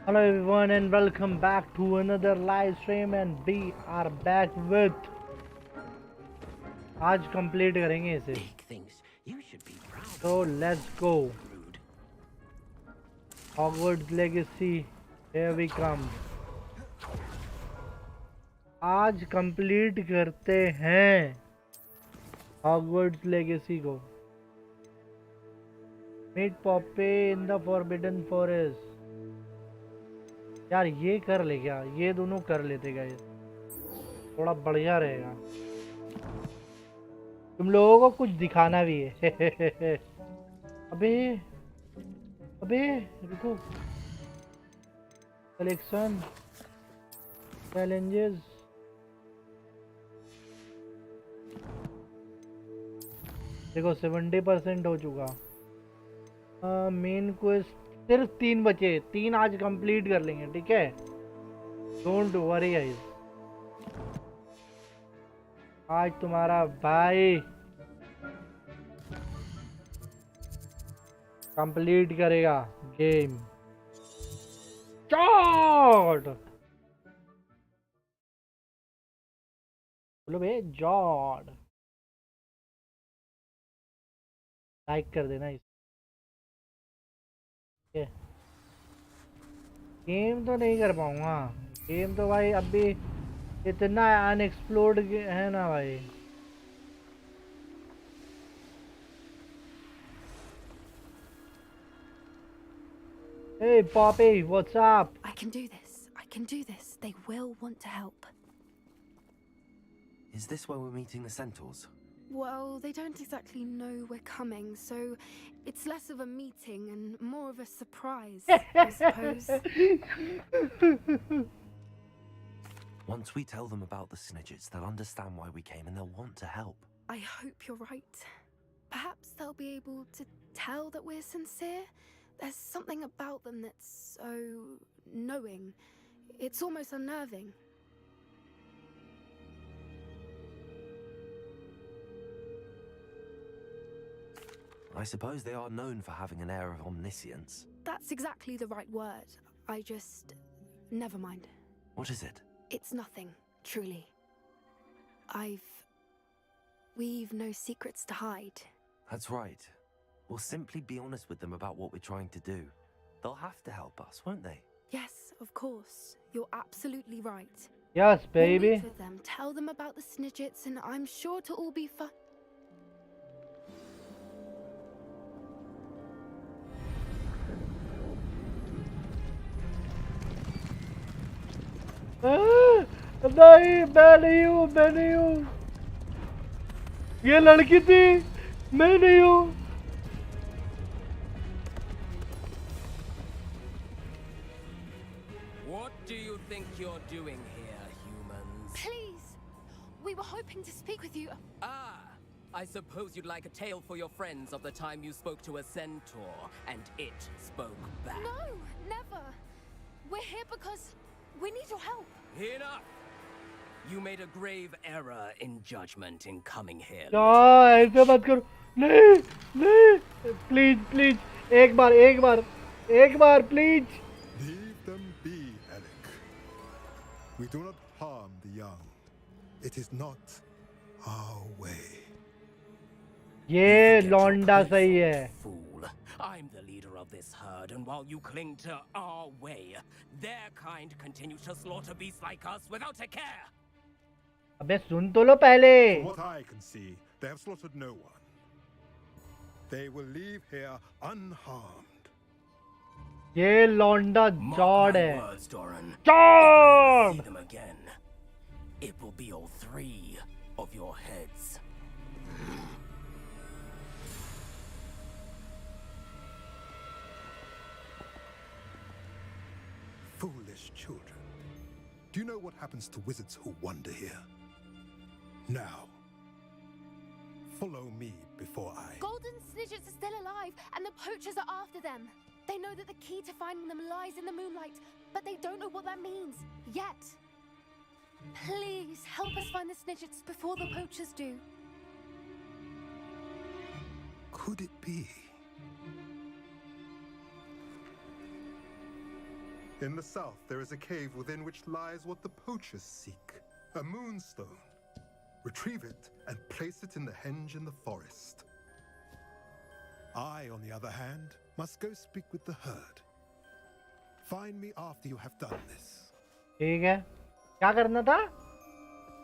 Hello everyone and welcome back to another live stream and we are back with आज complete करेंगे इसे so let's go Hogwarts Legacy here we come आज complete करते हैं Hogwarts Legacy को meet Poppy in the Forbidden Forest यार ये कर ले क्या ये दोनों कर लेते गाइस थोड़ा बढ़िया रहेगा तुम लोगों को कुछ दिखाना भी है अबे अबे रुको कलेक्शन चैलेंजेस देखो 70% हो चुका मेन क्वेस्ट सिर्फ 3 बचे 3 आज कंप्लीट कर लेंगे ठीक है डोंट वरी गाइस आज तुम्हारा भाई कंप्लीट करेगा गेम जॉर्ड बोलो भाई जॉर्ड लाइक कर देना इस गेम तो नहीं कर पाऊंगा गेम तो भाई अभी इतना अनएक्सप्लोर्ड है ना भाई Hey Poppy, what's up? I can do this. I can do this. They will want to help. Is this where we're meeting the centaurs? Well, they don't exactly know we're coming, so it's less of a meeting and more of a surprise, I suppose. Once we tell them about the Snidgets, they'll understand why we came and they'll want to help. I hope you're right. Perhaps they'll be able to tell that we're sincere. There's something about them that's so knowing. It's almost unnerving. I suppose they are known for having an air of omniscience. That's exactly the right word. I just... never mind. What is it? It's nothing, truly. We've no secrets to hide. That's right. We'll simply be honest with them about what we're trying to do. They'll have to help us, won't they? Yes, of course. You're absolutely right. Yes, baby. We'll meet with them, tell them about the Snidgets, and I'm sure to all be fun. नहीं मैं नहीं हूँ ये लड़की थी मैं नहीं हूँ What do you think you're doing here, humans? Please! We were hoping to speak with you. Ah, I suppose you'd like a tale for your friends of the time you spoke to a centaur, and it spoke back. No, never. We're here because we need your help. Enough! You made a grave error in judgment in coming here. ऐसे मत करो नहीं please एक बार please Leave them be, Alec. We do not harm the young. It is not our way. ये लौंडा सही है Fool. I'm the leader of this herd, and while you cling to our way, their kind continue to slaughter beasts like us without a care. अबे सुन तो लो पहले From what I can see, they have slaughtered no one. They will leave here unharmed. ये लौंडा जॉर्ड है Words, Doran. जॉर्ड See them again. It will be all 3 of your heads. Foolish children. Do you know what happens to wizards who wander here? Now, follow me before I... Golden Snidgets are still alive, and the poachers are after them. They know that the key to finding them lies in the moonlight, but they don't know what that means, yet. Please, help us find the Snidgets before the poachers do. Could it be? In the south, there is a cave within which lies what the poachers seek. A moonstone. Retrieve it and place it in the henge in the forest. I, on the other hand, must go speak with the herd. Find me after you have done this. ठीक है, क्या करना था?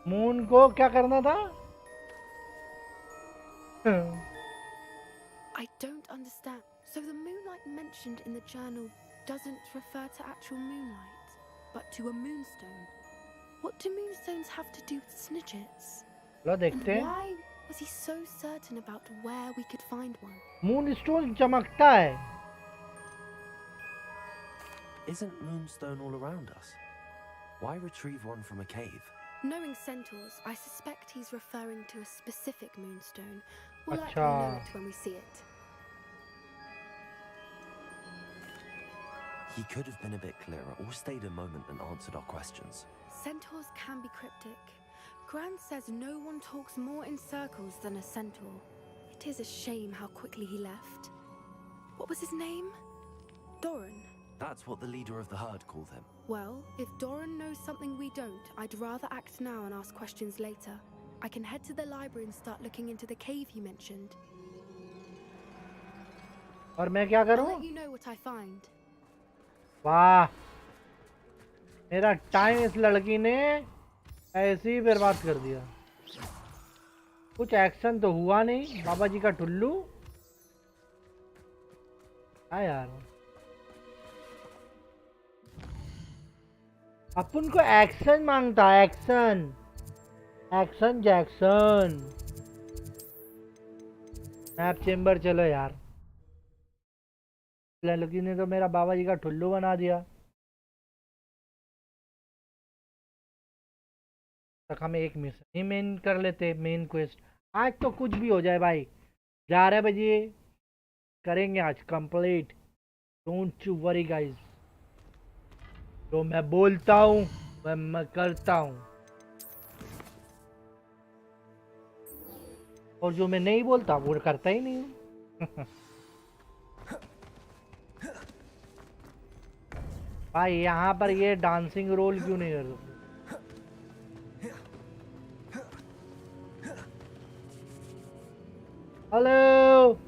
Moon को क्या करना था? I don't understand. So the moonlight mentioned in the journal doesn't refer to actual moonlight, but to a moonstone. What do moonstones have to do with snidgets? Low And देखते हैं. why was he so certain about where we could find one? Moon stone चमकता है. Isn't Moonstone all around us? Why retrieve one from a cave? Knowing centaurs, I suspect he's referring to a specific moonstone. We'll likely अच्छा. know it when we see it. He could have been a bit clearer or stayed a moment and answered our questions. Centaurs can be cryptic. Gran says no one talks more in circles than a centaur. It is a shame how quickly he left. What was his name? Doran. That's what the leader of the herd called him. Well, if Doran knows something we don't, I'd rather act now and ask questions later. I can head to the library and start looking into the cave you mentioned. और मैं क्या I'll करूं? let you know what I find. वाह, मेरा time इस लड़की ने ऐसे ही बर्बाद कर दिया. कुछ एक्शन तो हुआ नहीं. बाबा जी का टुल्लू. हाँ यार, अपन को एक्शन मांगता है. Action, action Jackson. Map chamber चलो यार. लड़की ने तो मेरा बाबा जी का ठुल्लू बना दिया. तक हमें एक मिशन ही मेन कर लेते. मेन क्वेस्ट आज तो कुछ भी हो जाए भाई. 11 बजे करेंगे आज complete. Don't you worry guys. जो मैं बोलता हूँ वह मैं करता हूँ, और जो मैं नहीं बोलता वो करता ही नहीं हूँ. भाई यहाँ पर ये डांसिंग रोल क्यों नहीं कर सकते? हेलो.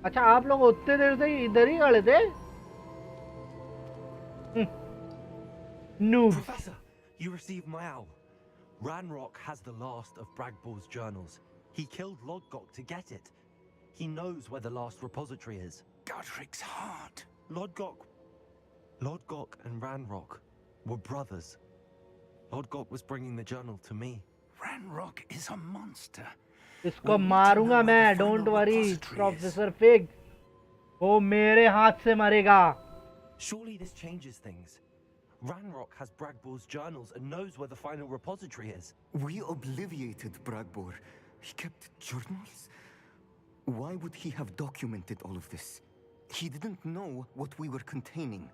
अच्छा, आप लोग उतने देर से इधर ही खड़े थे? Noobs. Professor, you received my owl. Ranrock has the last of Bragbor's journals. He killed Lodgok to get it. He knows where the last repository is. Godric's heart. Lodgok and Ranrock were brothers. Lodgok was bringing the journal to me. Ranrock is a monster. इसको मारूंगा मैं. Don't worry professor fig. वो मेरे हाथ से मरेगा. Surely this changes things. Ranrock has Bragbor's journals and knows where the final repository is. We obliviated Bragbor. He kept journals? Why would he have documented all of this? He didn't know what we were containing.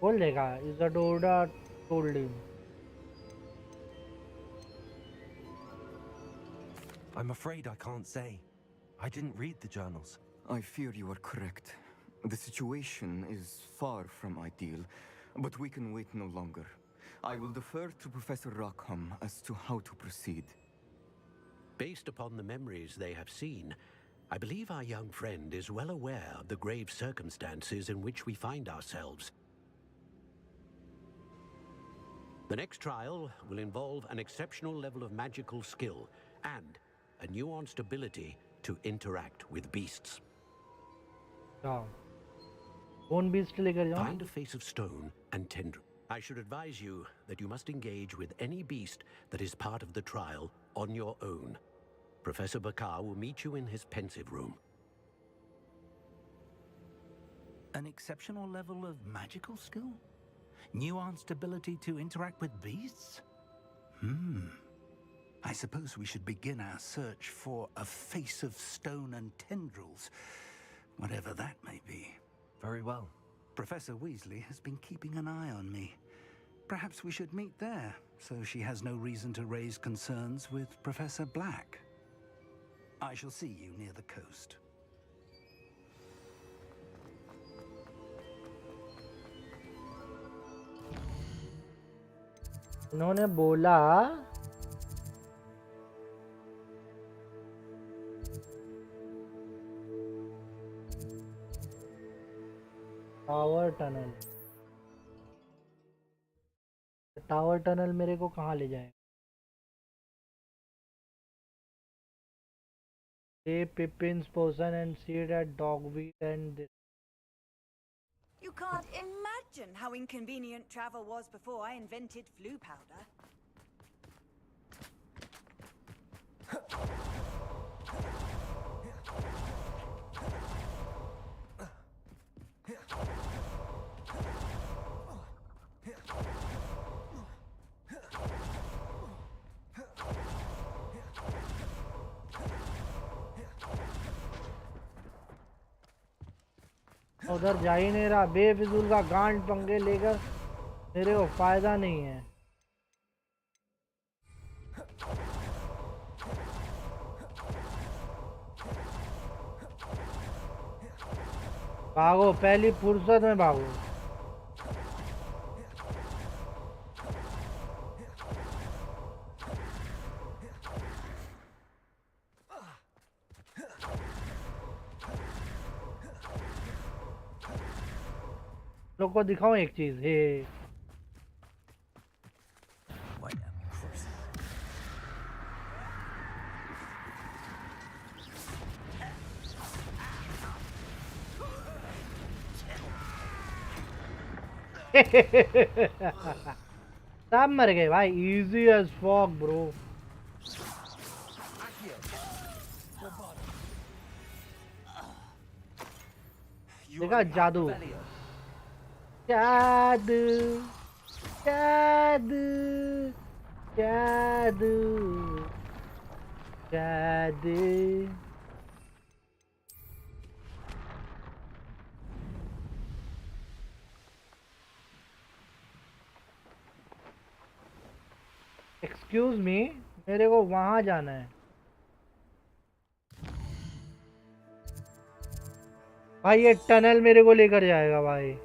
बोल देगा. Isadora told him. I'm afraid I can't say. I didn't read the journals. I fear you are correct. The situation is far from ideal, but we can wait no longer. I will defer to Professor Rockham as to how to proceed. Based upon the memories they have seen, I believe our young friend is well aware of the grave circumstances in which we find ourselves. The next trial will involve an exceptional level of magical skill and a nuanced ability to interact with beasts. कौन beast लेकर जाऊं? Find a face of stone and tendril. I should advise you that you must engage with any beast that is part of the trial on your own. Professor Bakar will meet you in his pensive room. An exceptional level of magical skill? Nuanced ability to interact with beasts? I suppose we should begin our search for a face of stone and tendrils, whatever that may be. Very well. Professor Weasley has been keeping an eye on me. Perhaps we should meet there, so she has no reason to raise concerns with Professor Black. I shall see you near the coast. इन्होंने बोला tower tunnel. Tower tunnel मेरे को कहाँ ले जाए? They Pippin's potion and seed at Dogweed and this. You can't imagine how inconvenient travel was before I invented flu powder. उधर जा ही नहीं रहा, बेफिजूल का गांड पंगे लेकर मेरे को फायदा नहीं है। भागो, पहली फुर्सत में भागो। लोग को दिखाऊं एक चीज, हे सब मर गए भाई, इजी एज फॉक ब्रो। देखा जादू, जादू जादू जादू जादू। एक्सक्यूज मी, मेरे को वहां जाना है भाई। ये टनल मेरे को लेकर जाएगा भाई।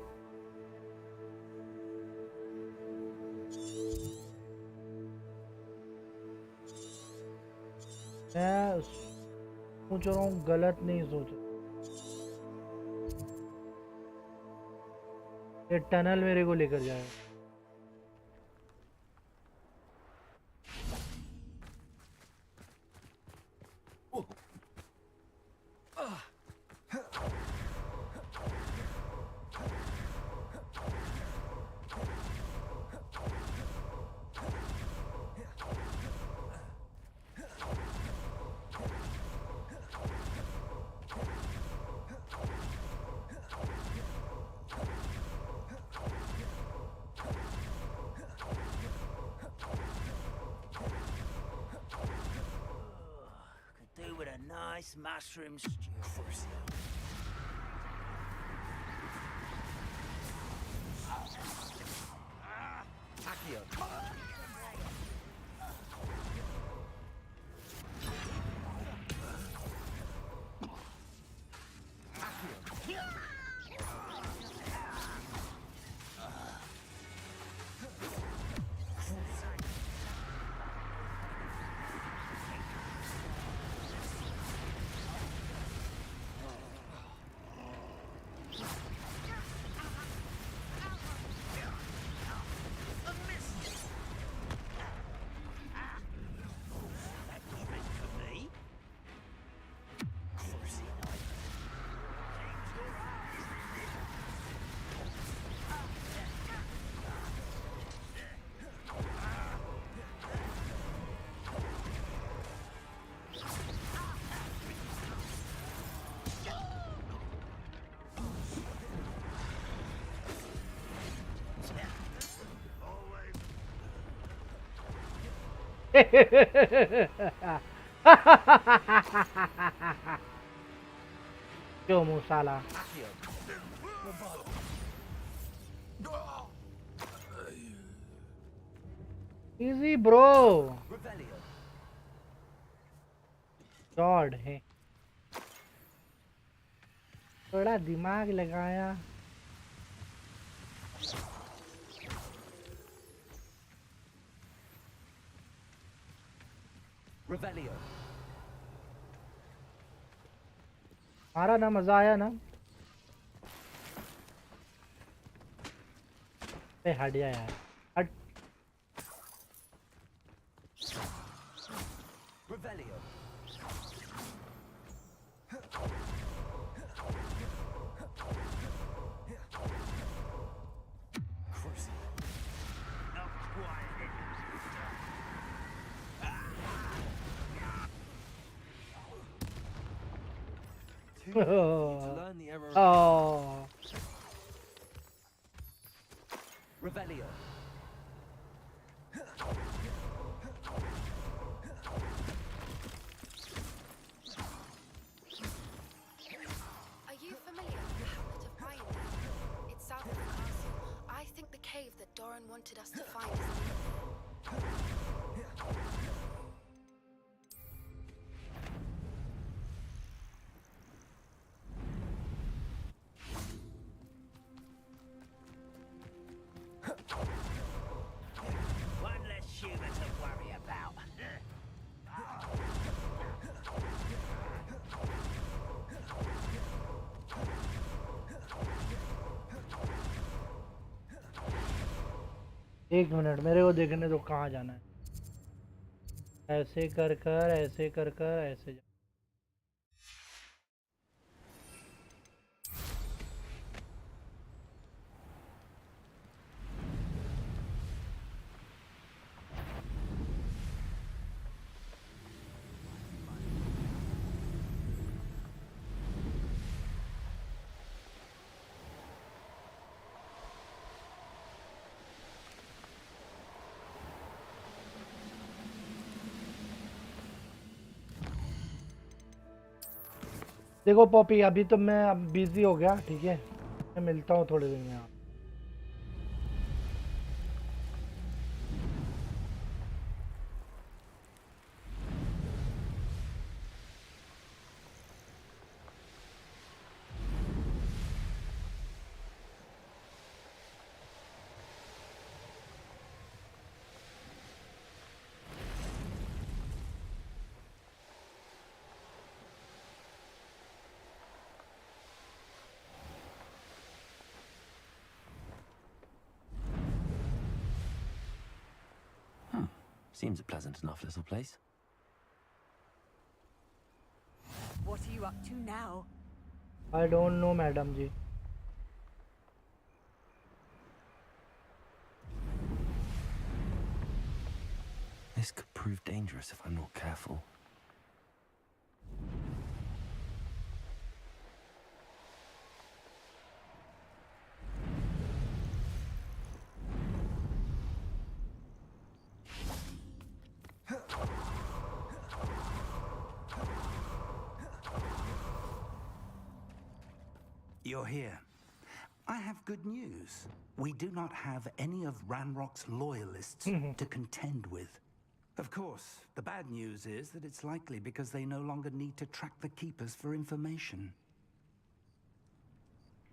मैं सोच रहा हूँ, गलत नहीं सोच रहा। ये टनल मेरे को लेकर जाएगा। Nice mushroom stew for yourself. क्यों मुँह साला? इजी ब्रो, गॉड है, थोड़ा दिमाग लगाया। Revelio. मारा ना, मजा आया ना? ए हट जा यार, हट। Revelio. Learn the error. Oh. Revelio. Are you familiar with the Hamlet of Ryan? It's south of the castle. I think the cave that Doran wanted us to find is near there. One less human to worry about. एक minute, मेरे को देखने दो कहाँ जाना है। ऐसे कर कर, ऐसे कर कर, ऐसे जा। देखो पॉपी, अभी तो मैं बिजी हो गया, ठीक है? मैं मिलता हूँ थोड़ी देर में। Seems a pleasant enough little place. What are you up to now? I don't know, madam ji. This could prove dangerous if I'm not careful. You're here. I have good news. We do not have any of Ranrock's loyalists to contend with. Of course, the bad news is that it's likely because they no longer need to track the Keepers for information.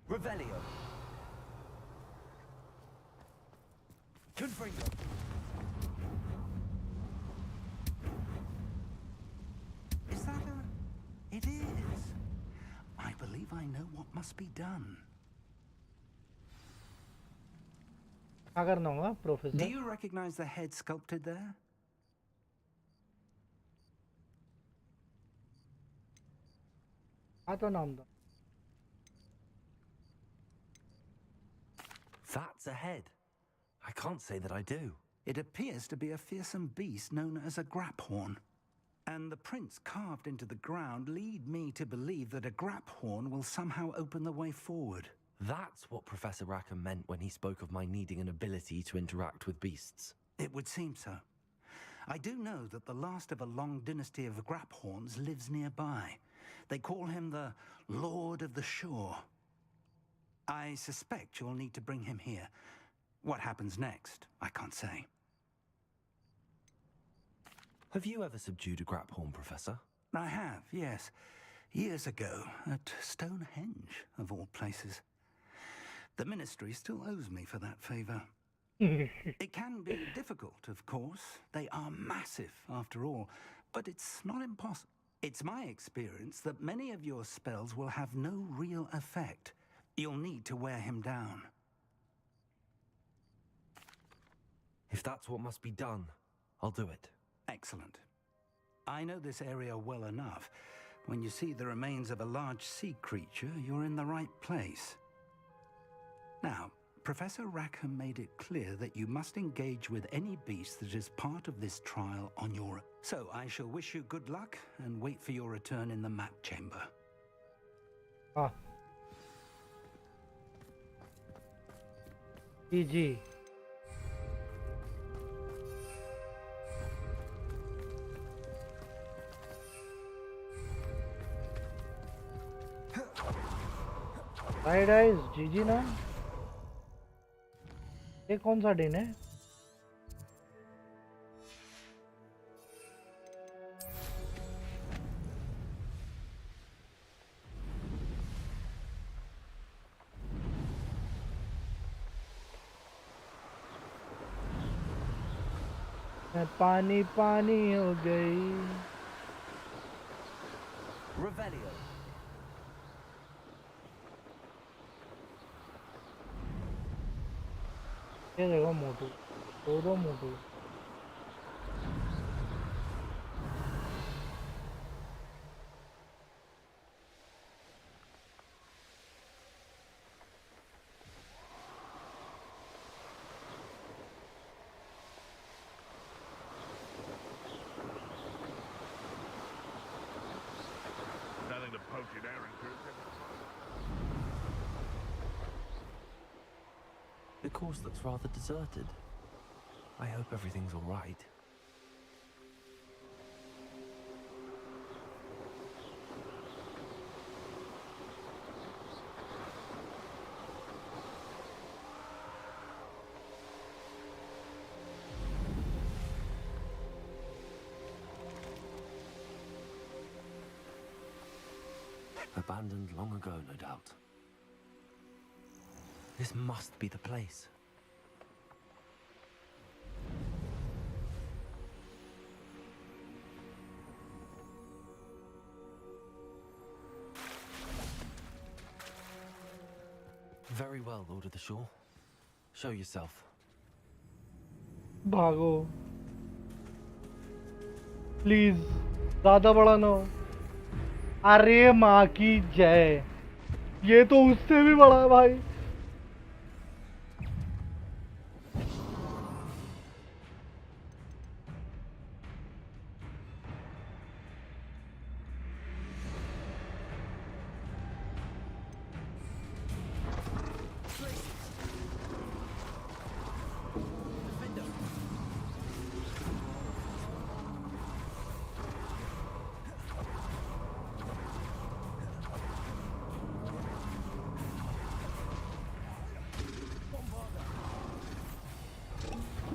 Revelio. Confringo. Is that a... It is. I believe I know what must be done. क्या करना होगा, professor? Do you recognize the head sculpted there? हाँ तो नाम दो। That's a head. I can't say that I do. It appears to be a fearsome beast known as a graphorn. And the prints carved into the ground lead me to believe that a graphorn will somehow open the way forward. That's what Professor Rackham meant when he spoke of my needing an ability to interact with beasts. It would seem so. I do know that the last of a long dynasty of graphorns lives nearby. They call him the Lord of the Shore. I suspect you'll need to bring him here. What happens next, I can't say. Have you ever subdued a graphorn, Professor? I have, yes. Years ago, at Stonehenge, of all places. The Ministry still owes me for that favor. It can be difficult, of course. They are massive, after all. But it's not impossible. It's my experience that many of your spells will have no real effect. You'll need to wear him down. If that's what must be done, I'll do it. Excellent. I know this area well enough. When you see the remains of a large sea creature, you're in the right place. Now, Professor Rackham made it clear that you must engage with any beast that is part of this trial on your... So I shall wish you good luck and wait for your return in the map chamber. Ah. GG. Right guys, GG ना. ये कौन सा दिन है? मैं पानी पानी हो गई. Revelio. ये देखो मोटू, दो मोटू. Nothing to poach an errand to. The course looks rather deserted. I hope everything's all right. Abandoned long ago, no doubt. This must be the place. Very well, Lord of the Shore. Show yourself. भागो. Please ज्यादा बड़ा ना हो. अरे माँ की जय. ये तो उससे भी बड़ा है भाई.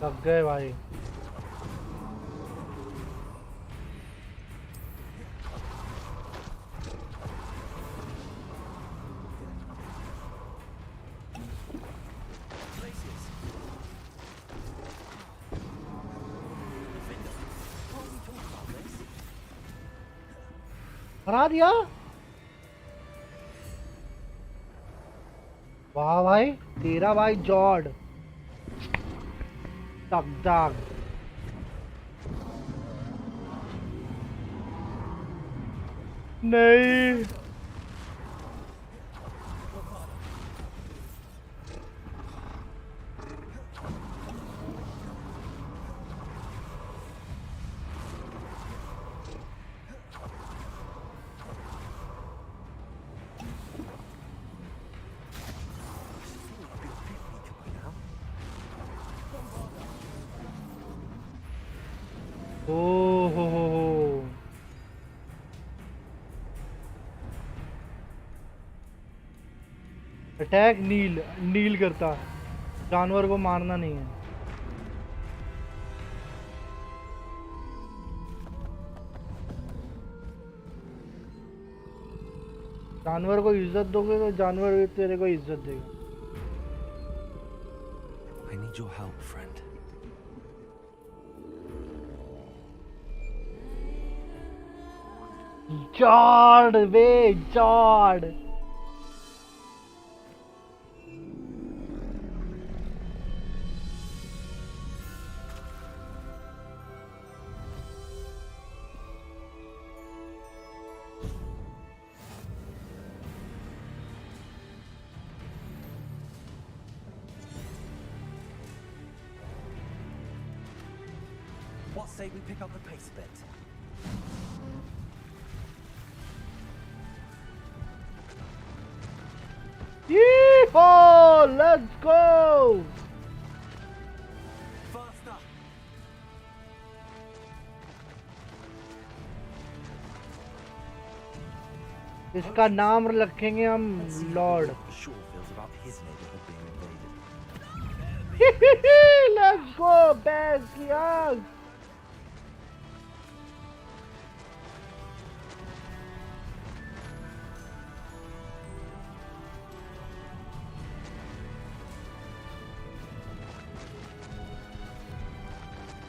लग गए भाई. हरा दिया. वाह भाई, तेरा भाई जॉर्ड. Dog dog. नहीं. Oh. अटैक नील करता. जानवर को मारना नहीं है. जानवर को इज्जत दोगे तो जानवर भी तेरे को इज्जत देगा. I need your help, friend. Jord, way Jord. What say we pick up the pace a bit? Yeehaw! Let's go! Faster! इसका नाम रखेंगे हम Lord. Sure feels about his neighborhood being invaded. Let's go, Basquiat!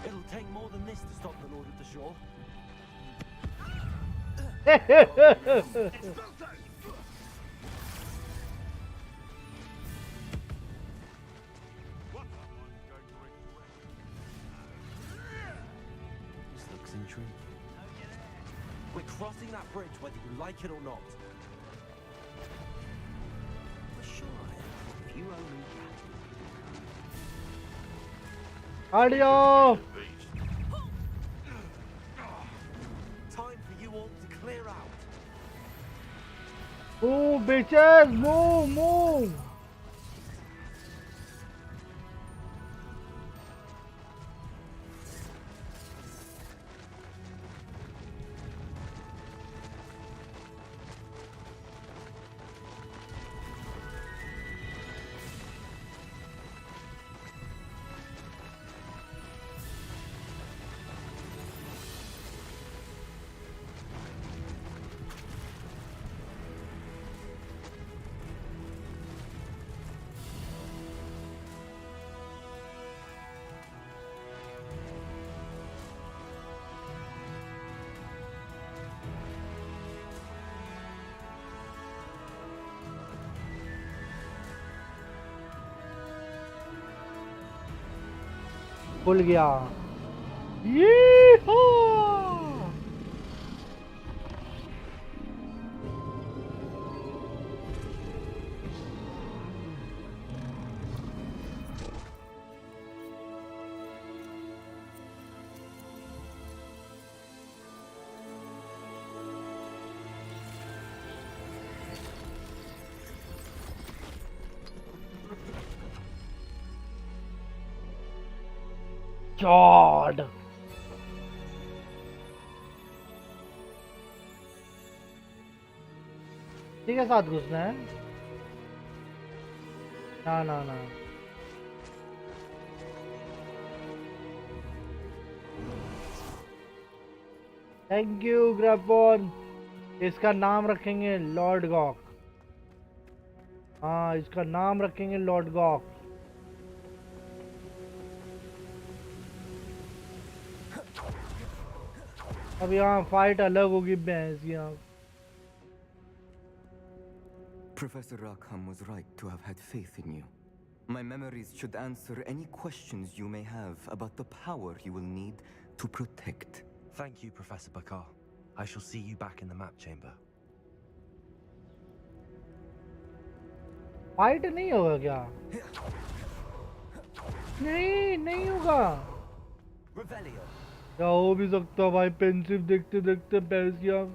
It'll take more than this to stop the Lord of the Shore. This looks intriguing. We're crossing that bridge whether you like it or not. Sure, if you only हट जाओ. Time for you all to clear out. Move, bitches! Move, move! भूल गया. Yeehaw! God. ठीक है, साथ घुसना है. ना ना ना. थैंक यू ग्रैपॉन. इसका नाम रखेंगे लॉर्ड गॉक. हाँ, इसका नाम रखेंगे लॉर्ड गॉक. अब यहाँ फाइट अलग होगी भैंस यहाँ. Professor Rackham was right to have had faith in you. My memories should answer any questions you may have about the power you will need to protect. Thank you, Professor Bakar. I shall see you back in the map chamber. Fight नहीं होगा क्या? नहीं, नहीं होगा. Revelio. क्या हो भी सकता भाई. पेंसिव देखते देखते भैंस यहाँ.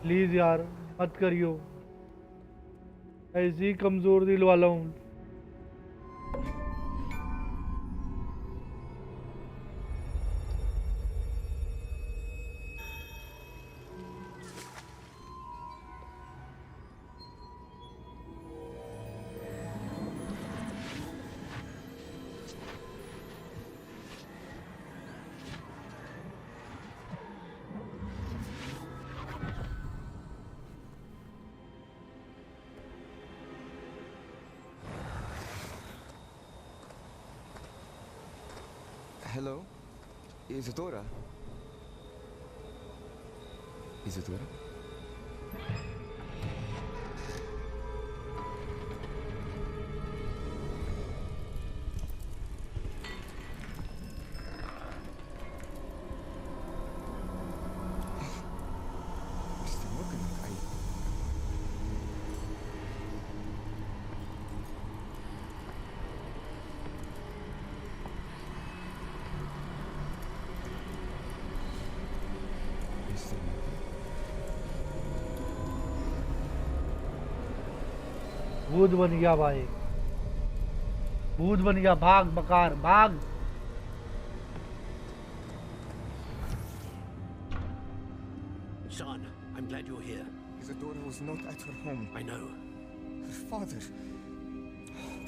प्लीज यार मत करियो. ऐसी कमजोर दिल वाला हूँ. Hello? Isadora? Isadora? Mr. Morgan, Mr. Morgan? भूत बन गया भाई, भूत बन गया। भाग बकार भाग। Son, I'm glad you're here. Isadora was not at her home. I know. Her father...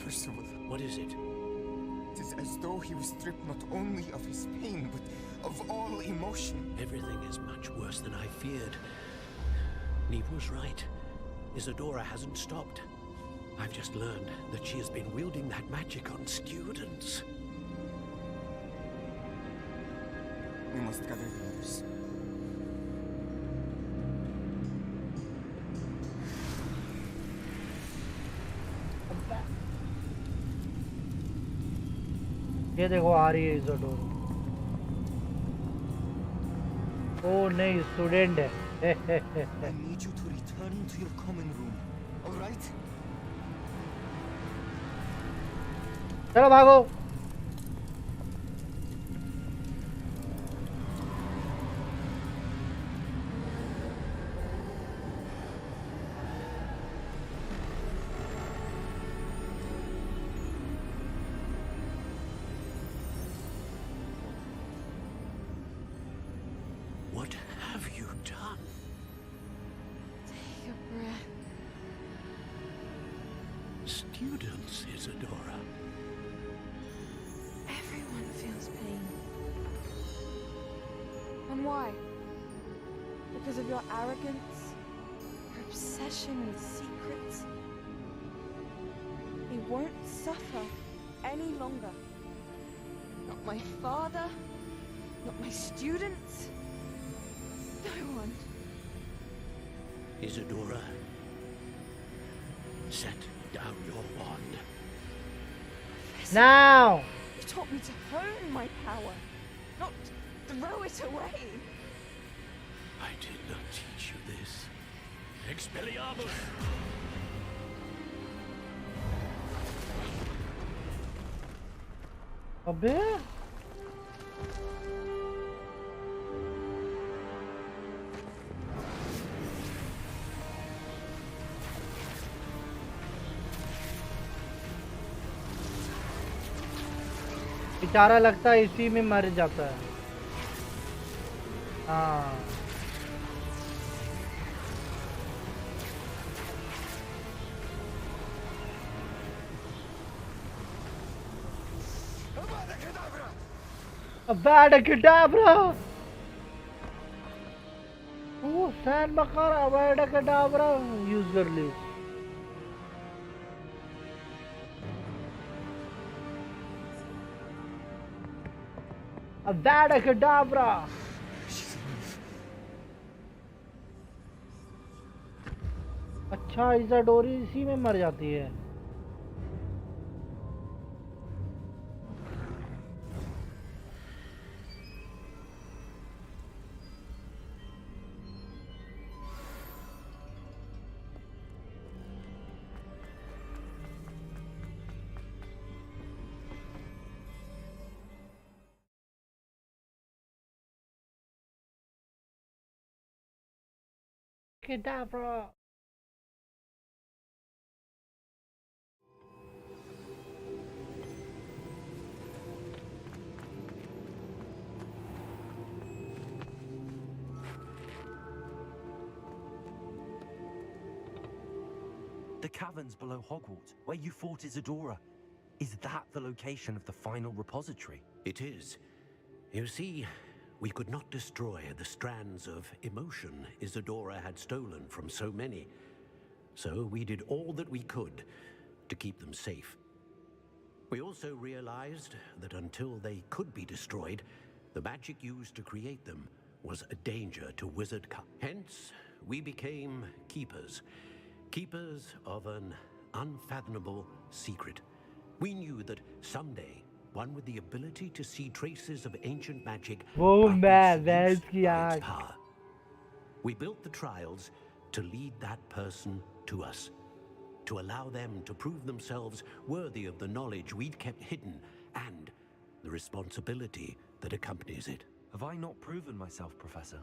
Percival. What is it? It is as though he was stripped not only of his pain, but of all emotion. Everything is much worse than I feared. Neve was right. Isadora hasn't stopped. I've just learned that she has been wielding that magic on students. We must gather the others. ये देखो आ रही है इज़ोडोरा। ओ नहीं, student है। I need you to return to your common room. All right? चलो भागो। What have you done? Take a breath. Students, Isadora. Everyone feels pain. And why? Because of your arrogance? Your obsession with secrets? He won't suffer any longer. Not my father, not my students, no one. Isadora, set down your wand. Now. You taught me to hone my power, not throw it away. I did not teach you this. Expelliarmus! अबे बेचारा लगता है इसी में मर जाता है। हाँ Abadacadabra! Oh, San Makara, Abadacadabra! Use your list. Abadacadabra! अच्छा इज़ाडोरी इसी में मर जाती है। Cadabra! The caverns below Hogwarts, where you fought Isadora. Is that the location of the final repository? It is. You see, we could not destroy the strands of emotion Isadora had stolen from so many. So we did all that we could to keep them safe. We also realized that until they could be destroyed, the magic used to create them was a danger to wizard. Hence, we became keepers. Keepers of an unfathomable secret. We knew that someday, one with the ability to see traces of ancient magic वो might मैं be भैंस seduced की by its आँख power. We built the trials to lead that person to us, to allow them to prove themselves worthy of the knowledge we'd kept hidden and the responsibility that accompanies it. Have I not proven myself, Professor?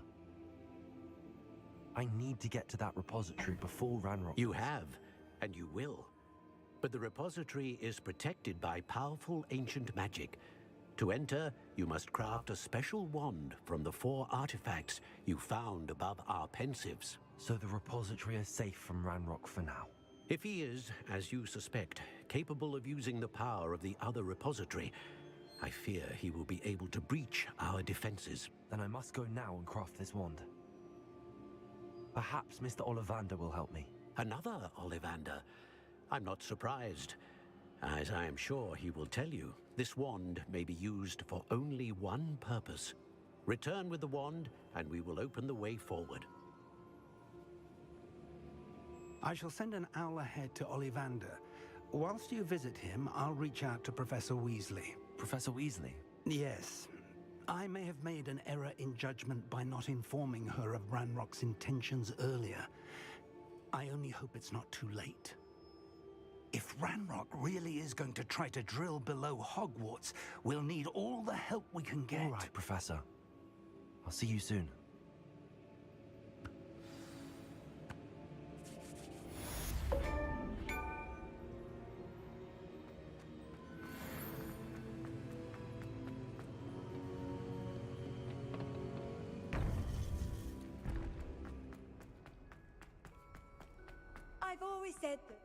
I need to get to that repository before Ranrock. You have, and you will. But the repository is protected by powerful ancient magic. To enter, you must craft a special wand from the 4 artifacts you found above our pensives. So the repository is safe from Ranrock for now. If he is, as you suspect, capable of using the power of the other repository, I fear he will be able to breach our defenses. Then I must go now and craft this wand. Perhaps Mr. Ollivander will help me. Another Ollivander? I'm not surprised. As I am sure he will tell you, this wand may be used for only one purpose. Return with the wand, and we will open the way forward. I shall send an owl ahead to Ollivander. Whilst you visit him, I'll reach out to Professor Weasley. Professor Weasley? Yes. I may have made an error in judgment by not informing her of Ranrock's intentions earlier. I only hope it's not too late. If Ranrock really is going to try to drill below Hogwarts, we'll need all the help we can get. All right, Professor. I'll see you soon. I've always said that.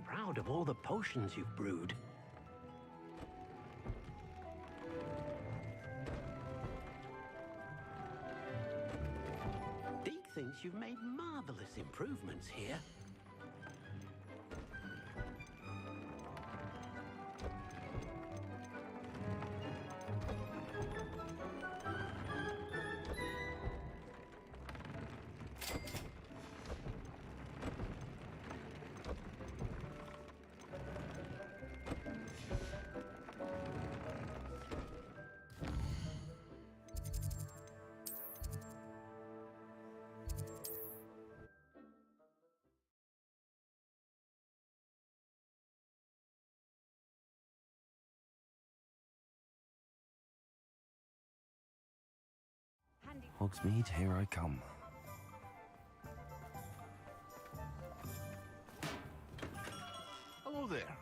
Proud of all the potions you've brewed. Deke thinks you've made marvelous improvements here. Hogsmeade, here I come. there.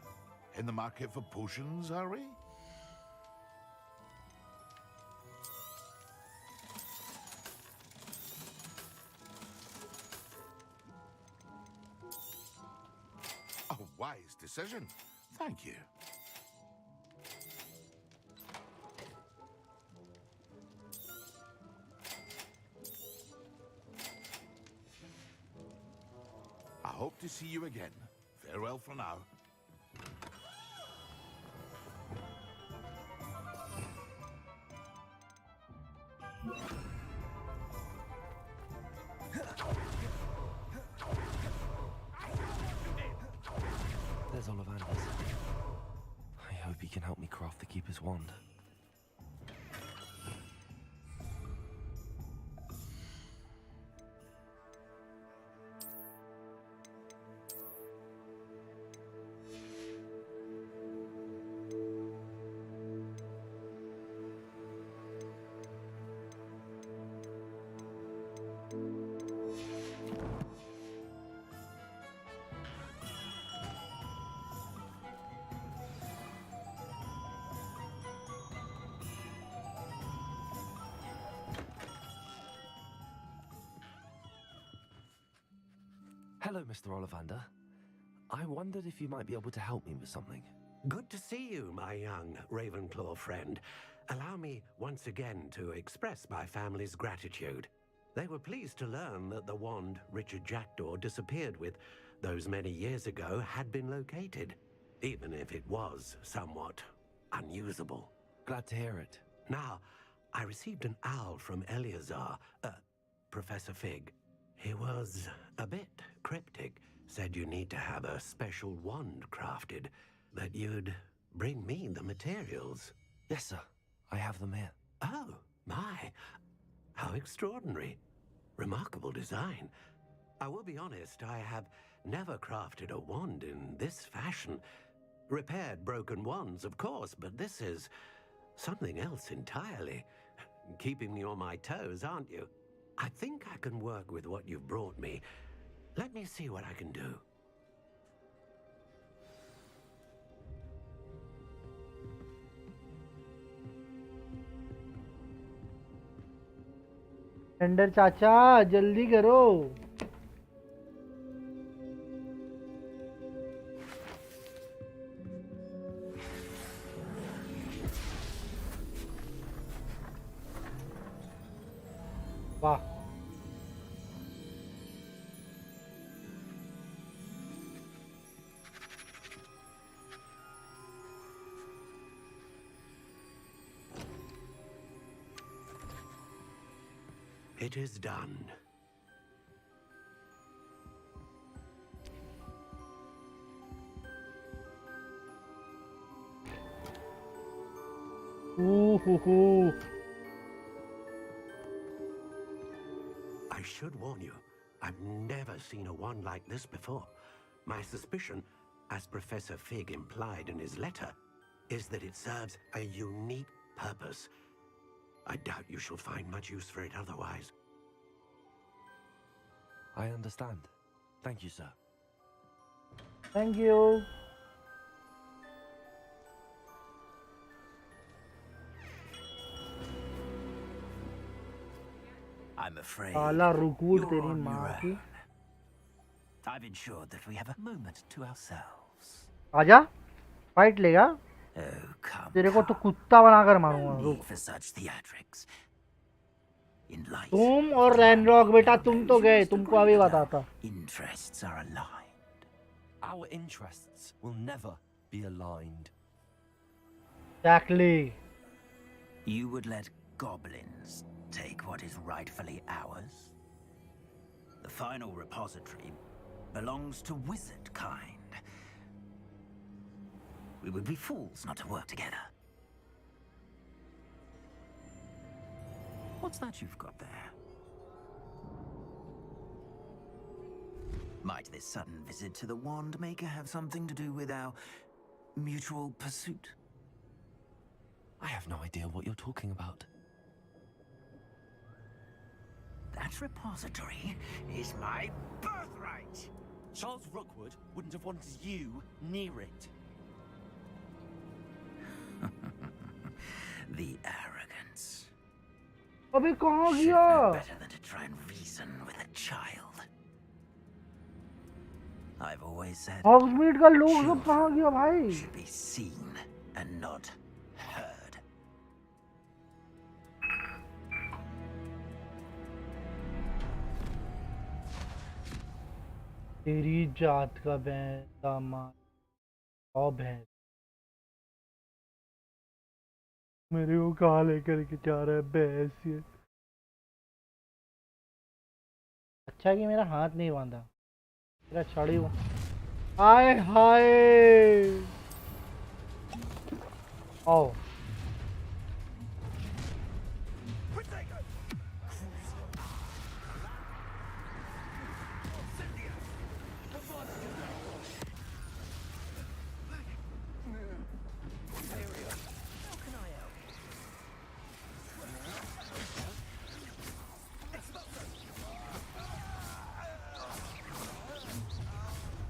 In the market for potions, are we? A wise decision. Thank you. I hope to see you again. Farewell for now. There's Ollivanders. I hope he can help me craft the Keeper's Wand. Hello, Mr. Ollivander. I wondered if you might be able to help me with something. Good to see you, my young Ravenclaw friend. Allow me once again to express my family's gratitude. They were pleased to learn that the wand Richard Jackdaw disappeared with those many years ago had been located, even if it was somewhat unusable. Glad to hear it. Now, I received an owl from Eleazar, Professor Fig. He was a bit cryptic, said you need to have a special wand crafted, that you'd bring me the materials. Yes, sir. I have them here. Oh, my. How extraordinary. Remarkable design. I will be honest, I have never crafted a wand in this fashion. Repaired broken wands, of course, but this is something else entirely. Keeping me on my toes, aren't you? I think I can work with what you've brought me. Let me see what I can do. Tender चाचा जल्दी करो। वाह It is done. Ooh. I should warn you, I've never seen a wand like this before. My suspicion, as Professor Fig implied in his letter, is that it serves a unique purpose. I doubt you shall find much use for it otherwise. I understand. Thank you, sir. Thank you. I'm afraid साला रुकूट you're तेरी on माँ your की। own. I've ensured that we have a moment to ourselves. आजा fight लेगा। Oh, come. तेरे को तो कुत्ता बनाकर मारूंगा। No रुक। need for such theatrics. In light, तुम और रैनरॉक बेटा तुम तो गए, तुमको अभी बताता। interests are aligned. Our interests will never be aligned. Exactly. You would let goblins take what is rightfully ours? The final repository belongs to wizard kind. We would be fools not to work together. What's that you've got there? Might this sudden visit to the Wand Maker have something to do with our mutual pursuit? I have no idea what you're talking about. That repository is my birthright. Charles Rookwood wouldn't have wanted you near it. The arrogance. अबे कहाँ Should गया? know better than to try and reason with a child. I've always said हॉग्समीड का लोग सब कहाँ गया भाई? should be seen and not heard. तेरी जात का दामाद और भैंस मेरे को कहाँ लेकर के जा रहा है भैंस ये? अच्छा कि मेरा हाथ नहीं बांधा, मेरा छड़ी हूँ। हाय हाय ओ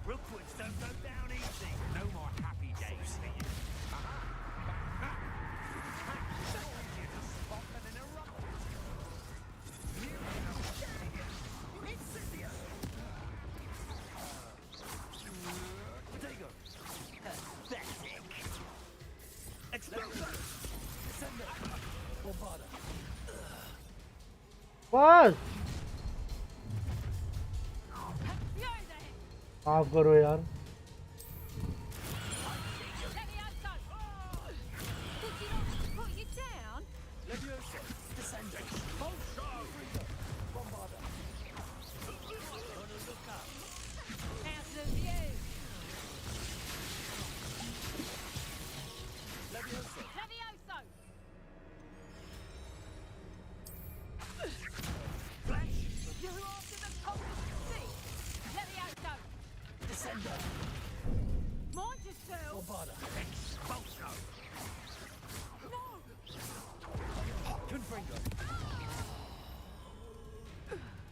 Rookwoods don't go down easy. No more happy days for you. बस माफ करो यार।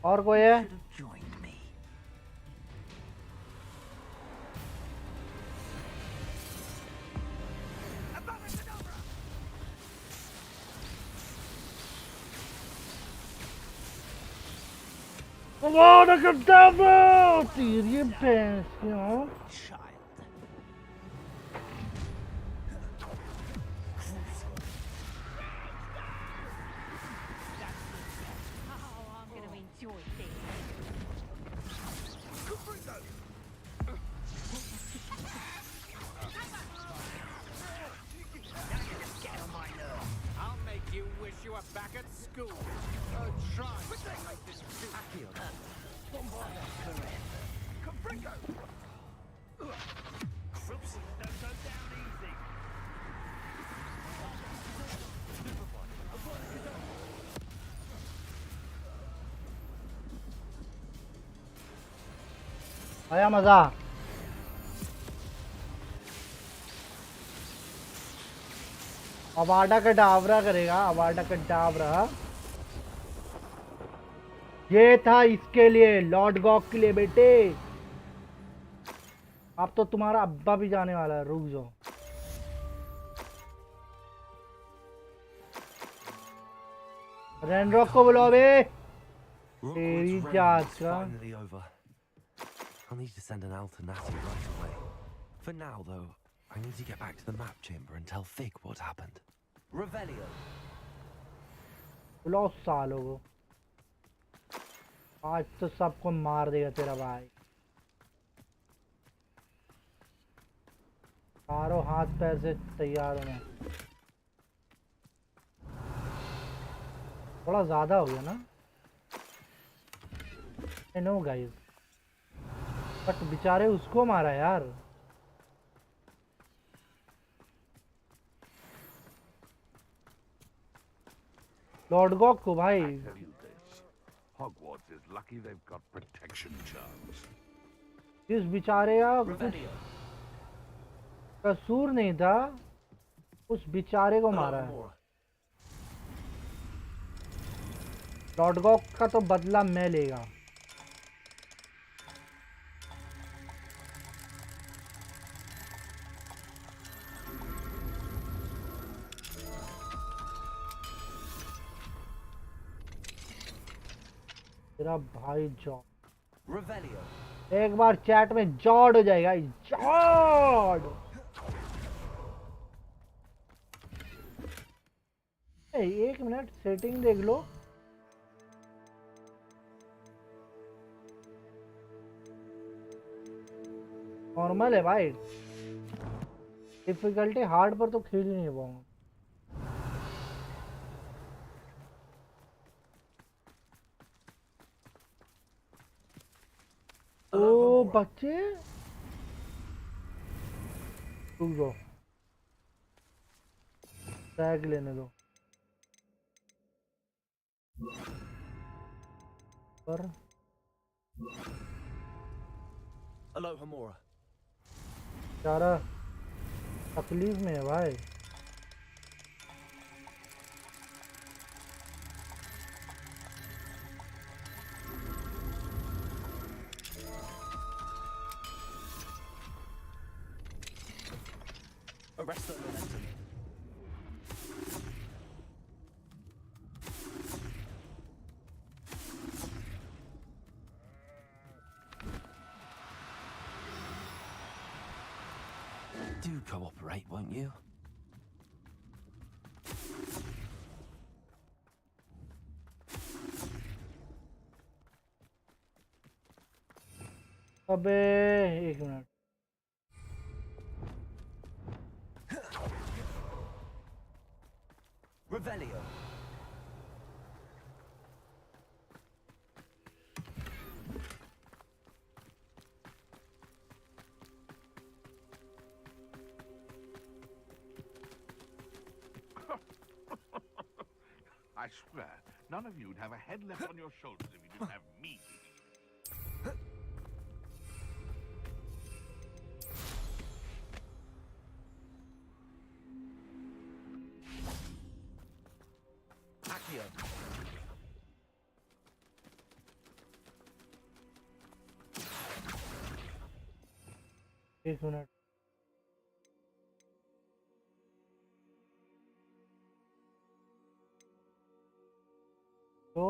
और कोई है? Come on, devil! तेरी भैंस क्यों? आया मजा। अवार्डा का डावरा करेगा, अवार्डा का डावरा। ये था इसके लिए, लॉर्ड गॉक के लिए बेटे। अब तो तुम्हारा अब्बा भी जाने वाला है, रुक जाओ। रैनरॉक को बुलाओ बे। तेरी जात का। I'll need to send an alternative right away. For now, though, I need to get back to the map chamber and tell Fig what happened. Revelio. बुलाओ सालों को। आज तो सबको मार देगा तेरा भाई। चारों हाथ पैर से तैयार होना। थोड़ा ज्यादा हो गया ना? I know guys, बट बेचारे उसको मारा यार। लॉर्ड गॉक को भाई। Hogwarts is lucky they've got protection charms. इस बेचारे का कुछ कसूर नहीं था, उस बेचारे को मारा है। लॉर्ड गॉक का तो बदला मैं लेगा। तेरा भाई जॉर्ड। Revelio. एक बार चैट में जॉर्ड हो जाएगा, जॉर्ड। एक मिनट सेटिंग देख लो। नॉर्मल है भाई, डिफिकल्टी हार्ड पर तो खेल ही नहीं पाऊंगा। ओ बच्चे रुक जाओ, टैग लेने दो पर। Aloha Mora. सारा तकलीफ में है भाई। Arrest the momentum. Do cooperate, won't you? अबे एक minute, Revelio. I swear, none of you'd have a head left on your shoulders if you didn't have me. Accio. एक मिनट। तो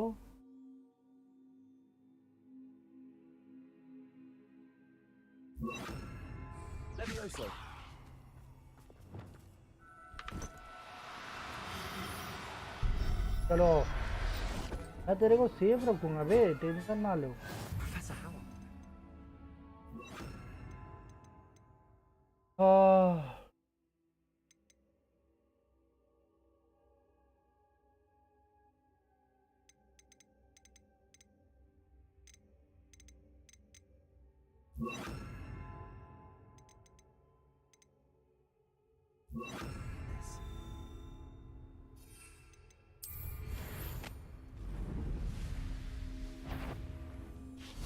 Levioso. चलो मैं तेरे को सेफ रखूंगा बे, टेंशन ना लो। Professor Howard.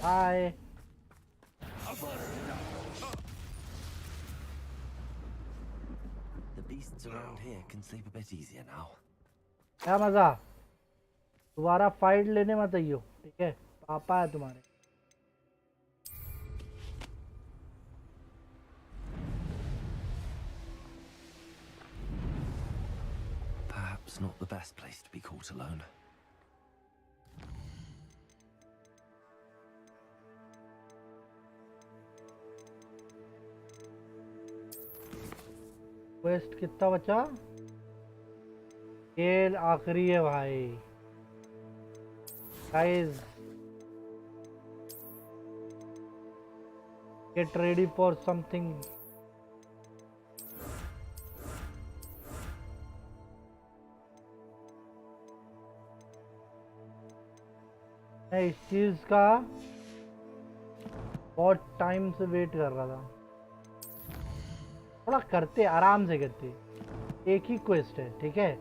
Bye. The beasts around here can sleep a bit easier now. क्या मजा, दोबारा फाइट लेने मत आइयो, ठीक है? पापा है तुम्हारे। Perhaps not the best place to be caught alone. Quest कितना बचा? ये आखिरी है भाई। Guys get ready for something. मैं इस चीज का बहुत टाइम से वेट कर रहा था। थोड़ा करते, आराम से करते, एक ही क्वेस्ट है, ठीक है?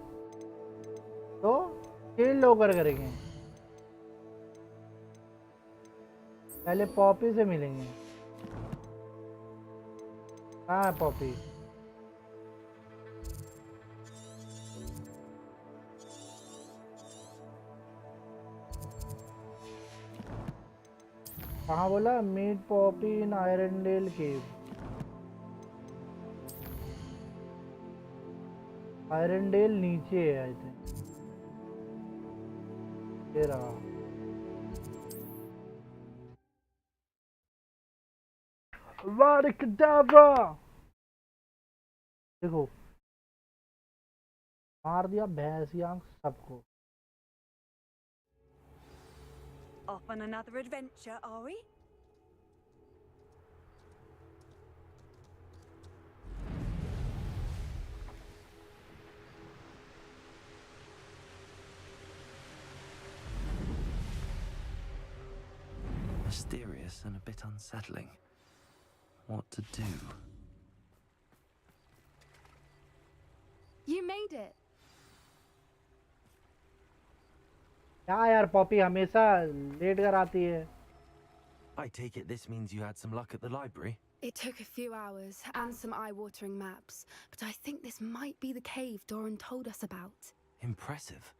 तो चिल होकर करेंगे। पहले पॉपी से मिलेंगे। कहाँ है पॉपी? कहाँ बोला? मीट पॉपी इन आयरनडेल केव। आयरनडेल नीचे है आई थिंक। ये रहा। Abracadabra! देखो मार दिया भैंसिया सबको. Off on another adventure, are we? Mysterious and a bit unsettling. What to do? You made it. क्या यार पॉपी हमेशा लेट कर आती है. I take it this means you had some luck at the library? It took a few hours and some eye-watering maps, but I think this might be the cave Doran told us about. Impressive.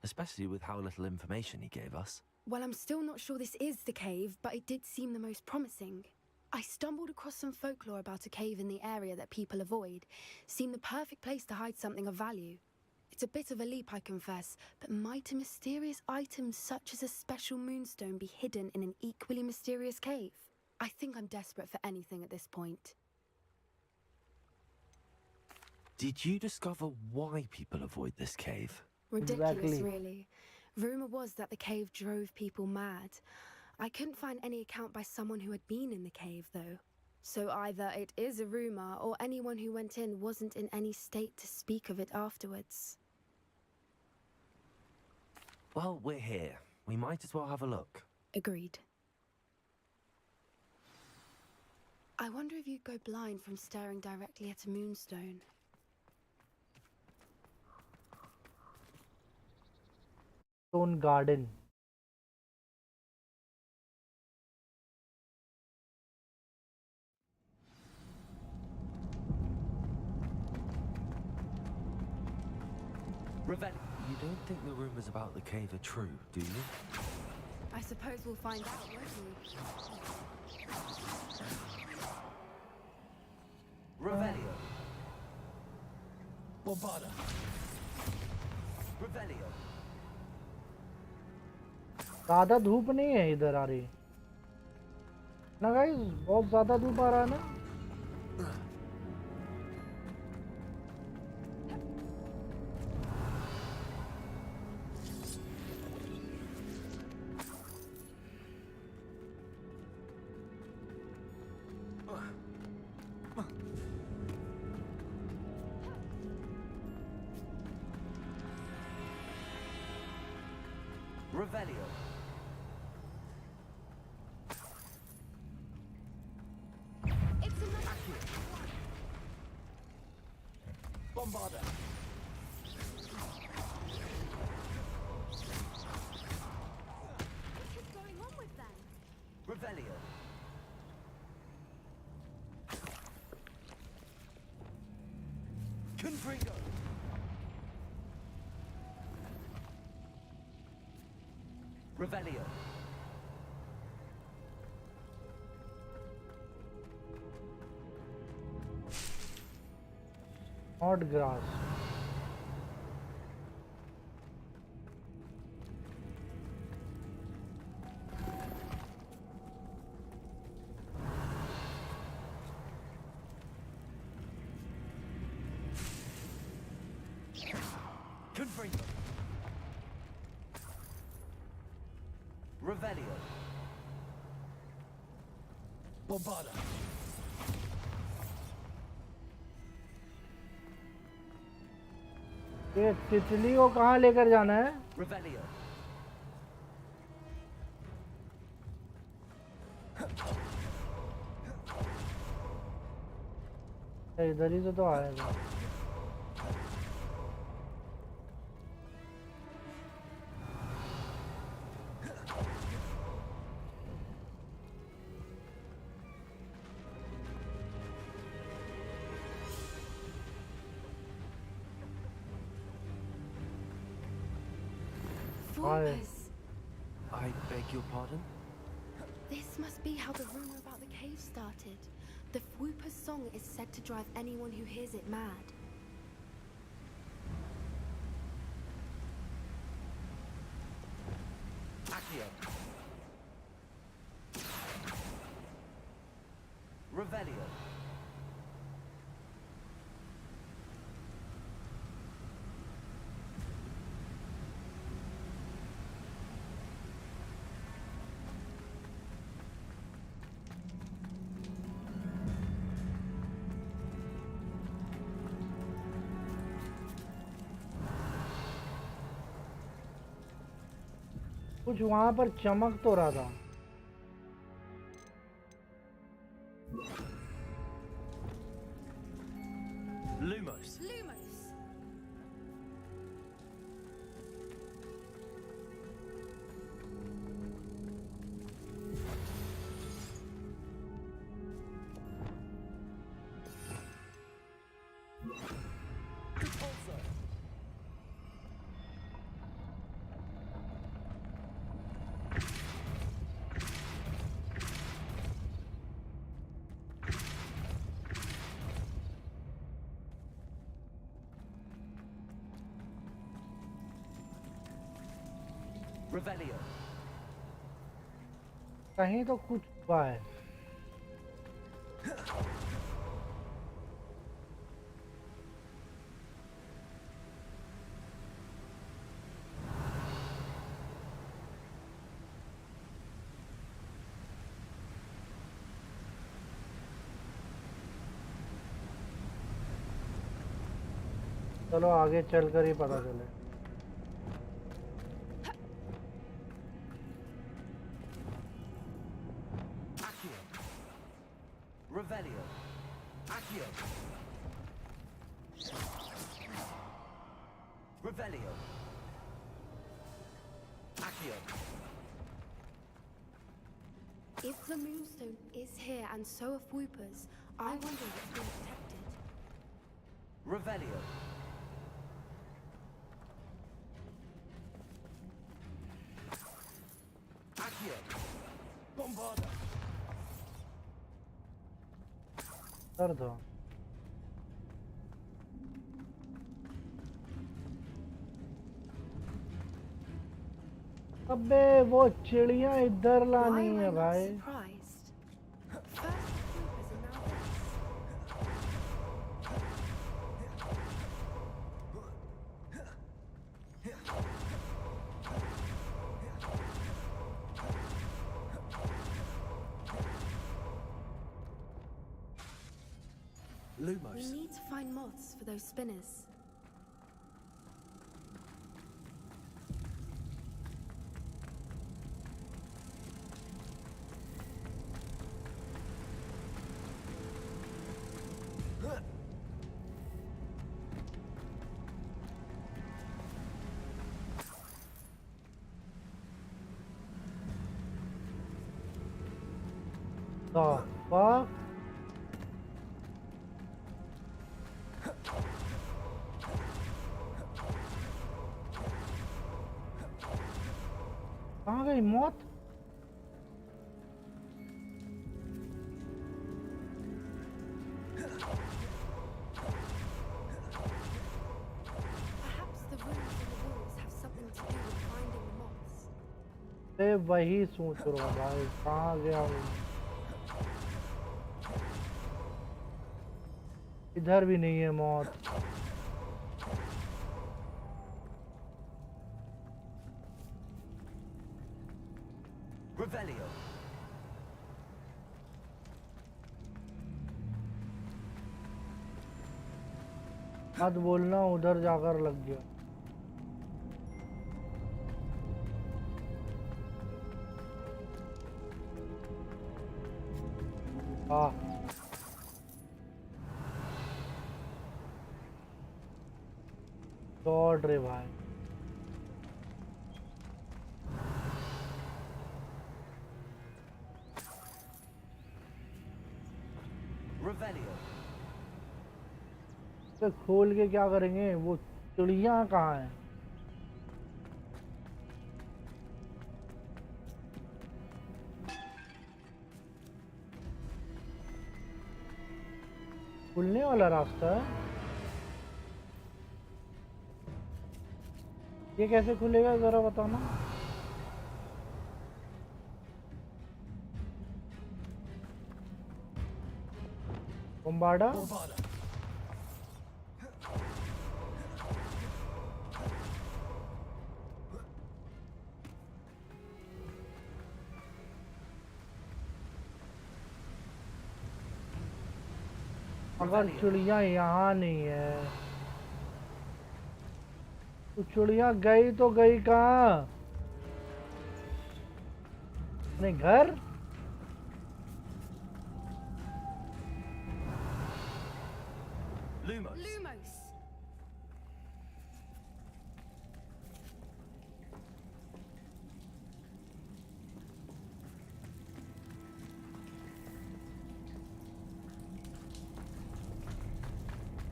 Especially with how little information he gave us. Well, I'm still not sure this is the cave, but it did seem the most promising. I stumbled across some folklore about a cave in the area that people avoid. Seemed the perfect place to hide something of value. It's a bit of a leap, I confess, but might a mysterious item such as a special moonstone be hidden in an equally mysterious cave? I think I'm desperate for anything at this point. Did you discover why people avoid this cave? Ridiculous, Exactly. really. Rumour was that the cave drove people mad. I couldn't find any account by someone who had been in the cave, though. So either it is a rumour, or anyone who went in wasn't in any state to speak of it afterwards. Well, we're here. We might as well have a look. Agreed. I wonder if you'd go blind from staring directly at a moonstone. Stone garden. You don't think the rumors about the cave are true, do you? I suppose we'll find out, won't we? Revelio. Bombarda. Revelio. ज़्यादा धूप नहीं है इधर आ रही ना guys. बहुत ज़्यादा धूप आ रहा है ना. Revelio. It's another... Bombarda. What is going on with them? Revelio. Confringo. Revelio. Hot grass. Confringo. Revelio. Bombarda. ये तितली को कहाँ लेकर जाना है? Revelio. इधर ही से तो आएगा. Focus. I beg your pardon? This must be how the rumor about the cave started. The Whooper's song is said to drive anyone who hears it mad. Accio. Revelio. कुछ वहां पर चमक तो रहा था। Lumos. Lumos. Revelio. कहीं तो कुछ हुआ है। चलो आगे चलकर ही पता चले। Revelio. Accio. Revelio. Accio. If the moonstone is here and so are Whoopers, I wonder what's been detected. Revelio. Accio. Bombarda. कर दो। अबे वो चिड़िया इधर लानी है भाई। Surprised. First the Whoopers and now this. Lumos. We need to find moths for those spinners. The fuck? कहाँ गई मौत? Perhaps the runes on the walls have something to do with finding the moths. मैं वही सोच रहा हूँ भाई, कहाँ गया हूँ? इधर भी नहीं है मौत। Revelio. मत बोलना उधर जाकर लग गया। हाँ दौड़ रे भाई। Revelio. तो खोल के क्या करेंगे? वो चिड़िया कहाँ है? खुलने वाला रास्ता है? ये कैसे खुलेगा जरा बताना। bombarda. अगर चिड़िया यहाँ नहीं है तो चिड़िया गई तो गई कहाँ? अपने घर? Lumos. Lumos.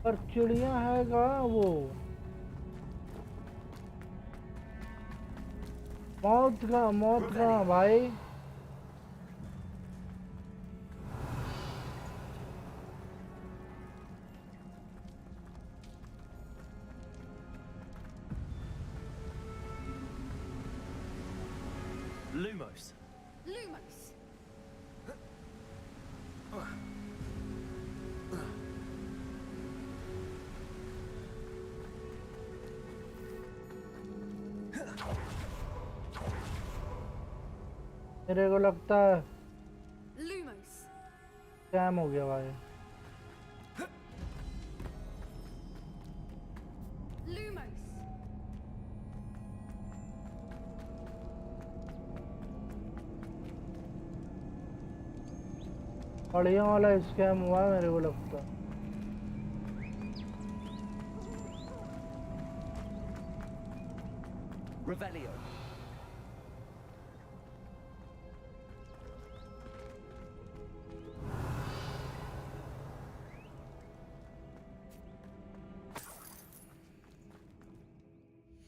पर चिड़िया है कहाँ वो? मौत कहाँ भाई? Lumos. Lumos. मेरे को लगता है Lumos. स्कैम हो गया भाई। Lumos. बढ़िया वाला स्कैम हुआ है मेरे को लगता है। Revelio.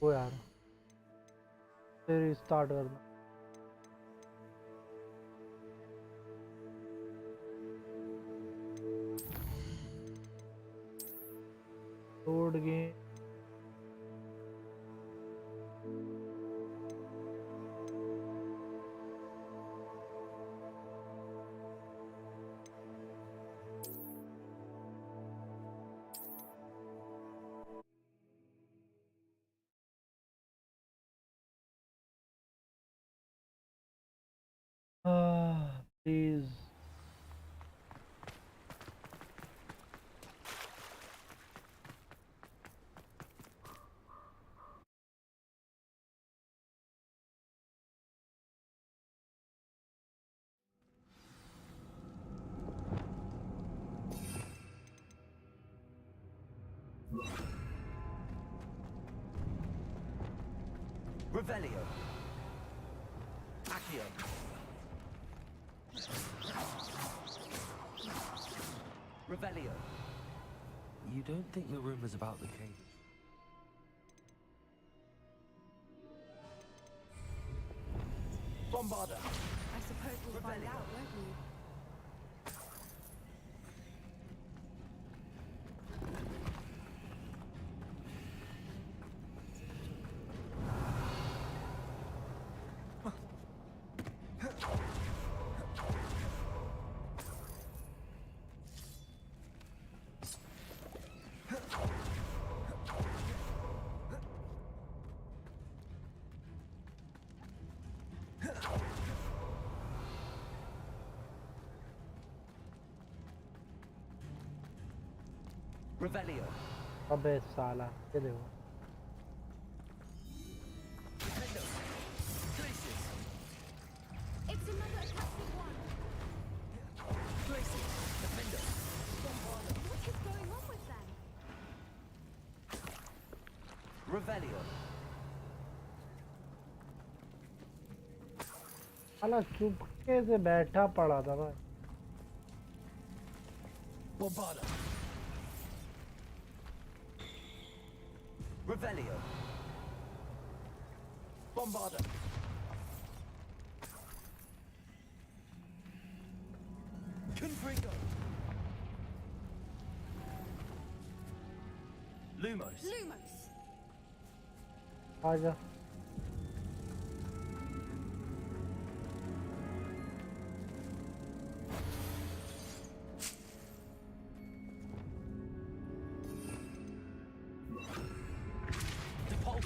वो यार फिर स्टार्ट करना। Load game please Revelio. Accio. Revelio. You don't think the rumors about the cage? Bombarda. I suppose we'll find out, won't we? Revelio. अबे साला ये देखो It's another attacking one. What is going on with them? Revelio. साला चुपके से बैठा पड़ा था भाई। Bombarda. Revelio. Bombarda. Confringo. Lumos. Lumos. आजा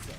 so.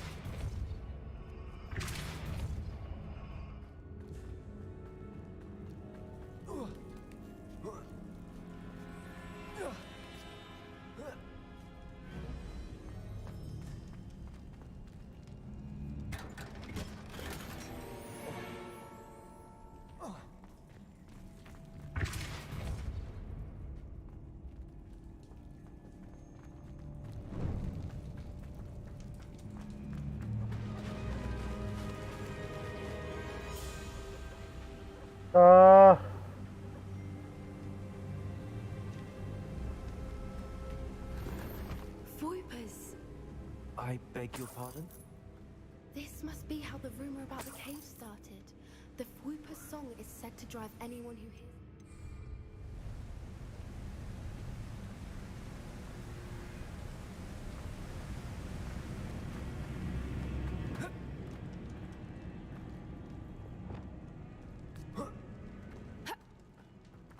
Voipers! I beg your pardon? This must be how the rumor about the cave started. The Voiper's song is said to drive anyone who hears.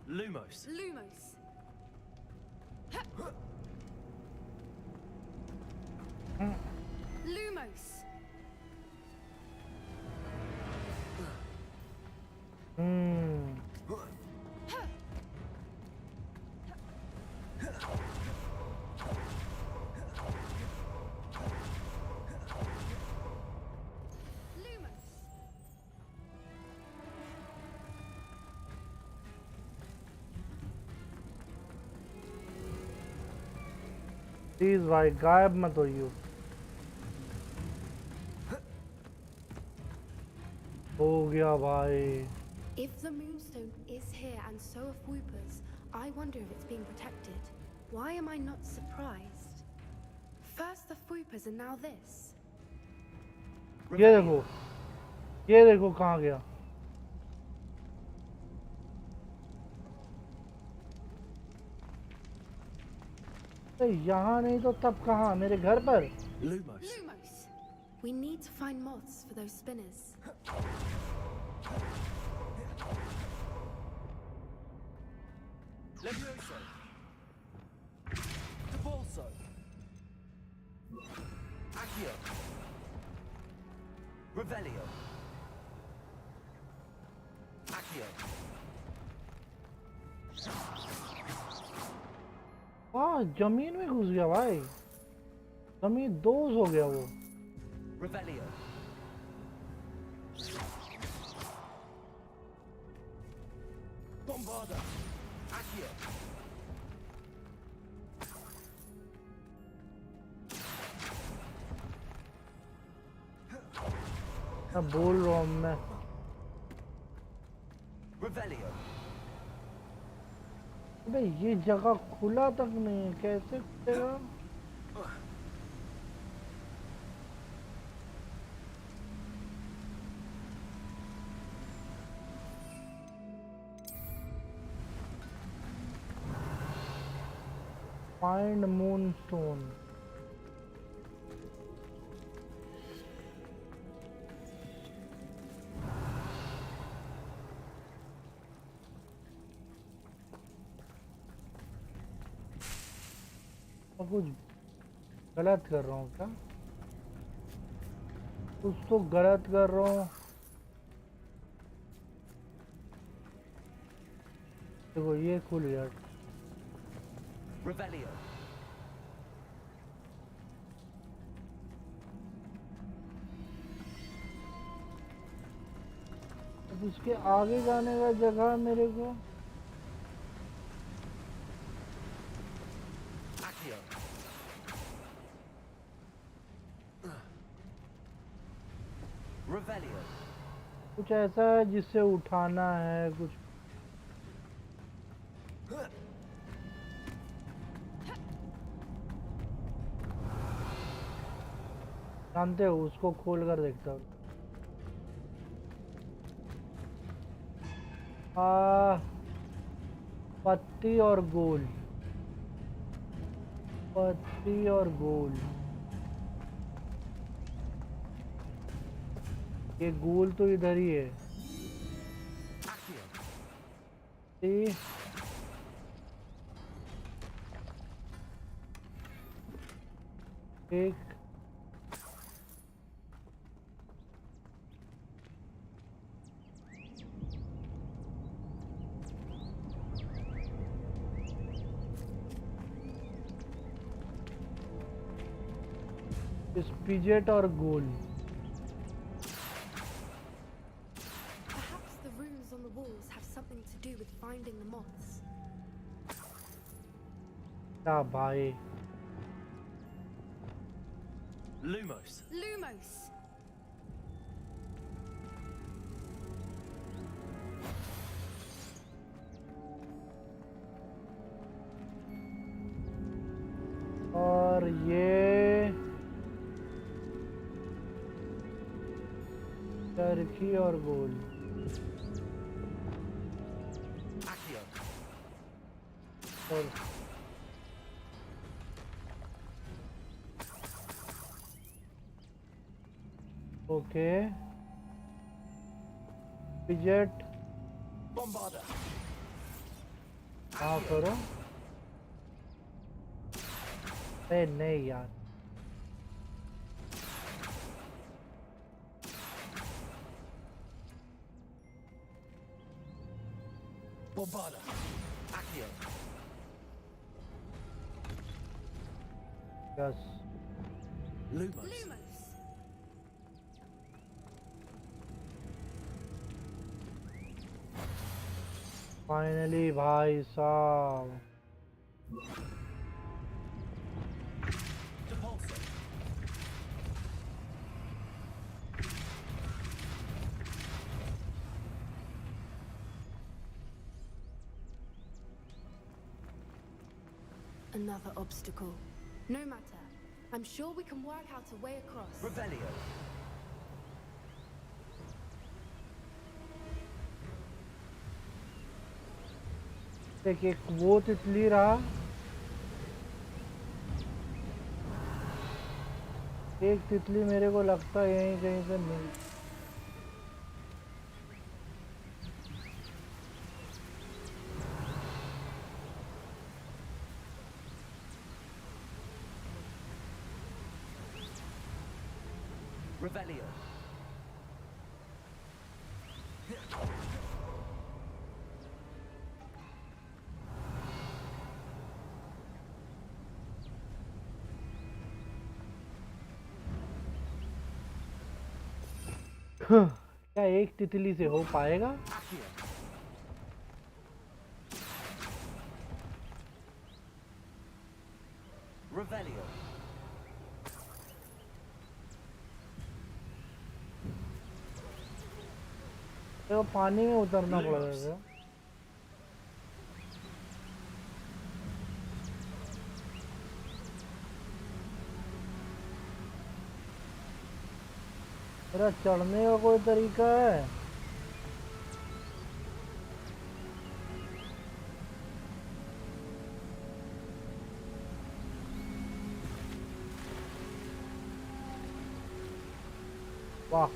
Lumos. Lumos! Lumos! Please भाई गायब मत होइयो। हो गया भाई। If the moonstone is here and so are Voipers, I wonder if it's being protected. Why am I not surprised? First the Voipers and now this. ये देखो कहाँ गया। यहाँ नहीं तो तब कहाँ? मेरे घर पर? Lumos. Lumos! We need to find moths for those spinners. Levioso. Devolso. Accio. Revelio. Accio. हाँ जमीन में घुस गया भाई। जमीन दोज हो गया वो। Revelio. Bombarda. Accio. मैं बोल रहा हूँ मैं। Revelio. अबे ये जगह खुला तक नहीं है, कैसे खुलेगा? Find moonstone. कुछ गलत कर रहा हूँ क्या? कुछ तो गलत कर रहा हूँ। देखो ये खुल गया। Revelio. अब इसके आगे जाने का जगह मेरे को। Accio. Revelio. कुछ ऐसा है जिससे उठाना है कुछ। जानते हो उसको खोल कर देखता हूँ। पत्ती और गोल। पत्ती और गोल। ये गोल तो इधर ही है। एक स्पिजेट और गोल। Perhaps the runes on the walls have something to do with finding the moths. क्या भाई? Lumos. Lumos! और ये टर्की और गोल। Accio. और ओके पिजेट Bombarda. हाँ करो। नहीं यार, Bombarda. Accio. Yes Lumos. Lumos! Finally भाई साहब। Depulso. Another obstacle. No matter. I'm sure we can work out a way across. Revelio. देख एक वो तितली रहा, एक तितली मेरे को लगता है यहीं कहीं पे मिल। Revelio. क्या एक तितली से हो पाएगा? Accio. Revelio. तो पानी में उतरना पड़ेगा। मेरा चढ़ने का कोई तरीका है? वाह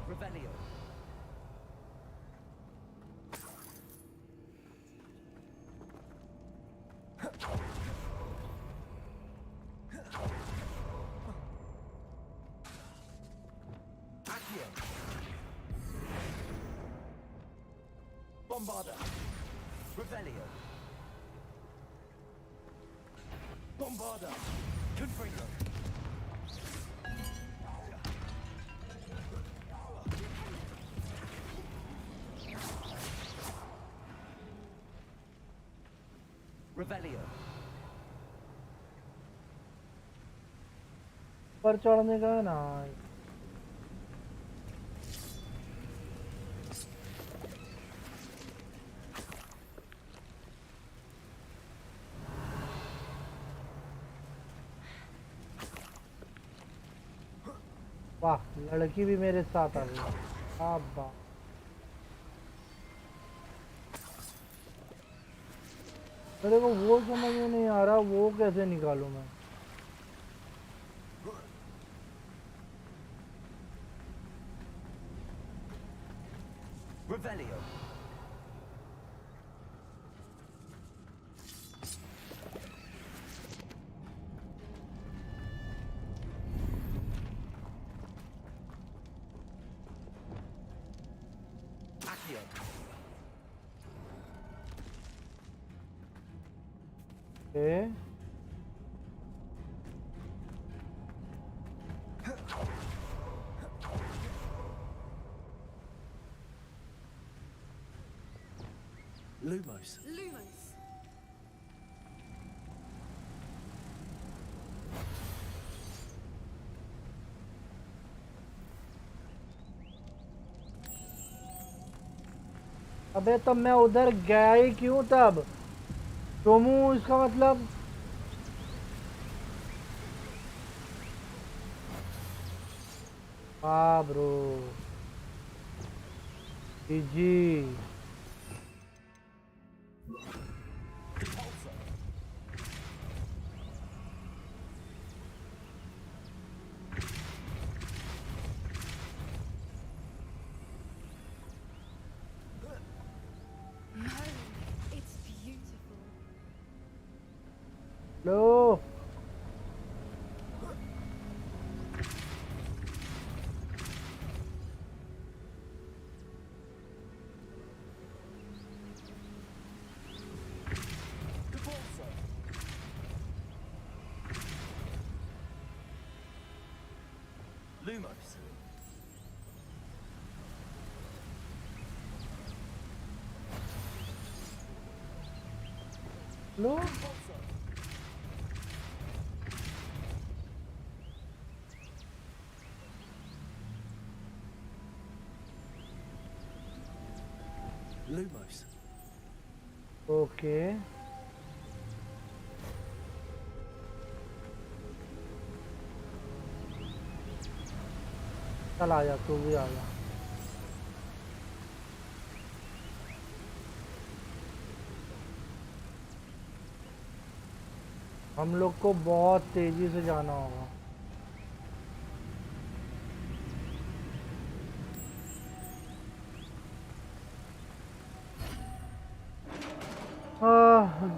Revelio. Accio. Bombarda. Revelio. Bombarda. Confringo. Revelio. पर चढ़ने का है ना। वाह लड़की भी मेरे साथ आ गई। अब मेरे को वो समझ में नहीं आ रहा, वो कैसे निकालूं मैं? Revelio. Revelio. Okay. Lumos. Lumos. अबे तब मैं उधर गया ही क्यों तब? टोमू इसका मतलब हाँ ब्रो जी It's beautiful. लो Lumos. लो Lumos. ओके चल आ जा तू भी आ जा हम लोग को बहुत तेजी से जाना होगा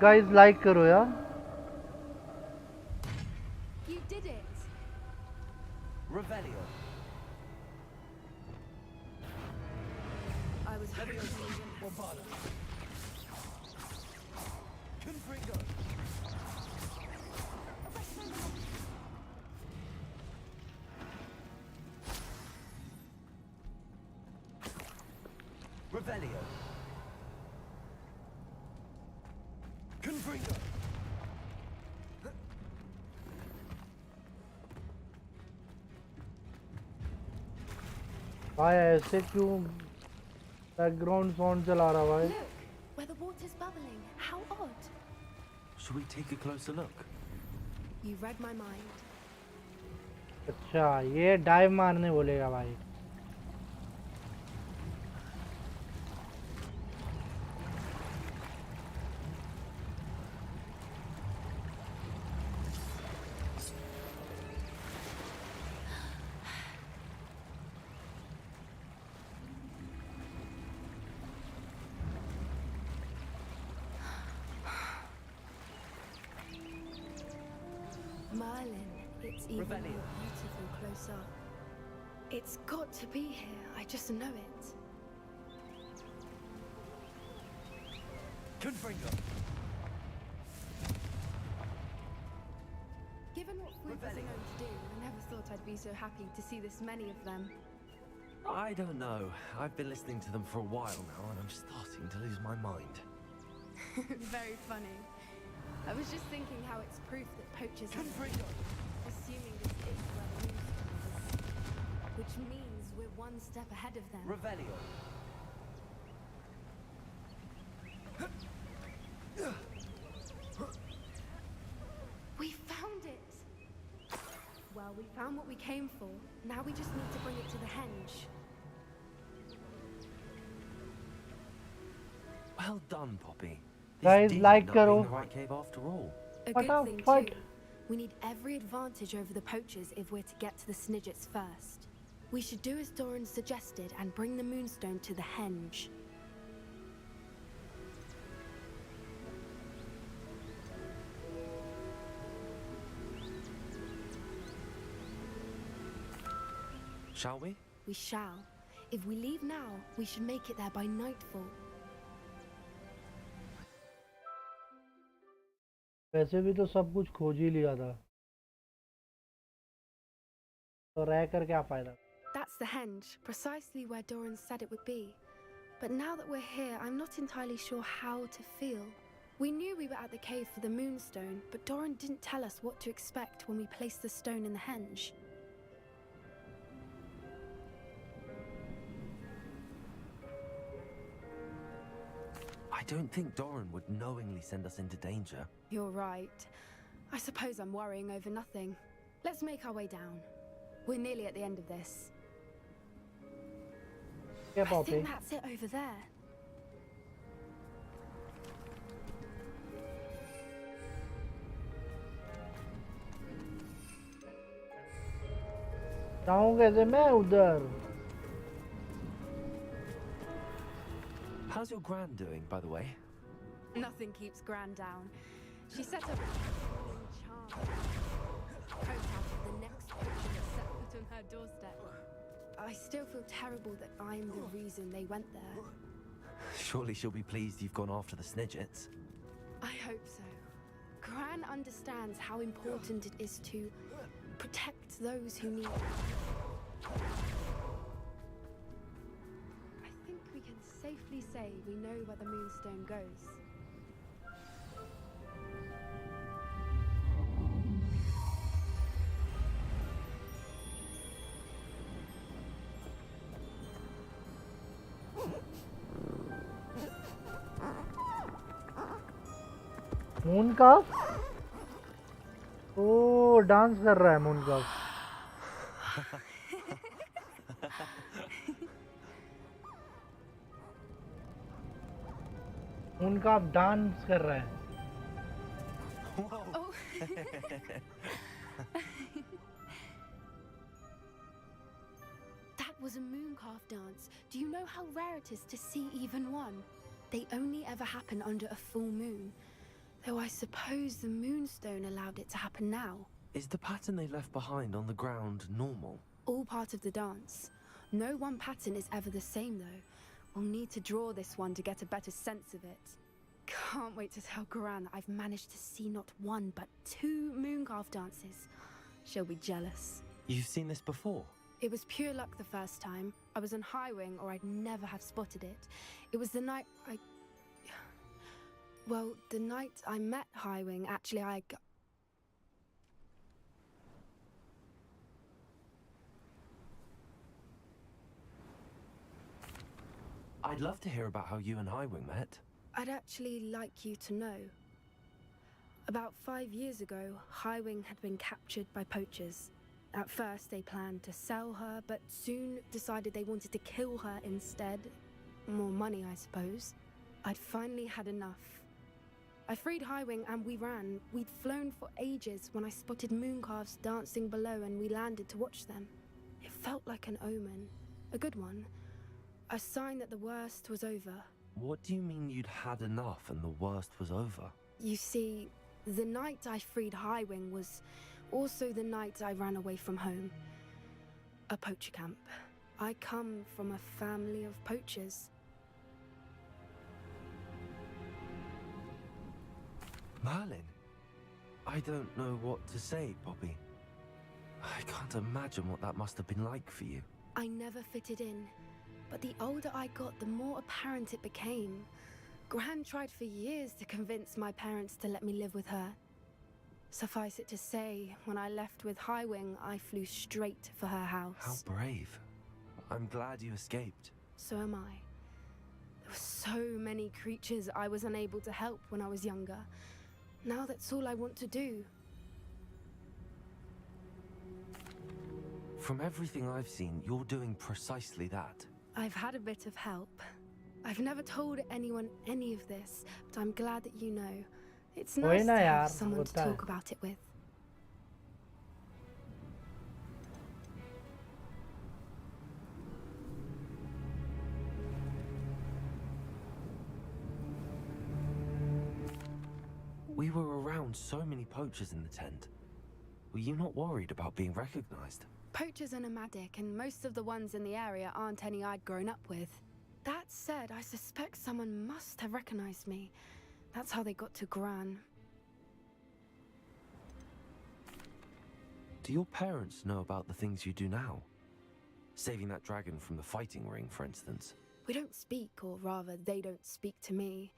गाइस लाइक करो यार You did it. Revelio. I was hoping you wouldn't. Bombada. Confringo. Revelio. Confringo. भाई ऐसे क्यों बैकग्राउंड साउंड चला रहा भाई Look, where the water's bubbling. How odd. Should we take a closer look? You read my mind. अच्छा ये dive मारने बोलेगा भाई Merlin, it's even more Revelio. beautiful close up. It's got to be here. I just know it. Confringo. Given what flukes are Revelio. known to do, I never thought I'd be so happy to see this many of them. I don't know. I've been listening to them for a while now, and I'm starting to lose my mind. Very funny. I was just thinking how it's proof that poachers are assuming this is where the moonstone is, which means we're one step ahead of them. Revelio. We found it! Well, we found what we came for. Now we just need to bring it to the henge. Well done, Poppy. Guys, This like did not करो being the right cave after all. A good thing फटाफट too. We need every advantage over the poachers if we're to get to the Snidgets first. We should do as Doran suggested and bring the moonstone to the henge. Shall we? We shall. If we leave now, we should make it there by nightfall. वैसे भी तो सब कुछ खोज ही लिया था, तो रह कर क्या फायदा? That's the henge, precisely where Doran said it would be. But now that we're here, I'm not entirely sure how to feel. We knew we were at the cave for the moonstone, but Doran didn't tell us what to expect when we placed the stone in the henge. I don't think Doran would knowingly send us into danger. You're right. I suppose I'm worrying over nothing. Let's make our way down. We're nearly at the end of this. क्या I Poppy? think that's it over there. जाऊँ कैसे मैं उधर? How's your gran doing, by the way? Nothing keeps Gran down. She set up a charm. Coat out of the next poacher that set foot on her doorstep. I still feel terrible that I'm the reason they went there. Surely she'll be pleased you've gone after the Snidgets. I hope so. Gran understands how important it is to protect those who need it. I think we can safely say we know where the moonstone goes. Moon का ओ dance कर रहा है moon का moon का dance कर रहा है Oh. That was a mooncalf dance. Do you know how rare it is to see even one? They only ever happen under a full moon. Though I suppose the moonstone allowed it to happen now. Is the pattern they left behind on the ground normal? All part of the dance. No one pattern is ever the same though. We'll need to draw this one to get a better sense of it. Can't wait to tell Gran that I've managed to see not one but 2 mooncalf dances. She'll be jealous. You've seen this before? It was pure luck the first time. I was on Highwing or I'd never have spotted it. It was the night Well, the night I met Highwing, actually I'd love to hear about how you and Highwing met. I'd actually like you to know. About 5 years ago, Highwing had been captured by poachers. At first, they planned to sell her, but soon decided they wanted to kill her instead. More money, I suppose. I'd finally had enough. I freed Highwing and we ran. We'd flown for ages when I spotted mooncalves dancing below and we landed to watch them. It felt like an omen. A good one. A sign that the worst was over. What do you mean you'd had enough and the worst was over? You see, the night I freed Highwing was also the night I ran away from home. A poacher camp. I come from a family of poachers. Merlin? I don't know what to say, Poppy. I can't imagine what that must have been like for you. I never fitted in, but the older I got, the more apparent it became. Gran tried for years to convince my parents to let me live with her. Suffice it to say, when I left with Highwing, I flew straight for her house. How brave. I'm glad you escaped. So am I. There were so many creatures I was unable to help when I was younger. Now that's all I want to do. From everything I've seen, you're doing precisely that. I've had a bit of help. I've never told anyone any of this, but I'm glad that you know. It's nice to have someone to talk about it with. We were around so many poachers in the tent. Were you not worried about being recognized? Poachers are nomadic, and most of the ones in the area aren't any I'd grown up with. That said, I suspect someone must have recognized me. That's how they got to Gran. Do your parents know about the things you do now? Saving that dragon from the fighting ring, for instance. We don't speak, or rather, they don't speak to me.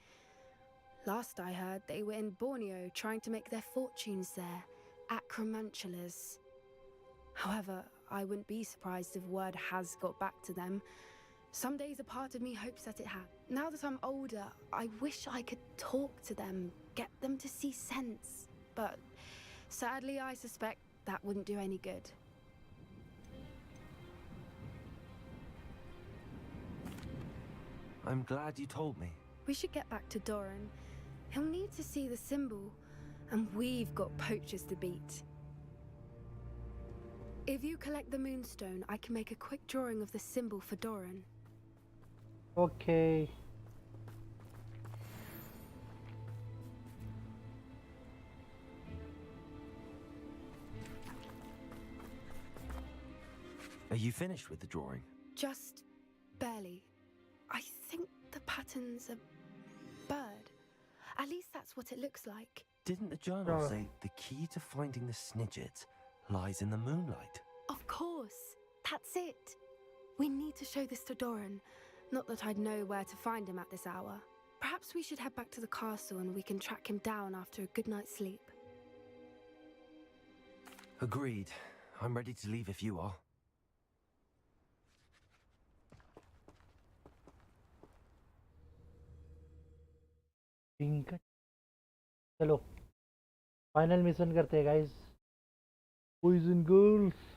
Last I heard, they were in Borneo trying to make their fortunes there, acromantulas. However, I wouldn't be surprised if word has got back to them. Some days a part of me hopes that it has. Now that I'm older, I wish I could talk to them, get them to see sense. But sadly, I suspect that wouldn't do any good. I'm glad you told me. We should get back to Doran. He'll need to see the symbol, and we've got poachers to beat. If you collect the moonstone, I can make a quick drawing of the symbol for Doran. Okay. Are you finished with the drawing? Just barely. I think the pattern's a bird. At least that's what it looks like. Didn't the journal say the key to finding the Snidget lies in the moonlight? Of course. That's it. We need to show this to Doran. Not that I'd know where to find him at this hour. Perhaps we should head back to the castle and we can track him down after a good night's sleep. Agreed. I'm ready to leave if you are. चलो final mission करते हैं guys. Boys and girls.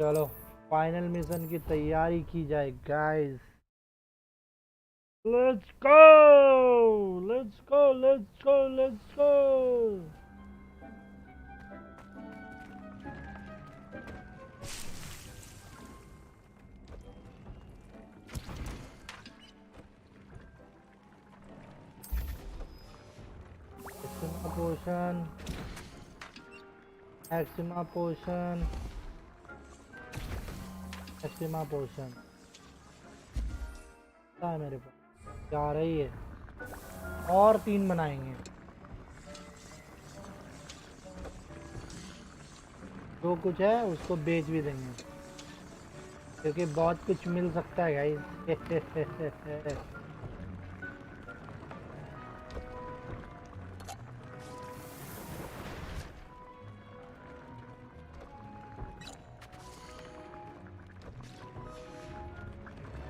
चलो final mission की तैयारी की जाए guys. Let's go let's go let's go let's go. Potion एक्सिमा potion एक्सिमा पोशन है मेरे पास. जा रही है और 3 बनाएंगे. जो कुछ है उसको बेच भी देंगे क्योंकि बहुत कुछ मिल सकता है गाइस.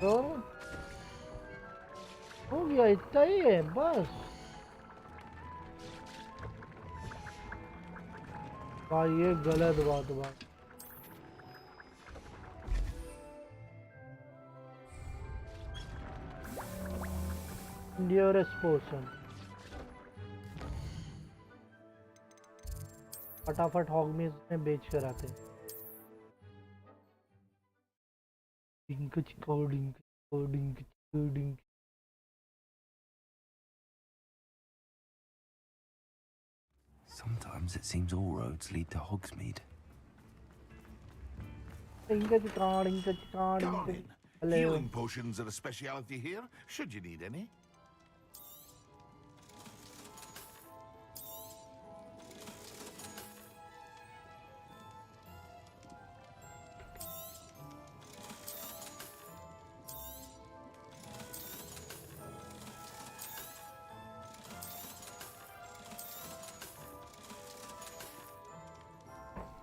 तो हो गया इतना ही है बस. भाई ये गलत बात बा. इंड्योरेंस पोशन फटाफट हॉगमीज में बेच कर आते हैं. Sometimes it seems all roads lead to Hogsmeade. Come on in. Healing potions are a speciality here, should you need any.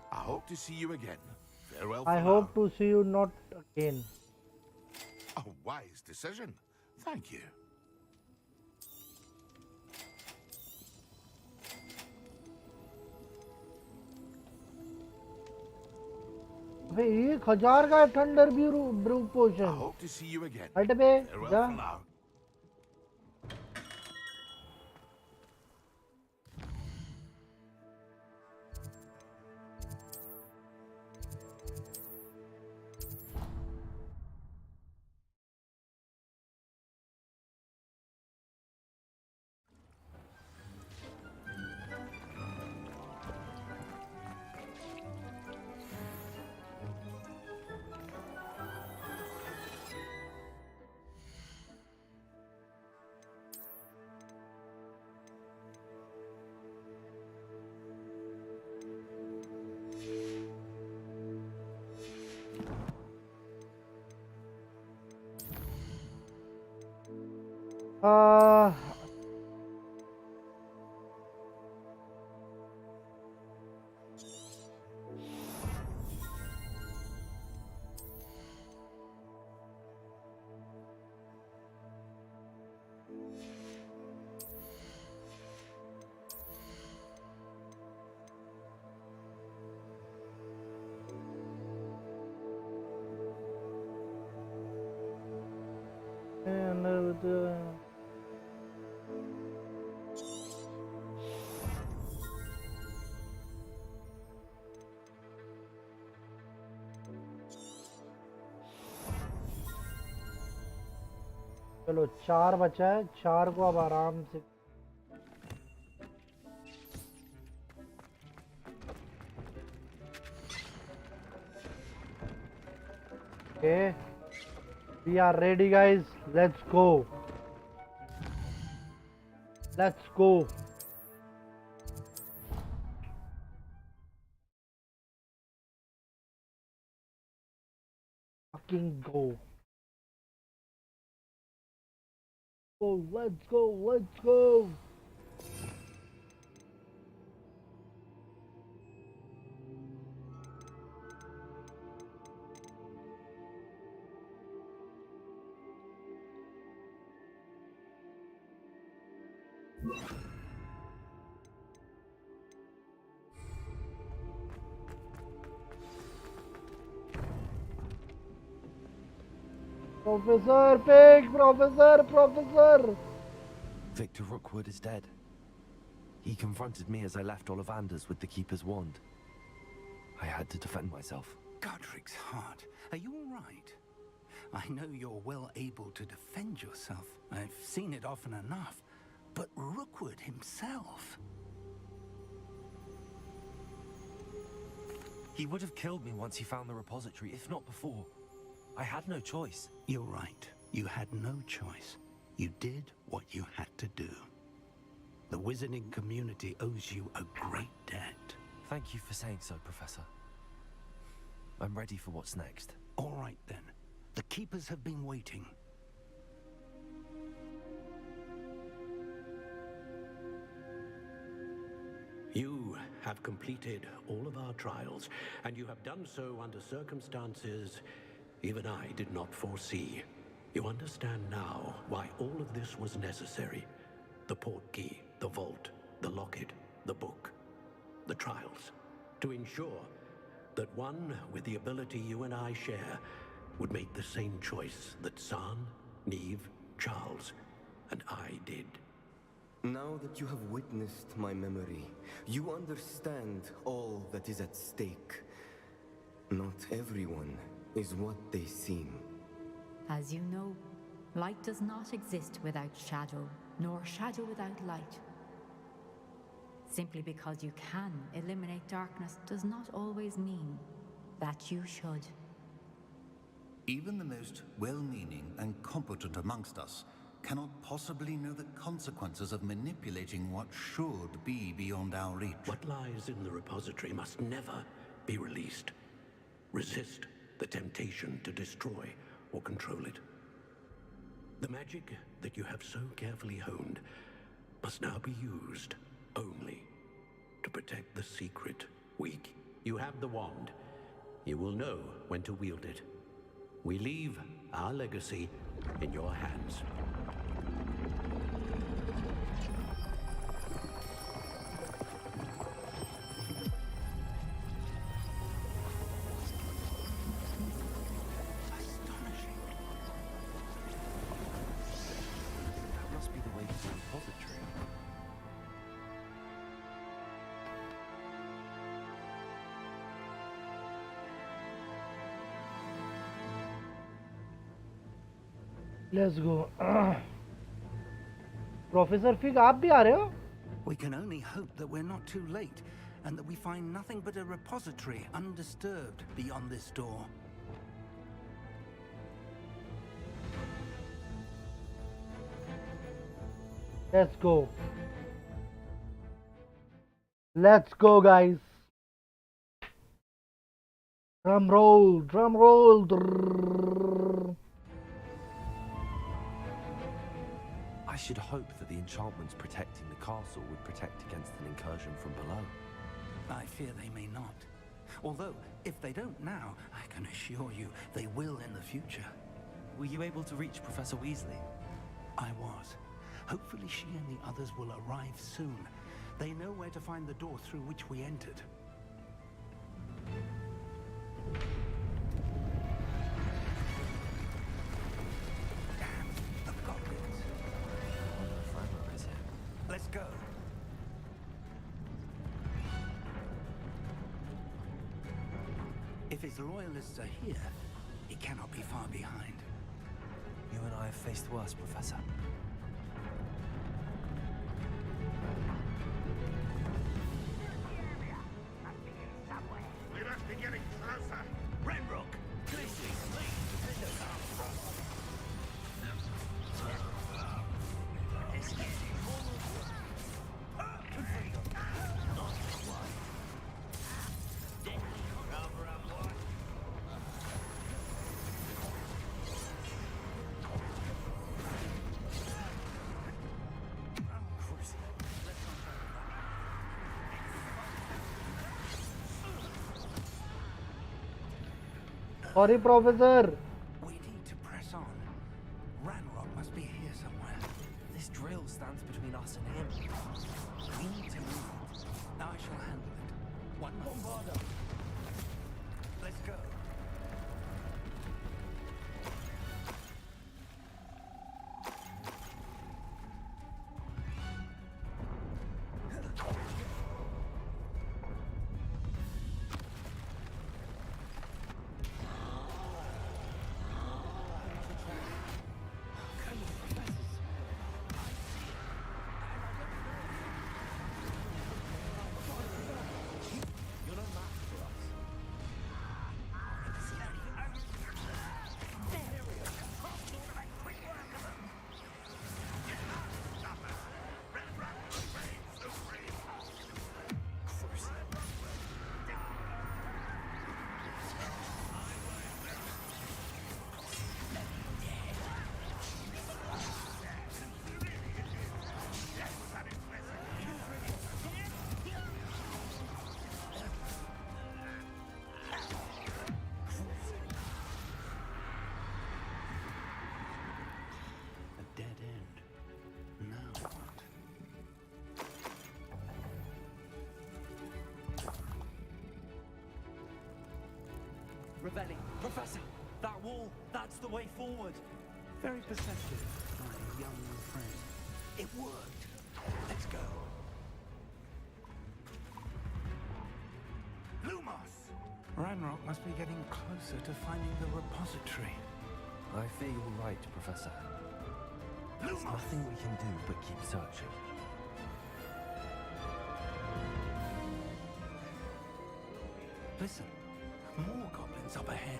I hope to see you again. Farewell for I hope to see you not again. A wise decision. Thank you. अबे 1000 का thunder brew I potion. hope to see you again. हट बे Farewell जा। for now. आ, चलो 4 बचा है, 4 को अब आराम से Okay, we are ready guys, let's go. Let's go. Fucking go. Oh, let's go, let's go. Professor Pig, Professor! Victor Rookwood is dead. He confronted me as I left Ollivanders with the Keeper's wand. I had to defend myself. Godric's heart, are you all right? I know you're well able to defend yourself. I've seen it often enough. But Rookwood himself... He would have killed me once he found the repository, if not before. I had no choice. You're right. You had no choice. You did what you had to do. The wizarding community owes you a great debt. Thank you for saying so, Professor. I'm ready for what's next. All right, then. The Keepers have been waiting. You have completed all of our trials, and you have done so under circumstances even I did not foresee. You understand now why all of this was necessary. The portkey, the vault, the locket, the book, the trials. To ensure that one with the ability you and I share would make the same choice that San, Neve, Charles, and I did. Now that you have witnessed my memory, you understand all that is at stake. Not everyone is what they seem. As you know, light does not exist without shadow, nor shadow without light. Simply because you can eliminate darkness does not always mean that you should. Even the most well-meaning and competent amongst us cannot possibly know the consequences of manipulating what should be beyond our reach. What lies in the repository must never be released. Resist the temptation to destroy or control it. The magic that you have so carefully honed must now be used only to protect the secret weak. You have the wand. You will know when to wield it. We leave our legacy in your hands. Let's go. Professor fig आप भी आ रहे हो? We can only hope that we're not too late, and that we find nothing but a repository undisturbed beyond this door. Let's go. Let's go, guys. Drum roll, drum roll. Drrrr. I should hope that the enchantments protecting the castle would protect against an incursion from below. I fear they may not. Although, if they don't now, I can assure you they will in the future. Were you able to reach Professor Weasley? I was. Hopefully she and the others will arrive soon. They know where to find the door through which we entered. Damn, the goblins. Let's go. If his loyalists are here, he cannot be far behind. You and I have faced worse, Professor. We must be getting closer. Renbrook, Grizzly, please, defend us. Sorry, Professor. We need to press on. Ranrock must be here somewhere. This drill stands between us and him. We need to move it. I shall handle it. One bombarder. Let's go. Rebelling. Professor, that wall, that's the way forward. Very perceptive, my young friend. It worked. Let's go. Lumos! Ranrock must be getting closer to finding the repository. I fear you're right, Professor. There's nothing we can do but keep searching. Listen, more goblins up ahead.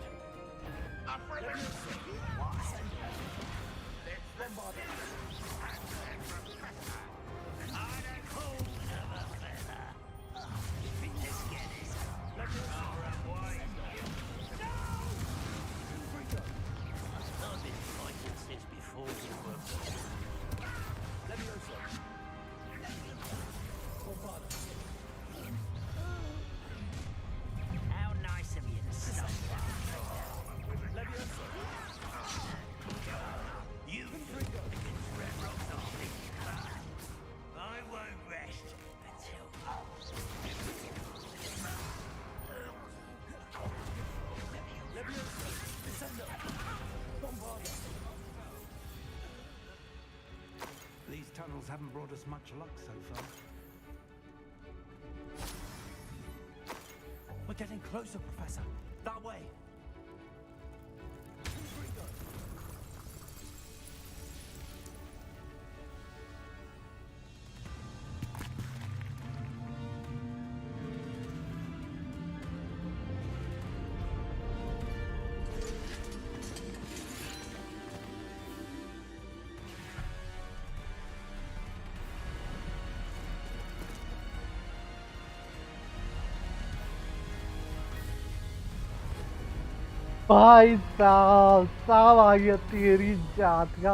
How nice of you to stop by. You against Red Rock's army. I won't rest until... These tunnels haven't brought us much luck so far. We're getting closer, Professor. That way. भाई साहब साहब आ गया तेरी जात का।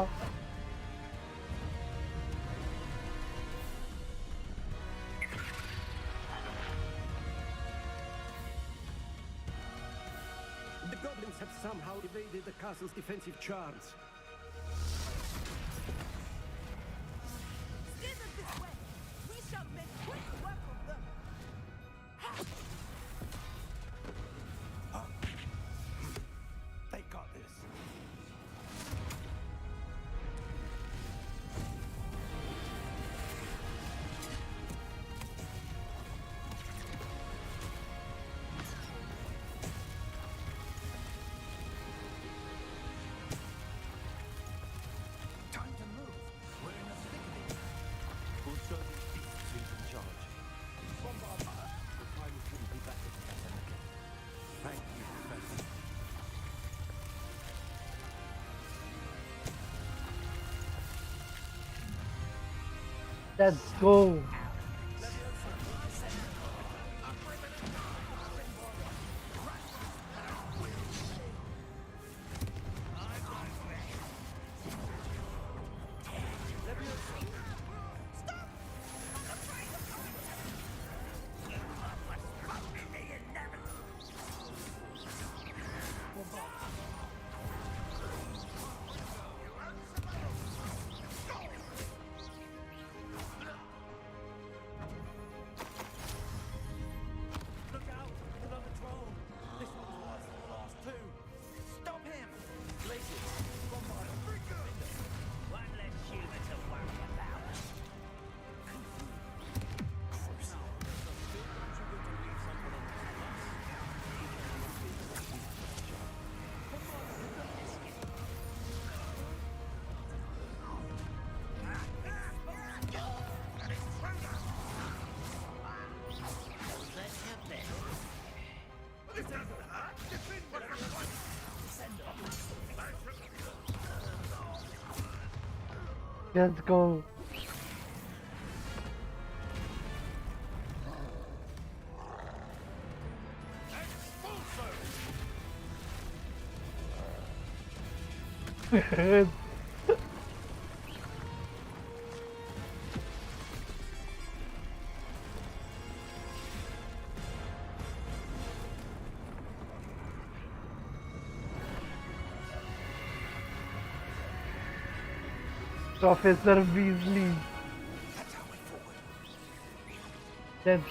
The goblins have somehow evaded the castle's defensive charms. Steer them this way. We shall make quick work of them. They got this. Time to move. We're in the thick of it. We'll show these beasts who's in charge. Bombard. The time couldn't be better to get them again. Thank you, Professor. Let's go. Look out! Another troll! This one's worse than the last two! Stop him! Blazes! Bombard! One less human to worry about. Let's go. Professor Weasley. That's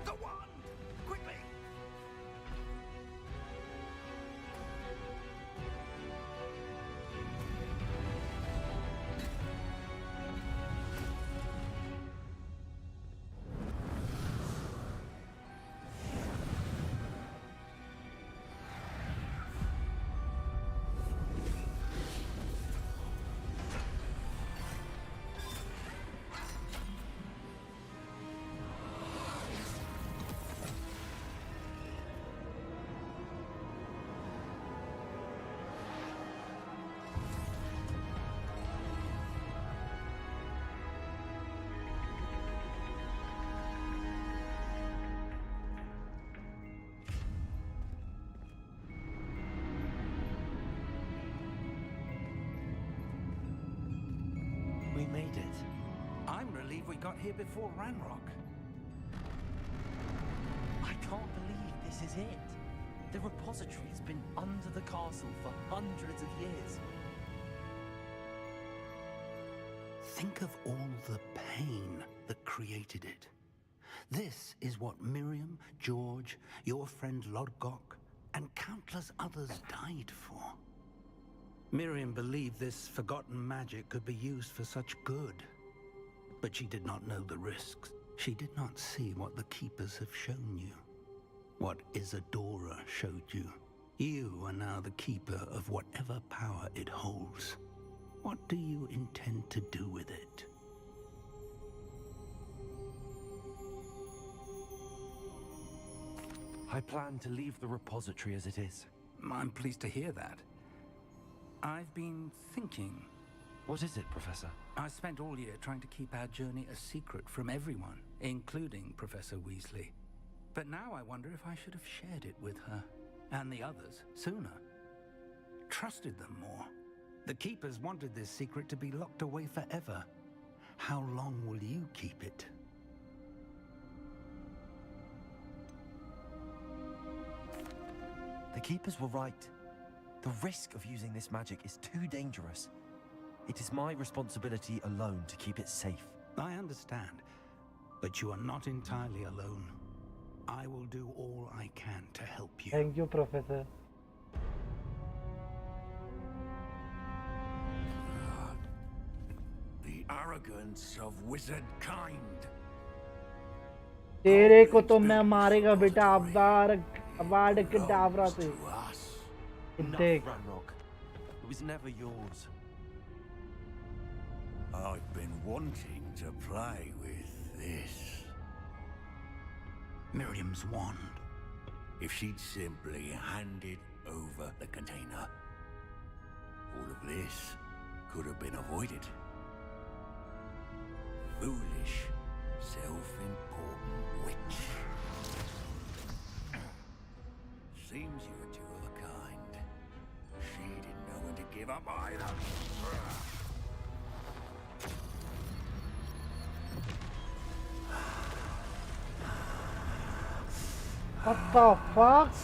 The one! Quickly! We made it. I'm relieved we got here before Ranrock. I can't believe this is it. The repository's been under the castle for hundreds of years. Think of all the pain that created it. This is what Miriam, George, your friend Lodgok, and countless others died for. Miriam believed this forgotten magic could be used for such good. But she did not know the risks. She did not see what the Keepers have shown you. What Isadora showed you. You are now the Keeper of whatever power it holds. What do you intend to do with it? I plan to leave the repository as it is. I'm pleased to hear that. I've been thinking. What is it, Professor? I spent all year trying to keep our journey a secret from everyone, including Professor Weasley. But now I wonder if I should have shared it with her, and the others, sooner. Trusted them more. The Keepers wanted this secret to be locked away forever. How long will you keep it? The Keepers were right. The risk of using this magic is too dangerous. It is my responsibility alone to keep it safe. I understand, but you are not entirely alone. I will do all I can to help you. Thank you, Professor. The arrogance of wizard kind. तेरे को तो मैं मारेगा बेटा अबाड़ के डावरा से. Enough, Ranrock. It was never yours. I've been wanting to play with this. Miriam's wand. If she'd simply handed over the container, all of this could have been avoided. Foolish, self-important witch. Seems you were two of a kind. She didn't know when to give up either. What the fuck?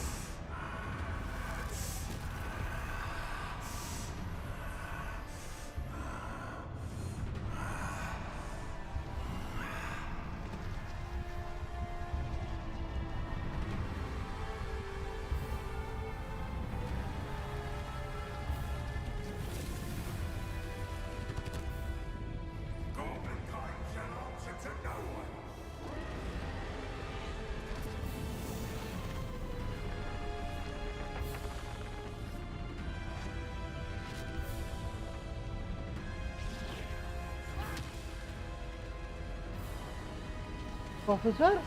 Professor?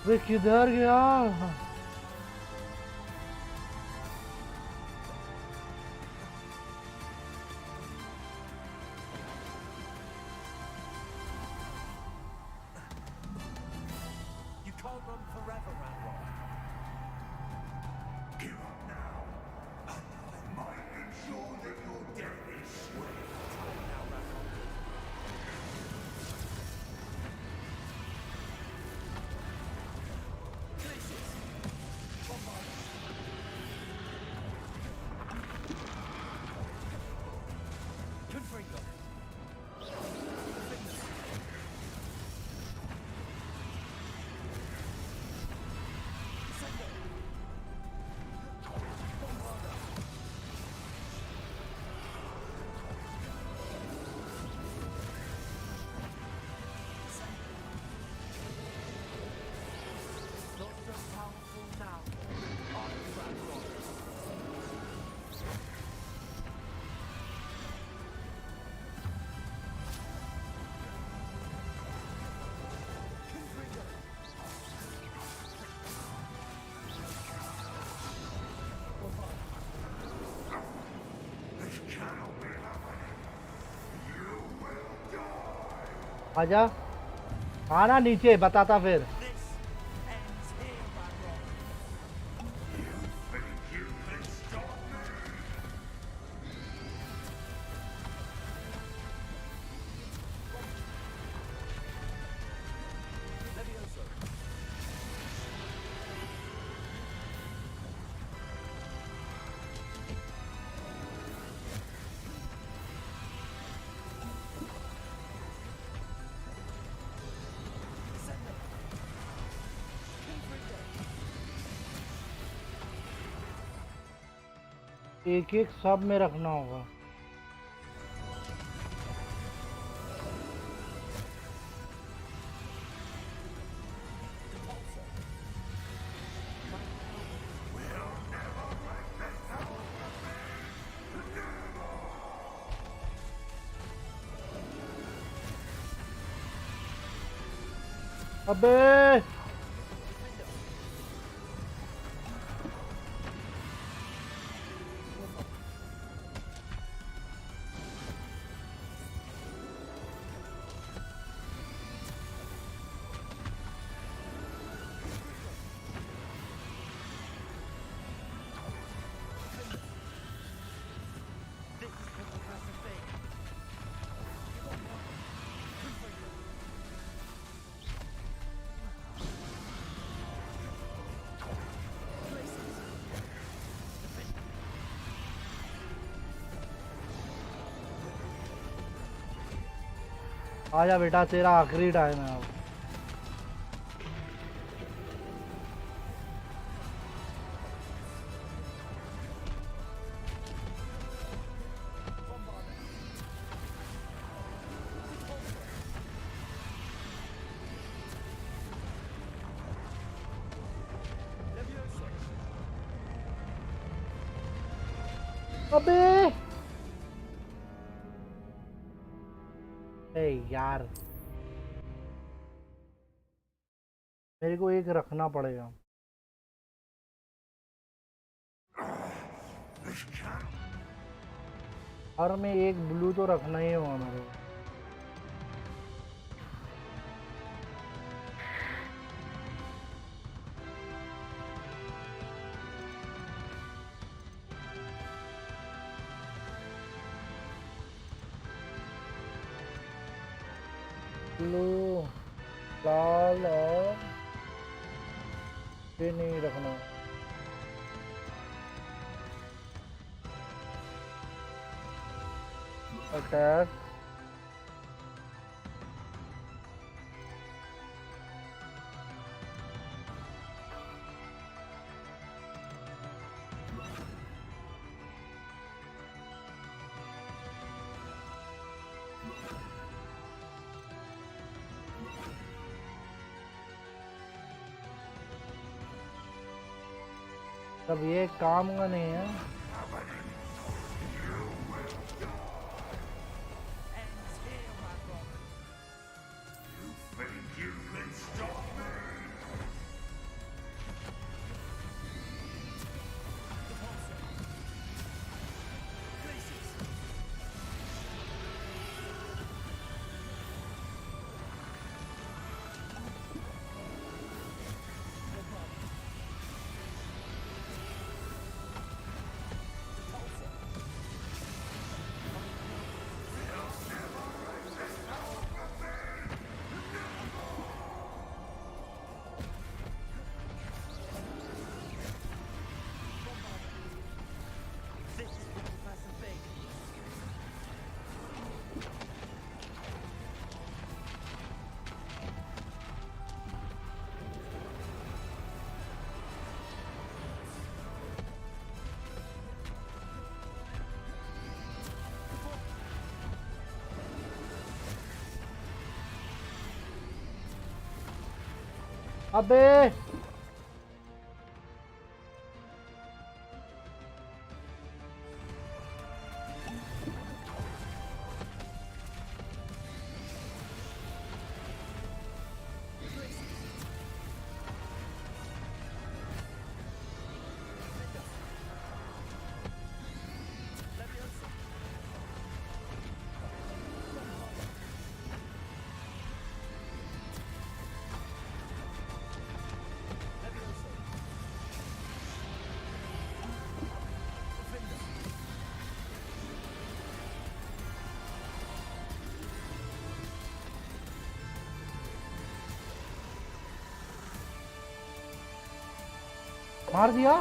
वे किधर गया? आजा, आना नीचे, बताता फिर। एक एक सब में रखना होगा। अबे आजा बेटा, तेरा आखिरी टाइम है अब। अबे यार, मेरे को एक रखना पड़ेगा। और में एक ब्लू तो रखना ही होगा मेरे को। ब्लू, लाल और ये नहीं रखना। अटैक, तब ये काम का नहीं है। अबे मार दिया।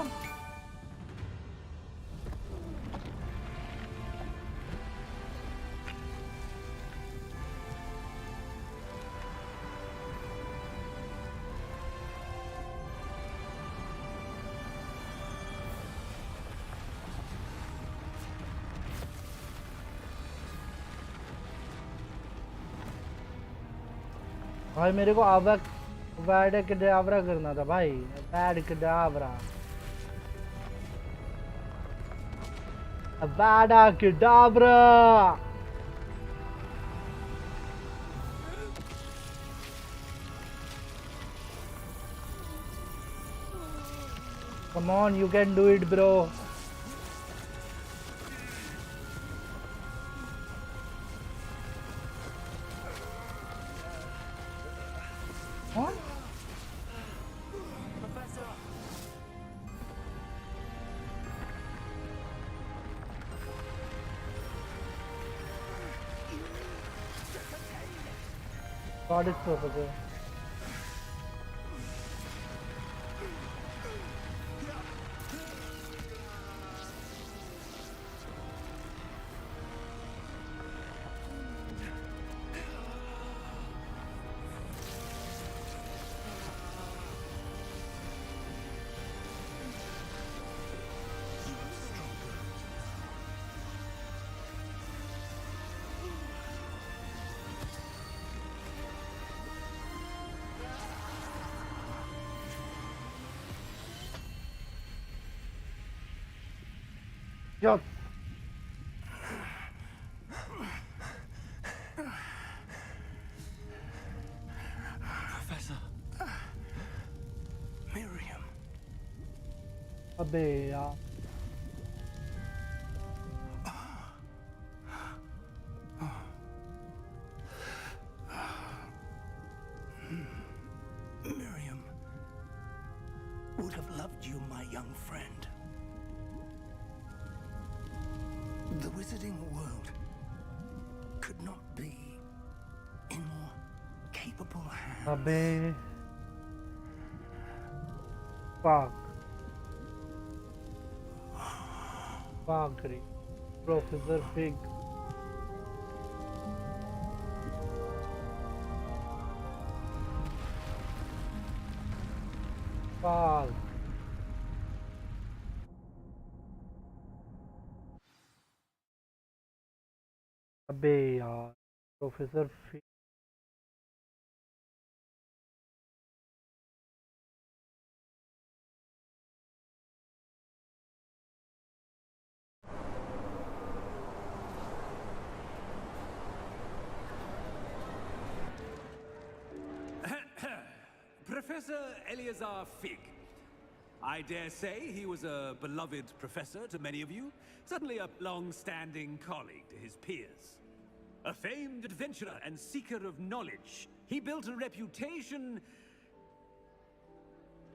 भाई मेरे को वैड कडावरा करना था भाई, वैड कडावरा, वैडा कडावरा। Come on, you can do it, bro. What? Professor! God is Professor. Yo. Professor. Miriam. अबे यार। Miriam would have loved you, my young friend. The wizarding world could not be in more capable hands. अबे fuck. Fuckery. Professor Fig. Fuck. अबे यार professor fig. Professor Eleazar Fig. I dare say he was a beloved professor to many of you, certainly a long-standing colleague to his peers. A famed adventurer and seeker of knowledge, he built a reputation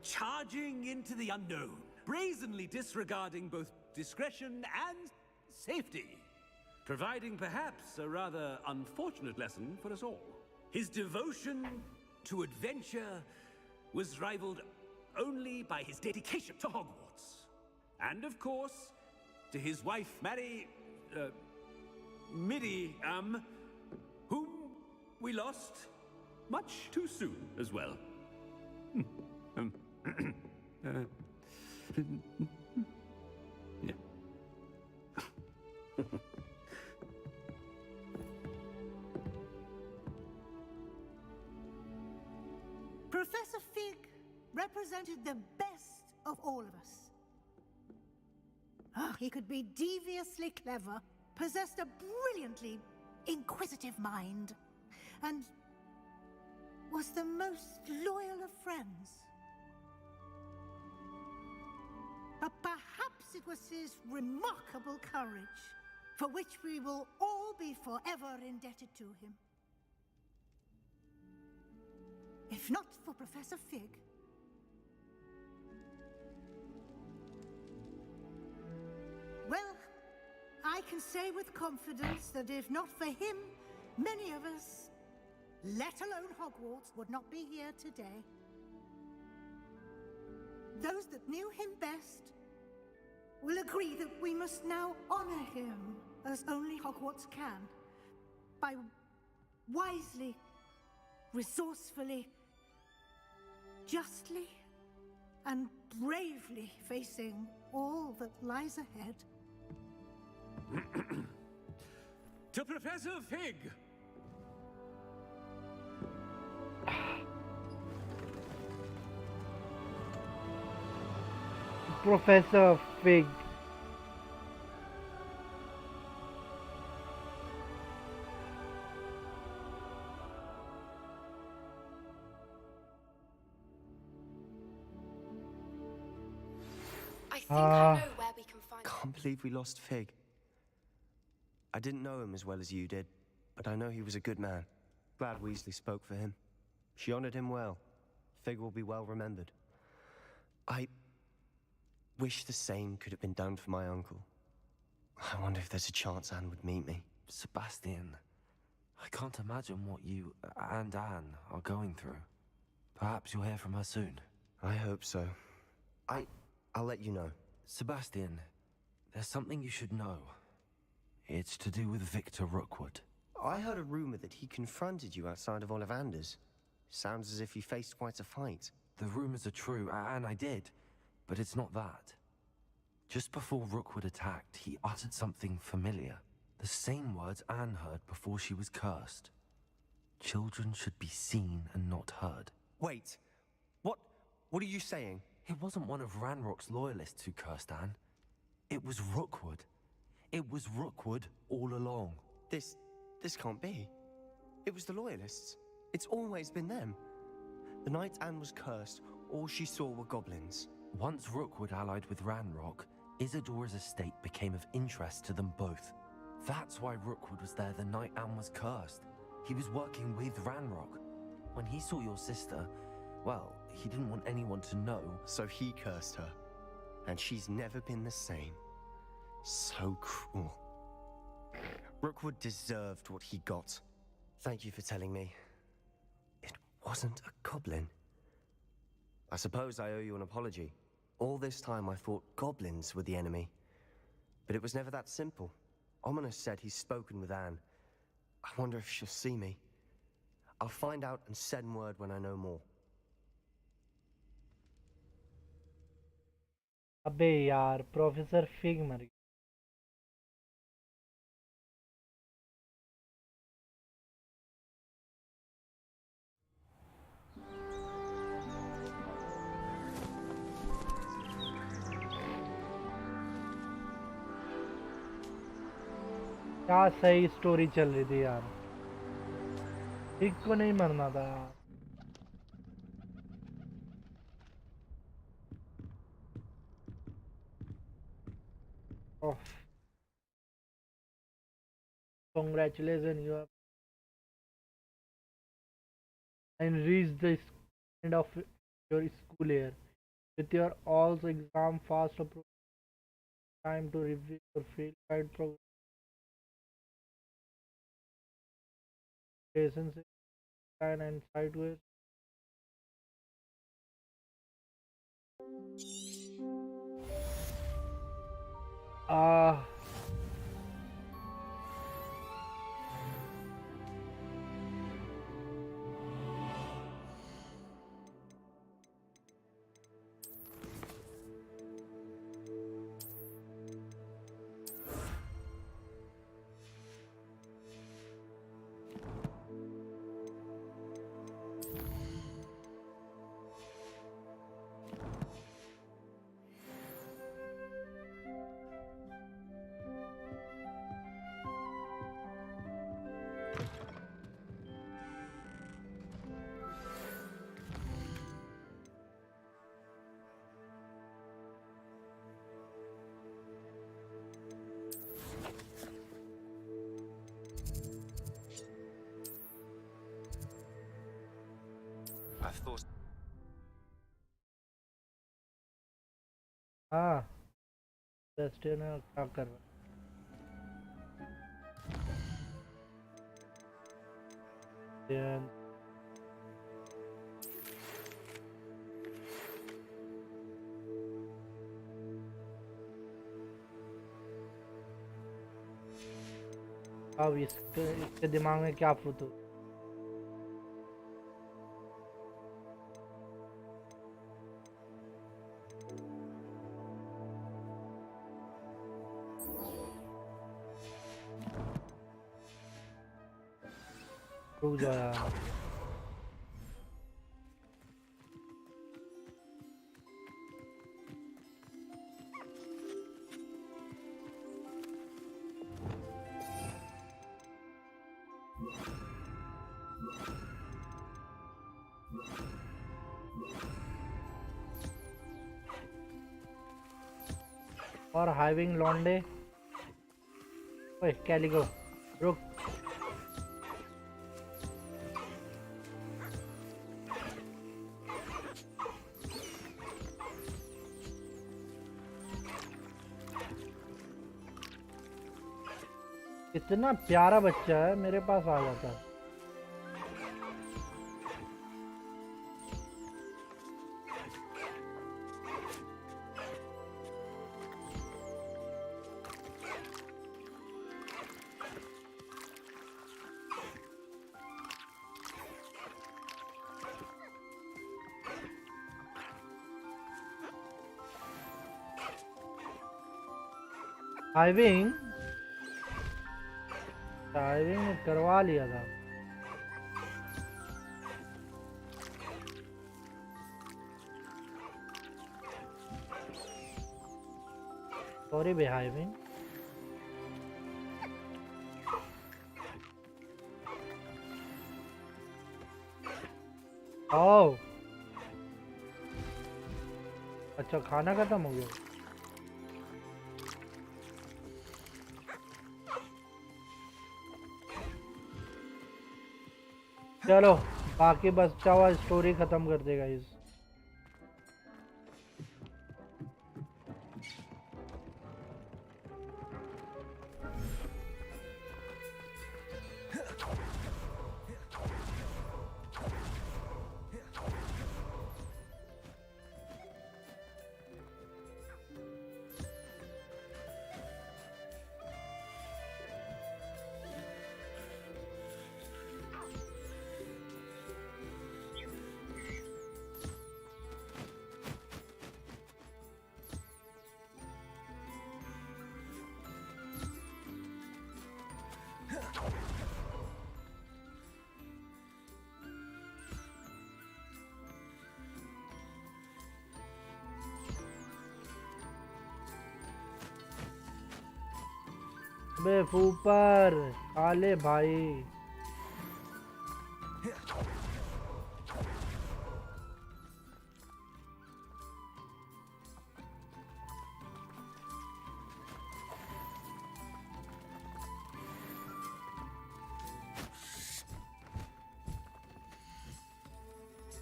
charging into the unknown, brazenly disregarding both discretion and safety, providing perhaps a rather unfortunate lesson for us all. His devotion to adventure was rivaled only by his dedication to Hogwarts. And of course, to his wife, mdshahrukhnizam, whom we lost much too soon as well. Yeah. Professor Fig represented the best of all of us. He could be deviously clever, possessed a brilliantly inquisitive mind, and was the most loyal of friends. But perhaps it was his remarkable courage, for which we will all be forever indebted to him. If not for Professor Fig, well, I can say with confidence that if not for him, many of us, let alone Hogwarts, would not be here today. those that knew him best will agree that we must now honor him as only Hogwarts can, by wisely, resourcefully, justly, and bravely facing all that lies ahead. To Professor Fig! Professor Fig. I think I know where we can find Can't believe we lost Fig. I didn't know him as well as you did, but I know he was a good man. Glad Weasley spoke for him. She honored him well. Fig will be well remembered. I wish the same could have been done for my uncle. I wonder if there's a chance Anne would meet me. Sebastian, I can't imagine what you and Anne are going through. Perhaps you'll hear from her soon. I hope so. I'll let you know. Sebastian, there's something you should know. It's to do with Victor Rookwood. I heard a rumor that he confronted you outside of Ollivander's. Sounds as if you faced quite a fight. The rumors are true, and I did, but it's not that. Just before Rookwood attacked, he uttered something familiar. The same words Anne heard before she was cursed. Children should be seen and not heard. Wait, what are you saying? It wasn't one of Ranrock's loyalists who cursed Anne. It was Rookwood. It was Rookwood all along. This can't be. It was the loyalists. It's always been them. The night Anne was cursed, all she saw were goblins. Once Rookwood allied with Ranrock, Isadora's estate became of interest to them both. That's why Rookwood was there the night Anne was cursed. He was working with Ranrock. When he saw your sister, well, he didn't want anyone to know. So he cursed her. And she's never been the same. So cruel. Rookwood deserved what he got. Thank you for telling me. It wasn't a goblin. I suppose I owe you an apology. All this time I thought goblins were the enemy. But it was never that simple. Ominous said he's spoken with Anne. I wonder if she'll see me. I'll find out and send word when I know more. अबे यार professor fig मर गया. क्या सही story चल रही थी यार. फिग को नहीं मरना था यार. Oh. Congratulations, you have and reached the end of your school year. With your all's exam fast approaching, time to review your field guide program. Lessons and sideways. I thought. हाँ. Sebastian क्या कर रहा है? अब इसके दिमाग में क्या फुतू। रुक जा यार। और हाइविंग लॉन्डे। ओए कैलिको रुक। इतना प्यारा बच्चा है, मेरे पास आ जाता है। हाइविंग में करवा लिया था। सॉरी बे हाइविंग। आओ। अच्छा खाना खत्म हो गया। चलो बाकी बचा हुआ स्टोरी खत्म कर देगा इस। बे फूपर काले भाई।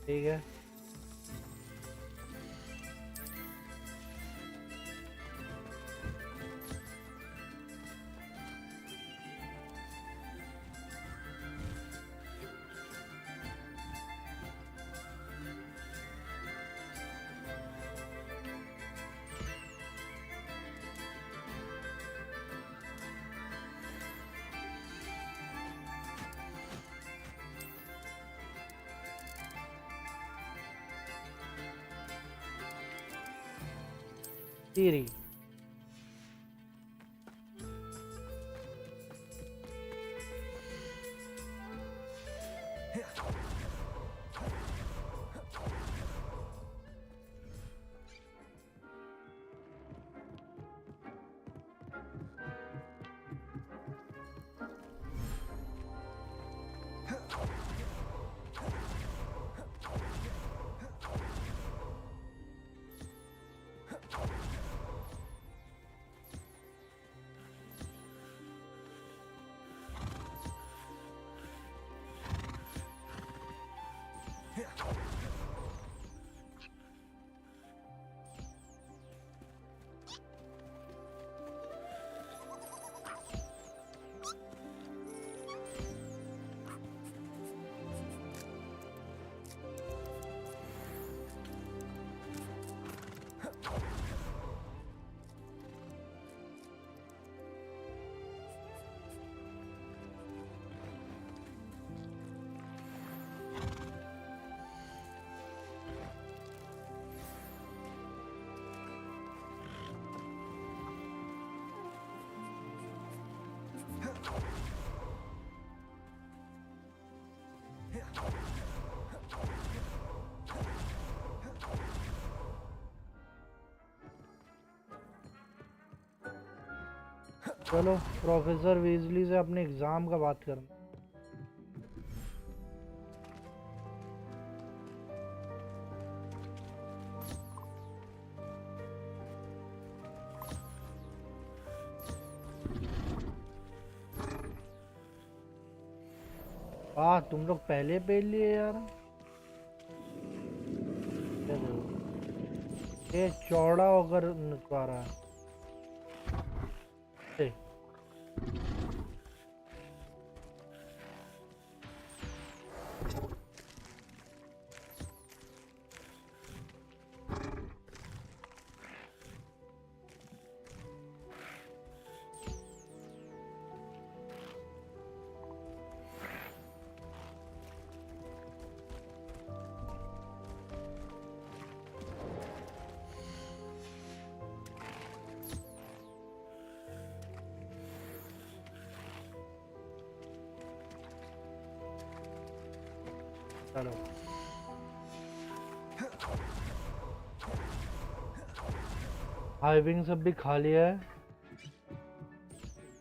ठीक है सीरी। चलो प्रोफेसर वीजली से अपने एग्जाम का बात करना। वाह तुम लोग पहले पेल लिए यार। ये चौड़ा होकर नचवा रहा है। चलो हाइविंग सब भी खा लिया है।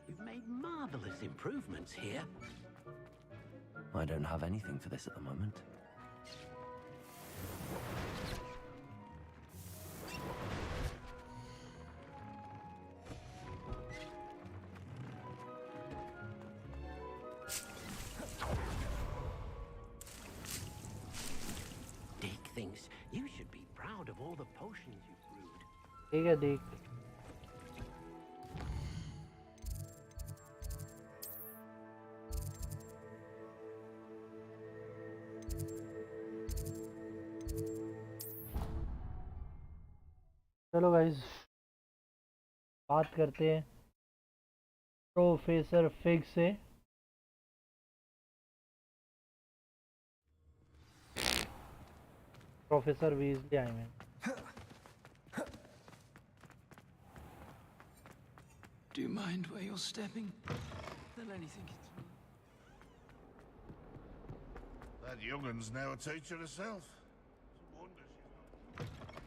You've made marvelous improvements here. I don't have anything for this at the moment. Dick thinks you should be proud of all the potions you've brewed. ठीक है देख। चलो गाइस बात करते हैं प्रोफेसर फिग से। प्रोफेसर वीजली आए हैं। Do you mind where you're stepping? They'll only think it's me. That youngun's now a teacher herself. It's a wonder she's not.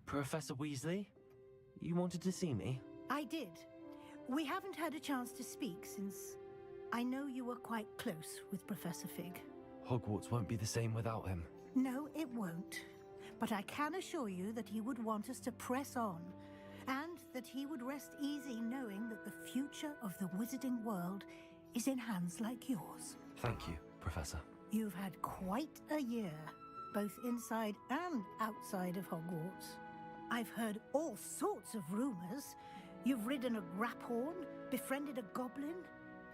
Professor Weasley, you wanted to see me? I did. We haven't had a chance to speak since I know you were quite close with Professor Fig. Hogwarts won't be the same without him. No, it won't. But I can assure you that he would want us to press on, and that he would rest easy knowing that the future of the wizarding world is in hands like yours. Thank you, Professor. You've had quite a year, both inside and outside of Hogwarts. I've heard all sorts of rumors. You've ridden a graphorn, befriended a goblin,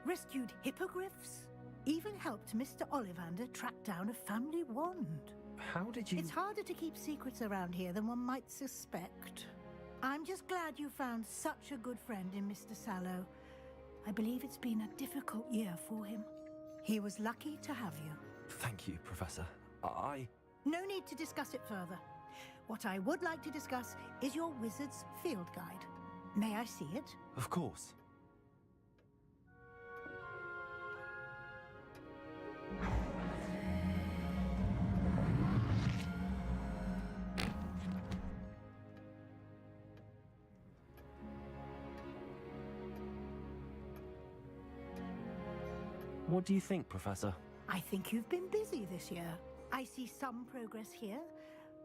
rescued hippogriffs, even helped Mr. Ollivander track down a family wand. How did you... It's harder to keep secrets around here than one might suspect. I'm just glad you found such a good friend in Mr. Sallow. I believe it's been a difficult year for him. He was lucky to have you. Thank you, Professor. No need to discuss it further. What I would like to discuss is your wizard's field guide. May I see it? Of course. What do you think, Professor? I think you've been busy this year. I see some progress here,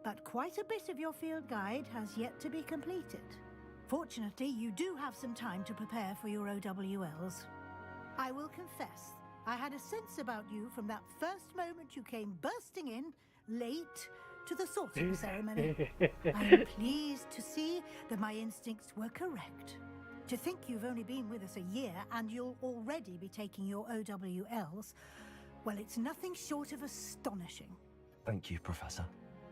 but quite a bit of your field guide has yet to be completed. Fortunately, you do have some time to prepare for your OWLs. I will confess, I had a sense about you from that first moment you came bursting in, late, to the sorting ceremony. I am pleased to see that my instincts were correct. To think you've only been with us a year and you'll already be taking your OWLs, well, it's nothing short of astonishing. Thank you, Professor,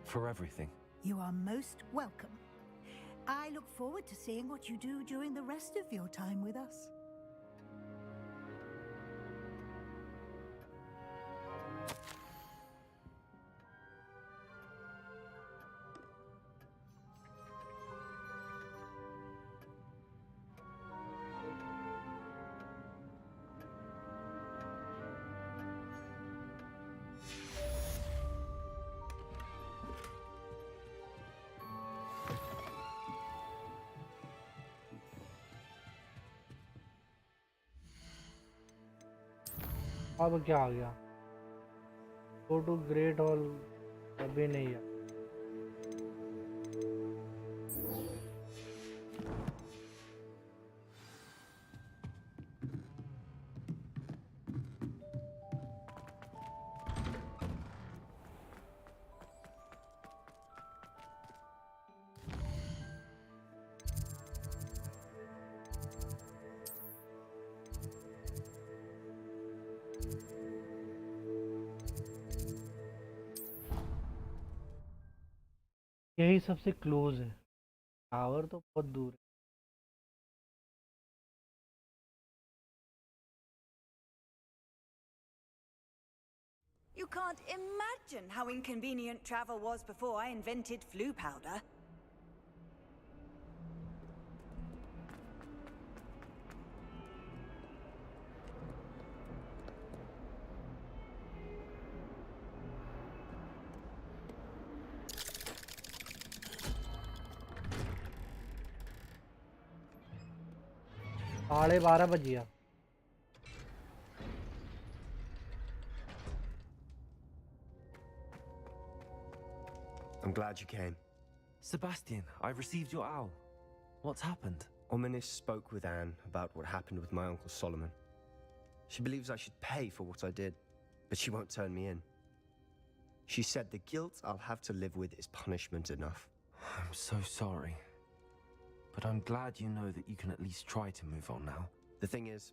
for everything. You are most welcome. I look forward to seeing what you do during the rest of your time with us. अब क्या आ गया? Go to great hall अभी नहीं है. यही सबसे close है. Tower तो बहुत दूर है. You can't imagine how inconvenient travel was before I invented flu powder. साढ़े 12 बज गया. I'm glad you came. Sebastian, I received your owl. What's happened? Ominis spoke with Anne about what happened with my Uncle Solomon. She believes I should pay for what I did, but she won't turn me in. She said the guilt I'll have to live with is punishment enough. I'm so sorry. But I'm glad you know that you can at least try to move on now. The thing is,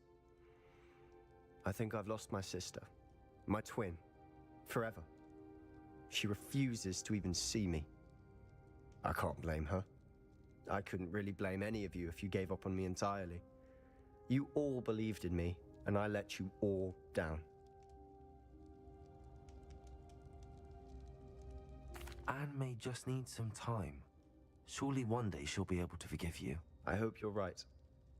I think I've lost my sister, my twin, forever. She refuses to even see me. I can't blame her. I couldn't really blame any of you if you gave up on me entirely. You all believed in me, and I let you all down. Anne may just need some time. Surely one day she'll be able to forgive you. I hope you're right.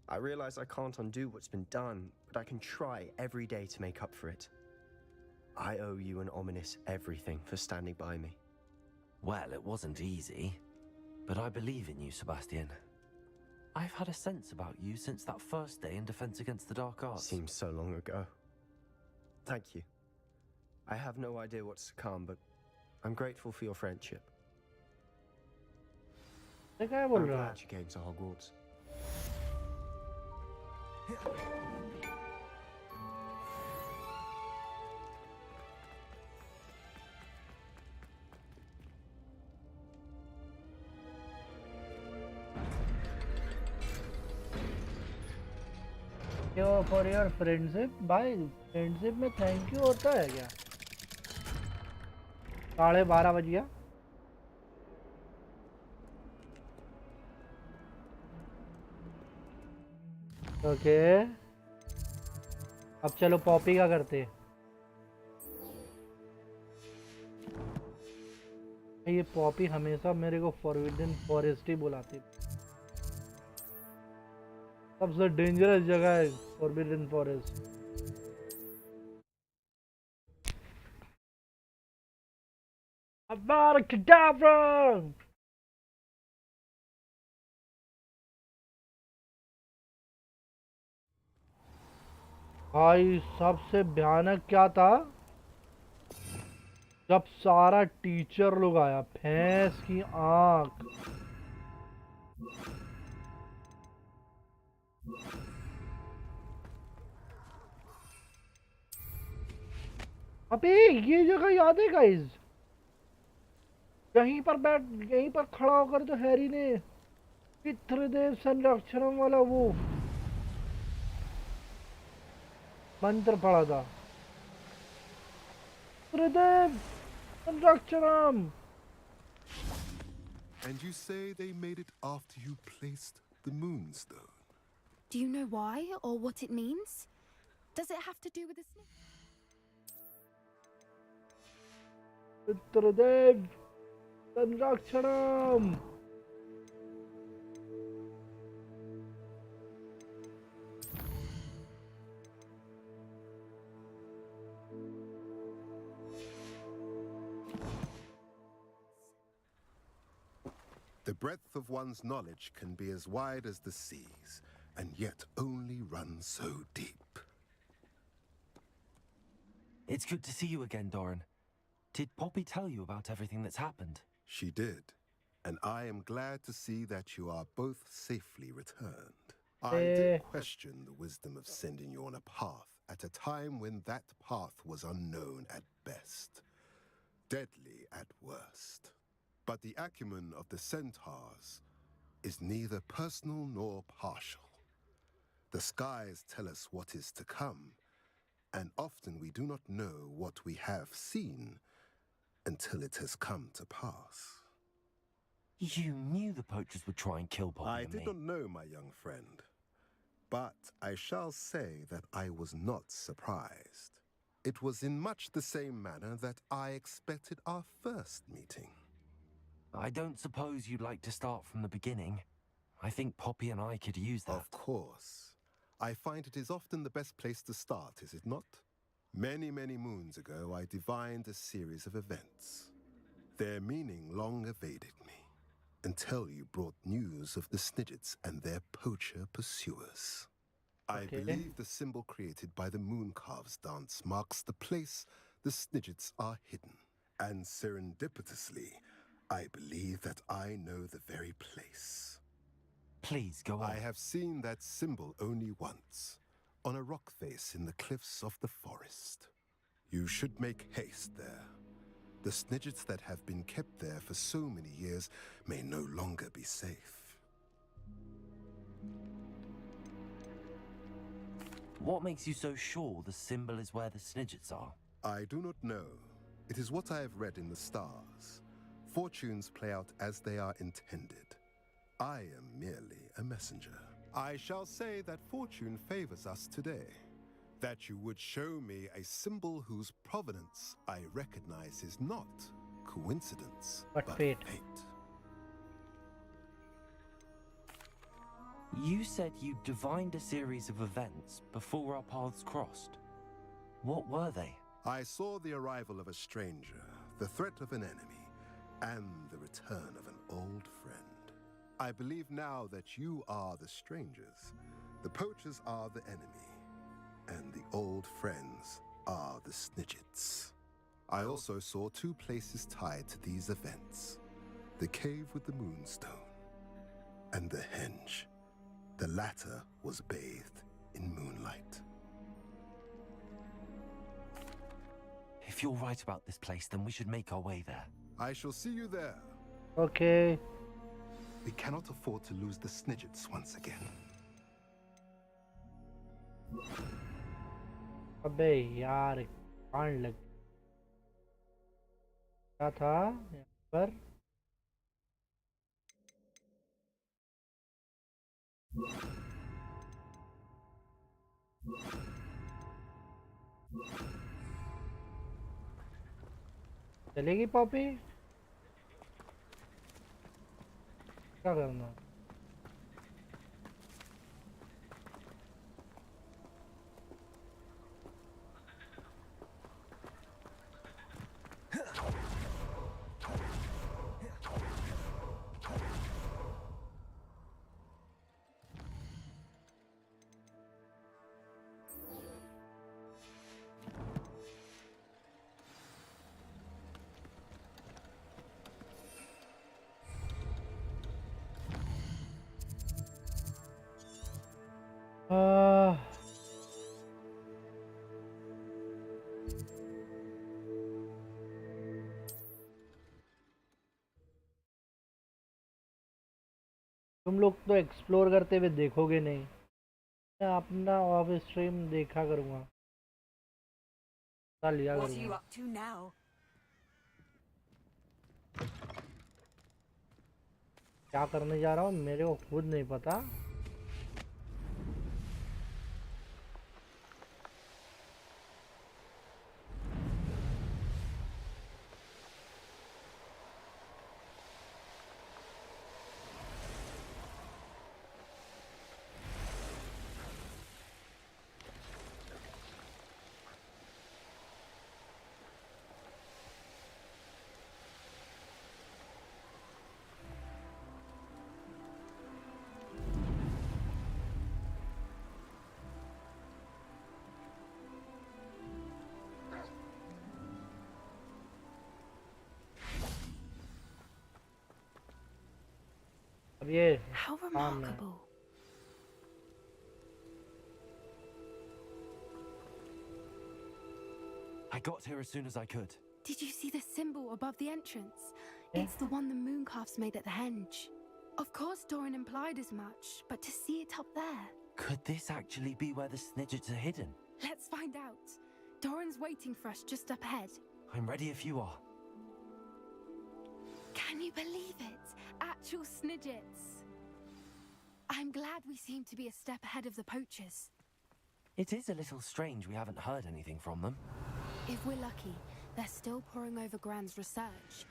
I realize I can't undo what's been done, but I can try every day to make up for it. I owe you and Ominis everything for standing by me. Well, it wasn't easy. But I believe in you, Sebastian. I've had a sense about you since that first day in Defense Against the Dark Arts. Seems so long ago. Thank you. I have no idea what's to come, but I'm grateful for your friendship. I'm glad you came to Hogwarts. For your friendship, भाई friendship में thank you होता है क्या? 12:30 बज गया. Okay, अब चलो Poppy का करते हैं. ये पॉपी हमेशा मेरे को फॉरबिडन फॉरेस्ट ही बुलाती. सबसे डेंजरस जगह है फॉरबिडन फॉरेस्ट. Abracadabra! भाई सबसे भयानक क्या था जब सारा टीचर लोग आया. भैंस की आंख. अबे ये जगह याद है गाइस? यहीं पर खड़ा होकर तो हैरी ने पितृदेव संरक्षणम वाला वो मंत्र पढ़ा था. पितृदेव संरक्षणम. And you say they made it after you placed the moonstone? Do you know why or what it means? Does it have to do with the snake? पितृदेव संरक्षणम. The breadth of one's knowledge can be as wide as the seas, and yet only run so deep. It's good to see you again, Doran. Did Poppy tell you about everything that's happened? She did, and I am glad to see that you are both safely returned. I did question the wisdom of sending you on a path at a time when that path was unknown at best, deadly at worst. But the acumen of the centaurs is neither personal nor partial. The skies tell us what is to come, and often we do not know what we have seen until it has come to pass. You knew the poachers would try and kill Poppy I and did me. not know, my young friend, but I shall say that I was not surprised. It was in much the same manner that I expected our first meeting. I don't suppose you'd like to start from the beginning. I think Poppy and I could use that. Of course. I find it is often the best place to start, is it not? Many, many moons ago, I divined a series of events. Their meaning long evaded me, until you brought news of the Snidgets and their poacher pursuers. I believe the symbol created by the Mooncalves dance marks the place the Snidgets are hidden. And serendipitously, I believe that I know the very place. Please, go on. I have seen that symbol only once, on a rock face in the cliffs of the forest. You should make haste there. The Snidgets that have been kept there for so many years may no longer be safe. What makes you so sure the symbol is where the Snidgets are? I do not know. It is what I have read in the stars. Fortunes play out as they are intended. I am merely a messenger. I shall say that fortune favors us today. That you would show me a symbol whose provenance I recognize is not coincidence, but fate. You said you divined a series of events before our paths crossed. What were they? I saw the arrival of a stranger, the threat of an enemy, and the return of an old friend. I believe now that you are the strangers, the poachers are the enemy, and the old friends are the Snidgets. I also saw two places tied to these events: the cave with the moonstone and the henge. The latter was bathed in moonlight. If you're right about this place, then we should make our way there. I shall see you there. Okay. We cannot afford to lose the Snidgets once again. अबे यार कांड लग क्या था यहाँ पर चलेगी Poppy क्या करना तुम लोग तो एक्सप्लोर करते हुए देखोगे नहीं मैं अपना ऑफ स्ट्रीम देखा करूँगा लिया What are you करूँगा up to now? क्या करने जा रहा हूँ मेरे को खुद नहीं पता How remarkable. I got here as soon as I could. Did you see the symbol above the entrance? It's the one the mooncalfs made at the henge. Of course Doran implied as much, but to see it up there... Could this actually be where the Snidgets are hidden? Let's find out. Doran's waiting for us just up ahead. I'm ready if you are. Can you believe it? Actual Snidgets. I'm glad we seem to be a step ahead of the poachers. It is a little strange we haven't heard anything from them. If we're lucky, they're still poring over Gran's research.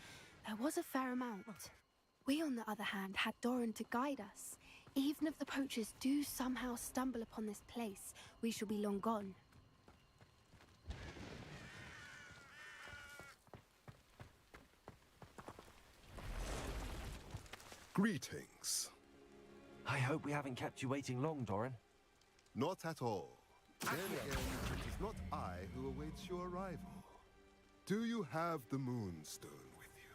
There was a fair amount. We, on the other hand, had Doran to guide us. Even if the poachers do somehow stumble upon this place, we shall be long gone. Greetings. I hope we haven't kept you waiting long, Doran. Not at all. Then again, it is not I who awaits your arrival. Do you have the Moonstone with you?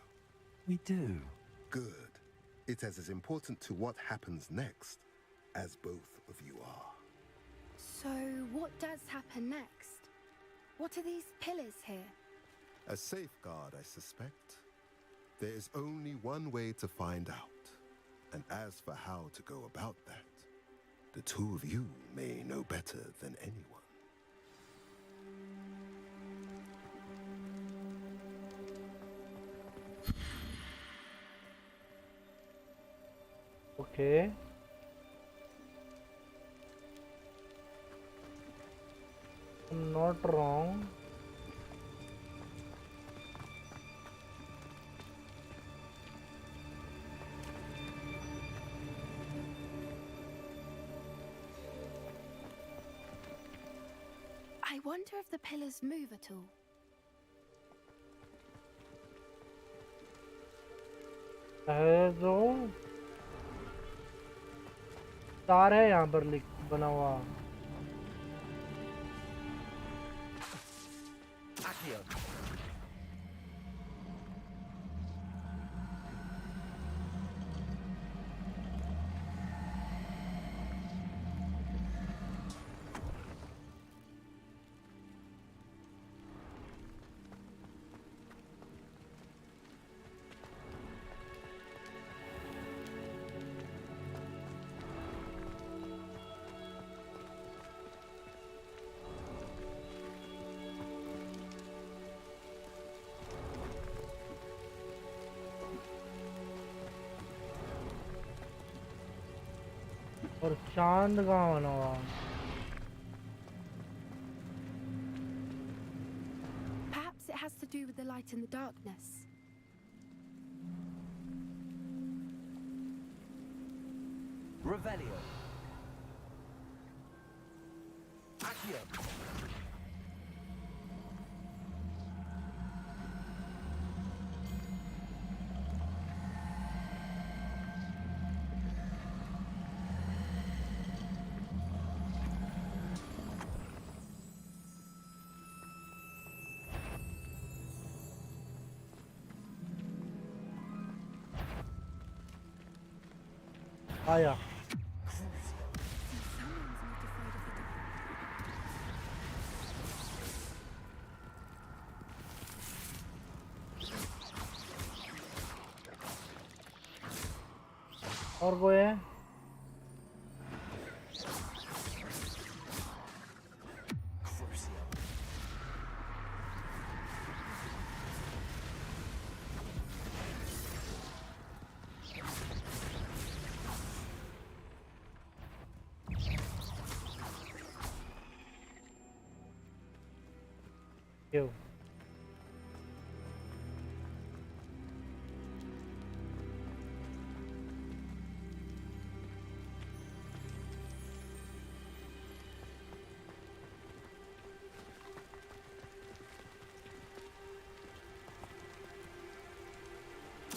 We do. Good. It is as important to what happens next as both of you are. So, what does happen next? What are these pillars here? A safeguard, I suspect. There is only one way to find out. And as for how to go about that, the two of you may know better than anyone. Okay. I'm not wrong. I wonder if the pillars move at all. है जो तार है यहाँ पर बना हुआ. और चांद कहाँ बना हुआ? Perhaps it has to do with the light and the darkness. Revelio. Accio. आया. और कोई है? क्यों?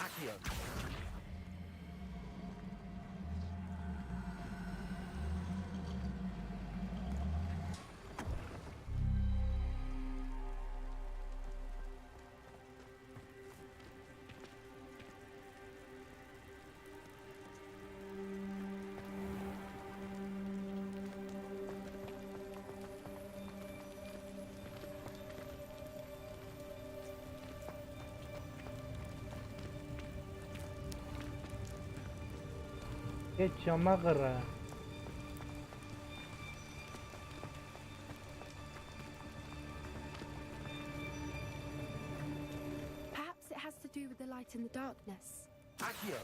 Accio. ये चमक रहा है। Perhaps it has to do with the light in the darkness. Accio!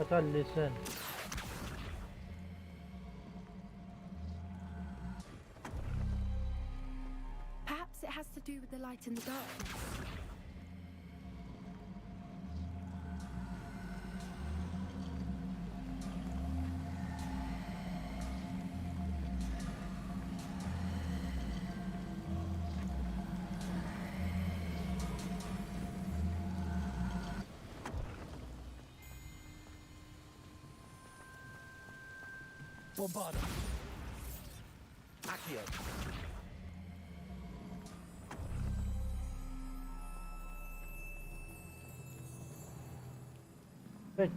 अच्छा listen. Perhaps it has to do with the light in the darkness. Bombarda! Accio!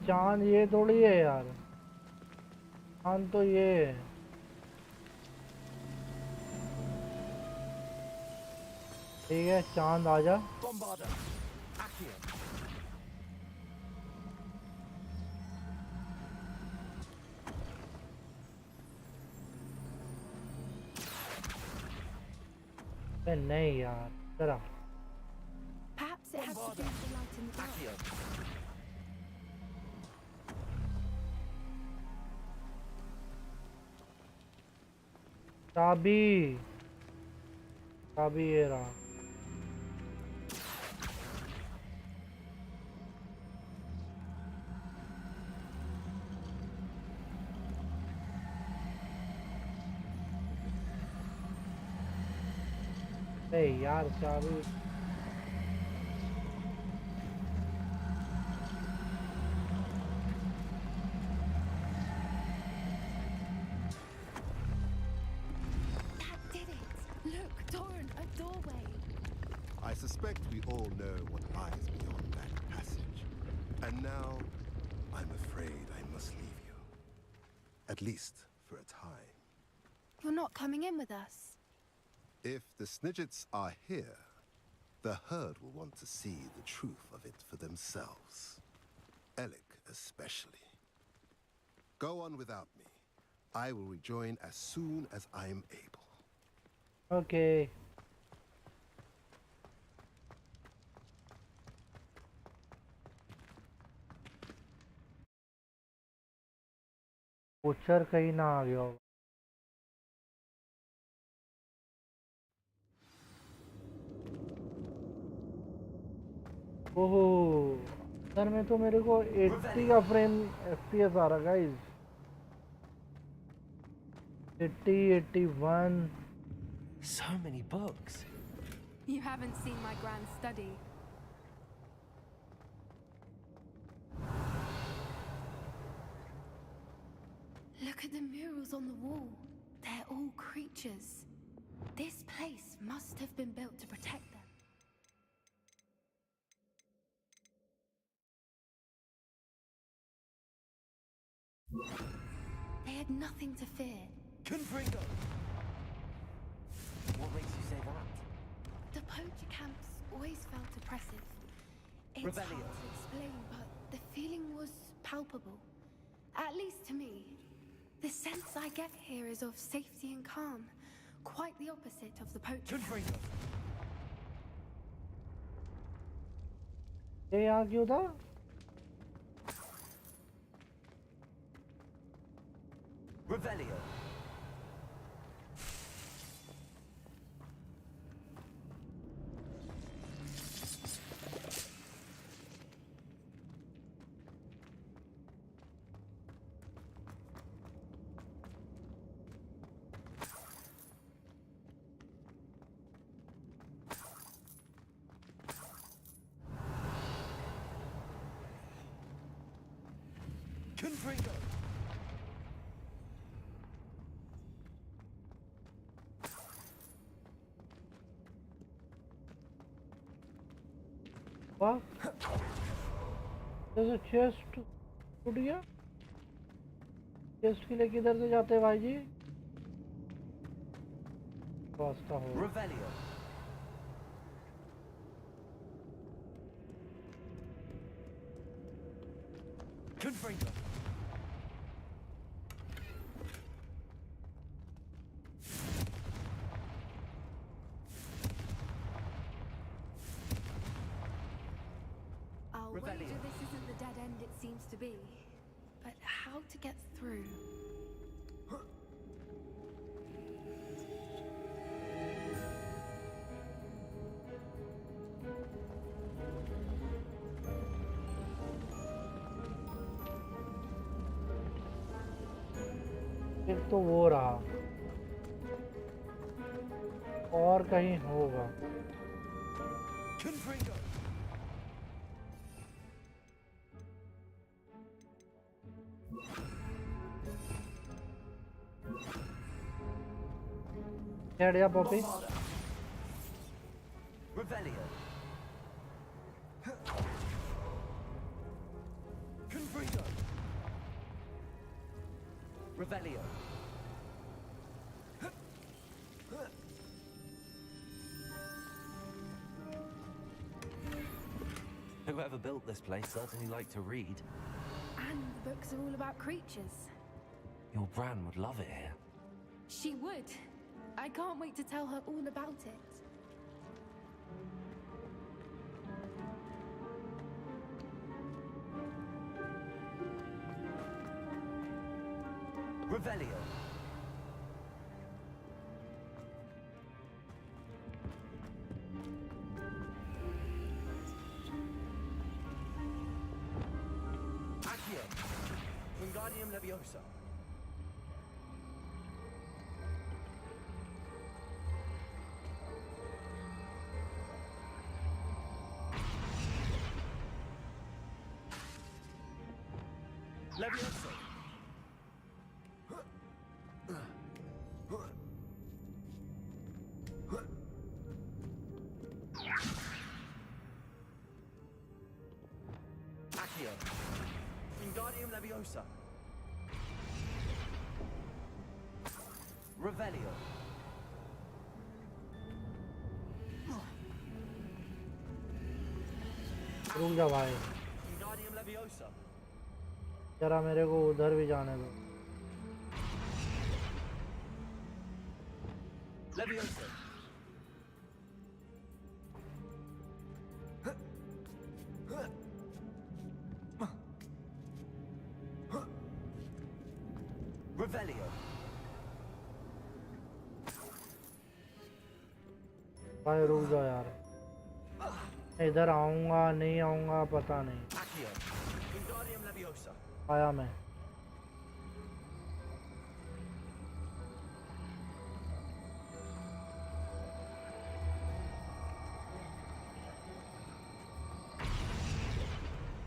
चांद ये थोड़ी है यार, चांद तो ये है। ठीक है चांद आजा। Bombarda! Accio! नहीं यार जरा। Perhaps it has to do with the light in the darkness. चाबी, चाबी ये रहा। यार चाबी I suspect we all know what lies beyond that passage. And now, I'm afraid I must leave you. At least for a time. You're not coming in with us. If the Snidgets are here, the herd will want to see the truth of it for themselves. Alec especially. Go on without me. I will rejoin as soon as I am able. Okay. पोचर कहीं ना आ गया होगा। ओहो sir में तो मेरे को 80 का फ्रेम FPS आ रहा guys. 80, 81. So many books. You haven't seen my grand study. Look at the murals on the wall. They're all creatures. This place must have been built to protect them. They had nothing to fear. Confringo! What makes you say that? The poacher camps always felt oppressive. It's Rebellion. hard to explain, but the feeling was palpable. At least to me. The sense I get here is of safety and calm. Quite the opposite of the poacher camp. ये यहाँ क्यों था? Revelio. Confringo. वाह, जैसे chest टूट गया। Chest के लिए किधर से जाते हैं भाई जी? रास्ता हो। Revelio. Confringo. I'll wager this isn't the dead end it seems to be. But how to get through? एक तो वो रहा और कहीं होगा। Confringo. हेड या Poppy. Revelio. Confringo. Revelio. Whoever built this place certainly liked to read. And the books are all about creatures. Your Bran would love it here. She would. I can't wait to tell her all about it. Revelio. Accio. Wingardium Leviosa. Leviosa. Accio. Wingardium Leviosa. Revelio. रुक जा भाई, Wingardium Leviosa. जरा मेरे को उधर भी जाने दो। Leviosa. Revelio. भाई रुक जाओ यार, इधर आऊंगा नहीं आऊंगा पता नहीं। Accio. Wingardium Leviosa. आया मैं।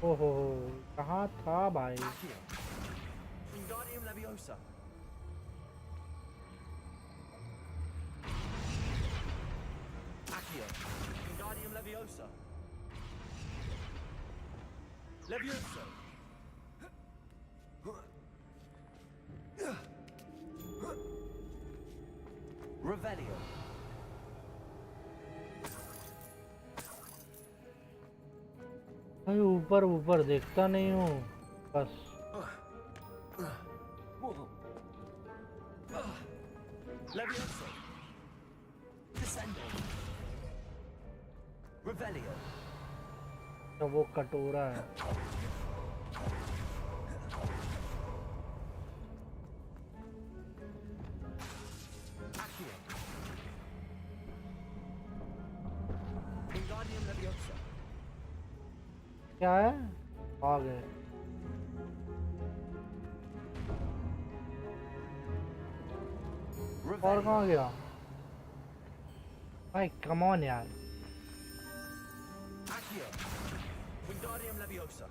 ओहो, कहाँ था भाई? Accio. Wingardium Leviosa. Accio. Wingardium Leviosa. Leviosa. Revelio. भाई ऊपर ऊपर देखता नहीं हूँ बस। Leviosa. Descendo. Revelio. तो वो कटोरा है। Accio. Wingardium Leviosa. क्या है? आ गए। और कहाँ गया? भाई कम ऑन यार। Accio. Wingardium Leviosa.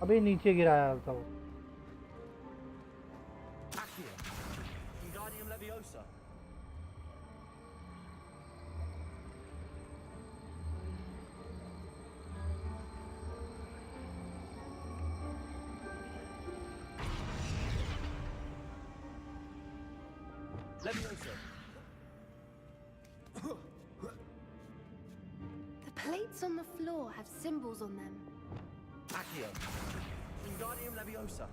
अभी नीचे गिराया था वो। Accio. Wingardium Leviosa. Leviosa. The plates on the floor have symbols on them. Accio. Wingardium Leviosa.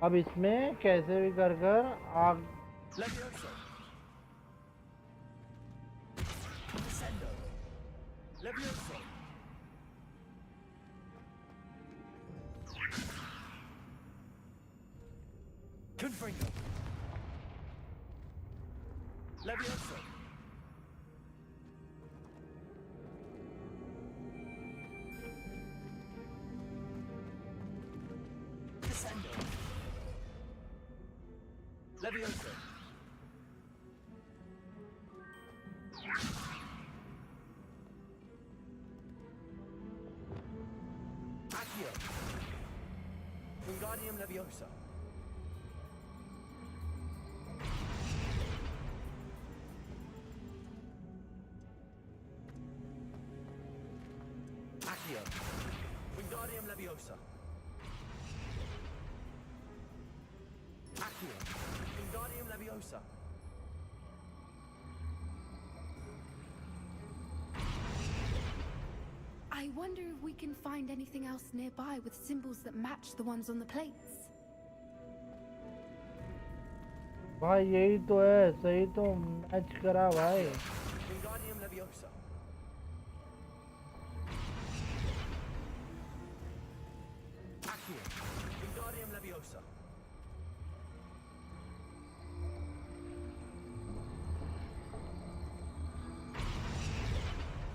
अब इसमें कैसे भी कर कर आग Leviosa. Descendo. Leviosa. Confringo. Leviosa. Descendo. Leviosa. Accio. Wingardium Leviosa. Accio. Wingardium Leviosa. Accio. Wingardium Leviosa. I wonder if we can find anything else nearby with symbols that match the ones on the plates. भाई यही तो है, सही तो match करा भाई। Wingardium Leviosa. Accio. Wingardium Leviosa.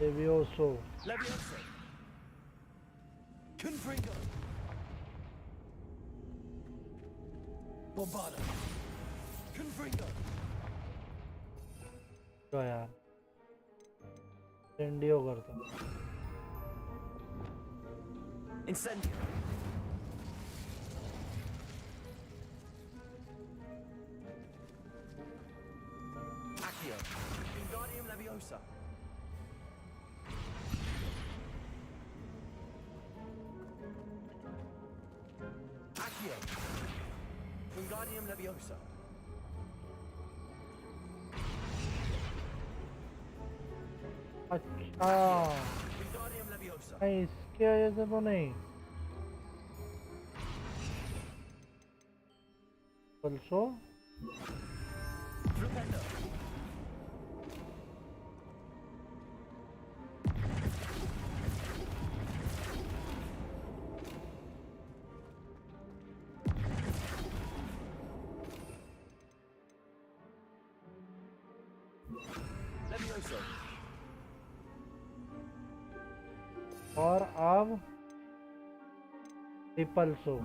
Levioso. Leviosa. Confringo. Bombarda. Confringo. तो यार इंडियो करता Incendio. Accio. Wingardium Leviosa. Accio. Wingardium Leviosa. अच्छा Wingardium Leviosa. नहीं, इसके वजह से तो नहीं। पल्सो Flipendo. Leviosa. और अब रिपल्सो।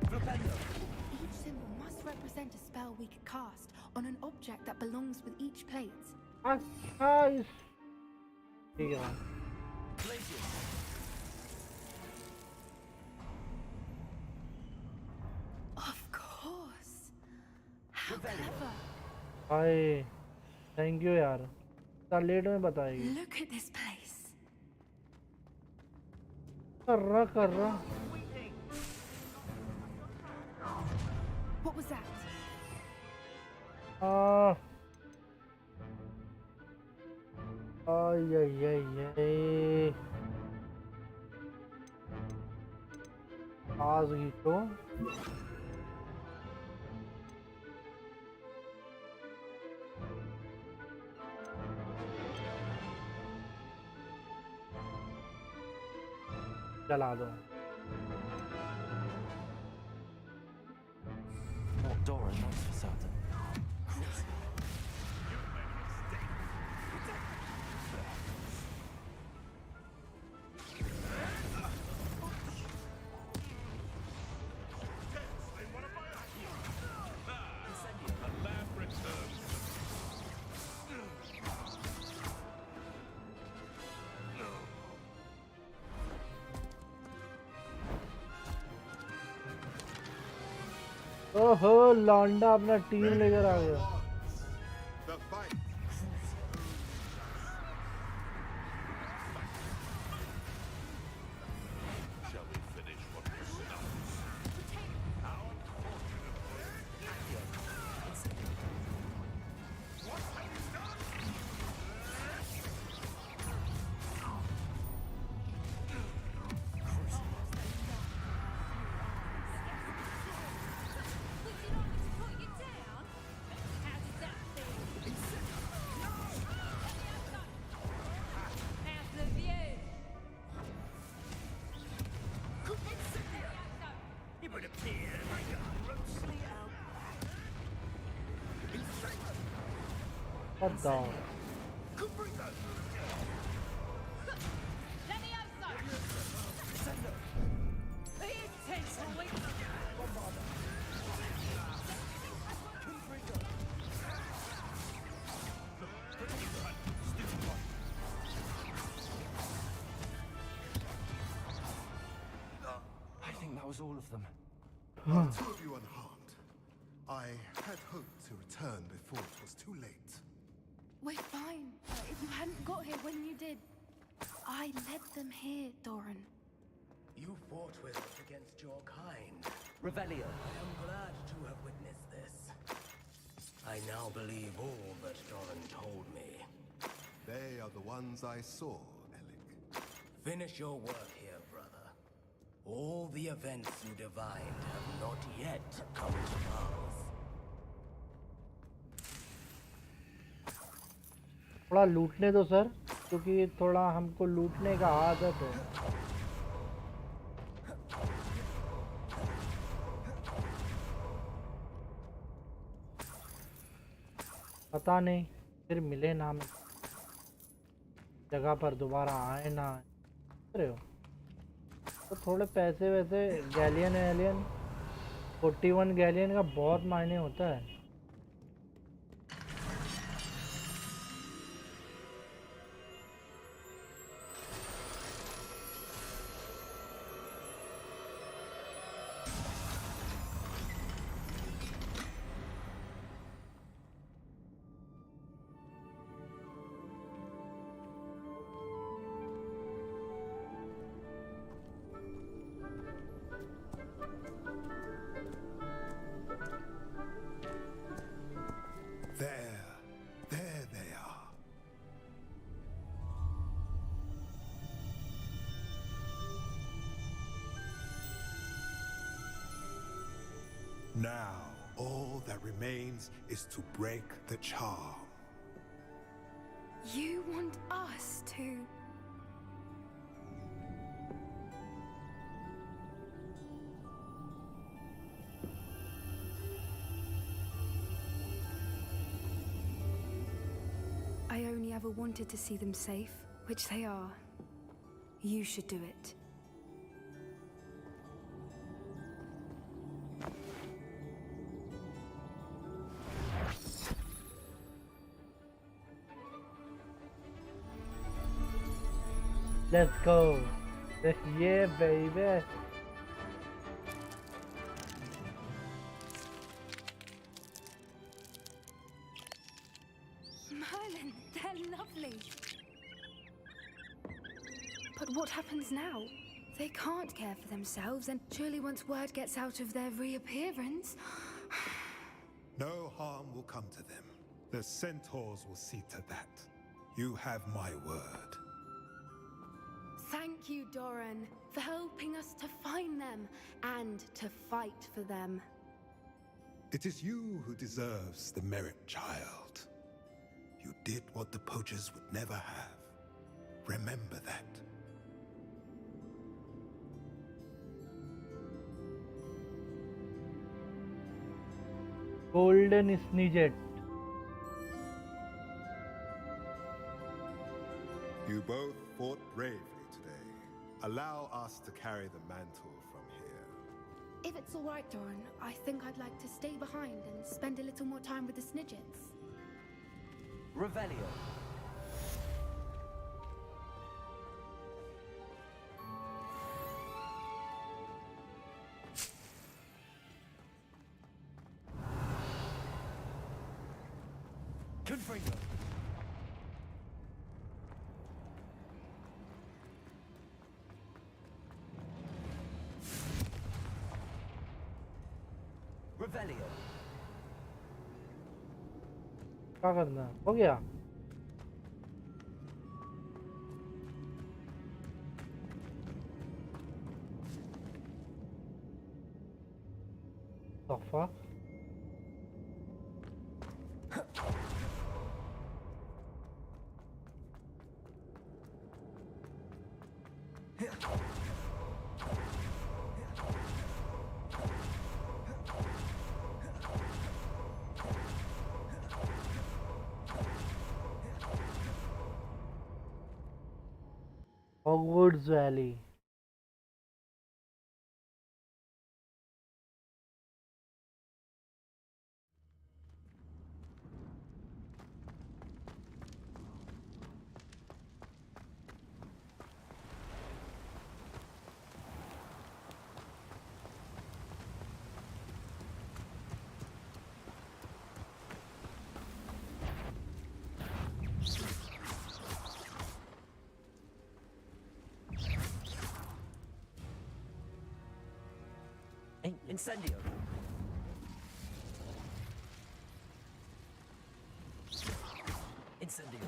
Flipendo. Each symbol must represent a spell we could cast on an object that belongs with each plate. अच्छा इस ठीक है। Glacius. Of course. How clever. Hi thank you यार, इतना लेट में बताएगी। Look at this place. कर रहा What was that? ay ay ay ay आज ही तो चला दो। What Dora knows for certain. ओहो लौंडा अपना टीम लेकर आ गया। The fight. Shall we finish what we started? Our fortune of It would appear like a grossly out. What the? I think that was all of them. Are two of you unharmed? I had hoped to return before it was too late. We're fine. If you hadn't got here when you did, I led them here, Doran. You fought with us against your kind. Revelio. I am glad to have witnessed this. I now believe all that Doran told me. They are the ones I saw, Alec. Finish your work here, brother. All the events you divined have not yet come to pass. थोड़ा लूटने दो sir, क्योंकि थोड़ा हमको लूटने का आदत है। पता नहीं फिर मिले ना हमें जगह पर दोबारा आए ना आए हो तो थोड़े पैसे वैसे गैलियन एलियन 41 गैलियन का बहुत मायने होता है। There they are. Now, all that remains is to break the charm. You want us to... I only ever wanted to see them safe, which they are. You should do it. Let's go. Yeah, baby. Merlin, they're lovely. But what happens now? They can't care for themselves, and surely once word gets out of their reappearance... No harm will come to them. The centaurs will see to that. You have my word. Thank you, Doran, for helping us to find them and to fight for them. It is you who deserves the merit, child. You did what the poachers would never have. Remember that. Golden Sneejet. You both fought bravely today. Allow us to carry the mantle from here. If it's all right, Doran, I think I'd like to stay behind and spend a little more time with the Snidgets. Revelio. Confringo. Revelio. क्या करना है? हो गया? The fuck? Hogwarts Valley. Incendio. Incendio.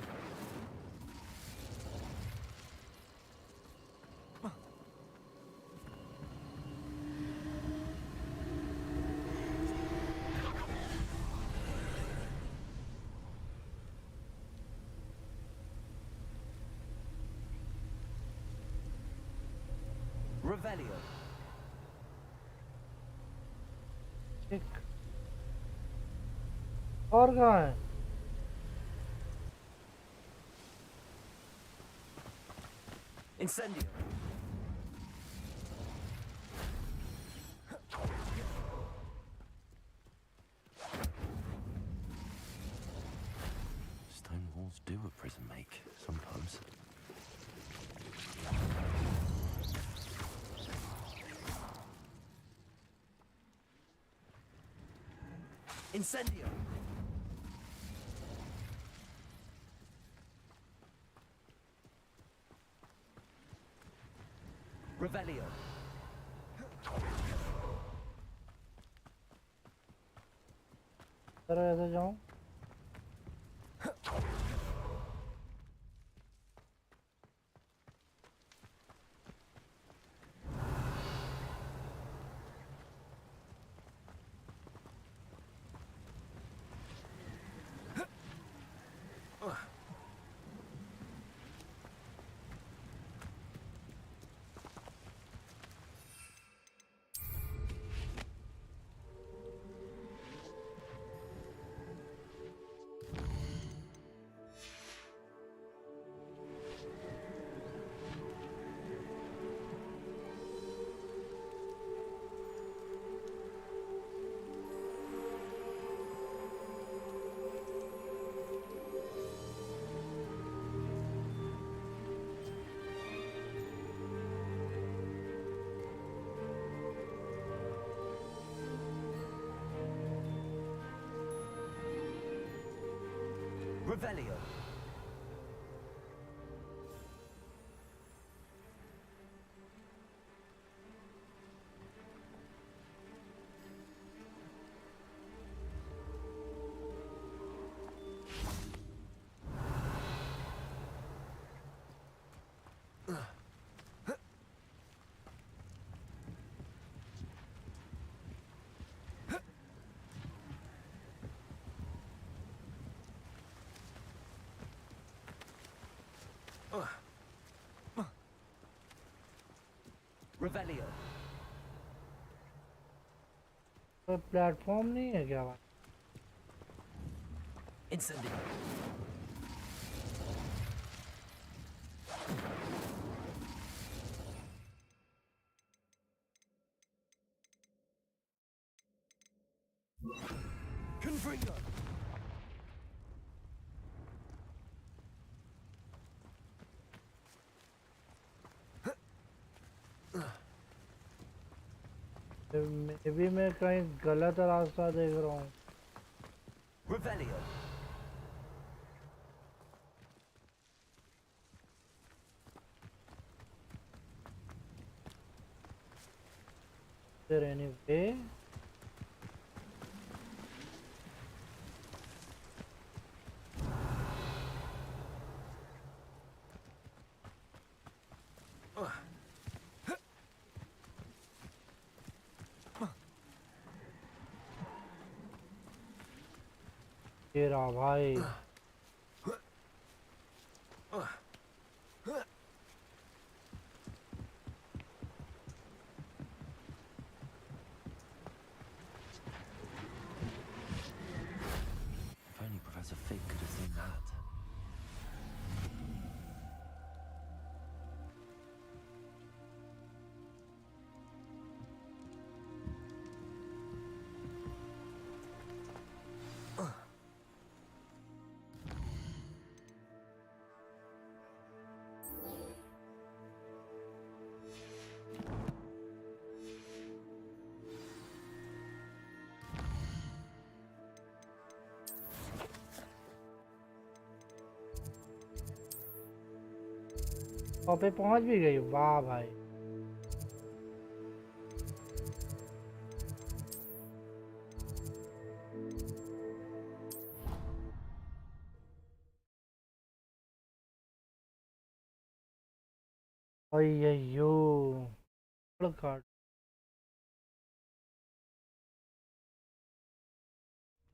Revelio. ठीक। और कहाँ है? Incendio. Stone walls do a prison make sometimes. Incendio. Revelio. Sir ऐसे जाऊं? Revelio. Revelio. कोई प्लेटफॉर्म नहीं है क्या? Incendio. Confringo. मे भी मैं कहीं गलत रास्ता देख रहा हूँ। Revelio. there any way? ये रहा भाई. If only Professor Fig could have seen that. और पे पहुंच भी गई. वाह भाई. अय्यो. Card.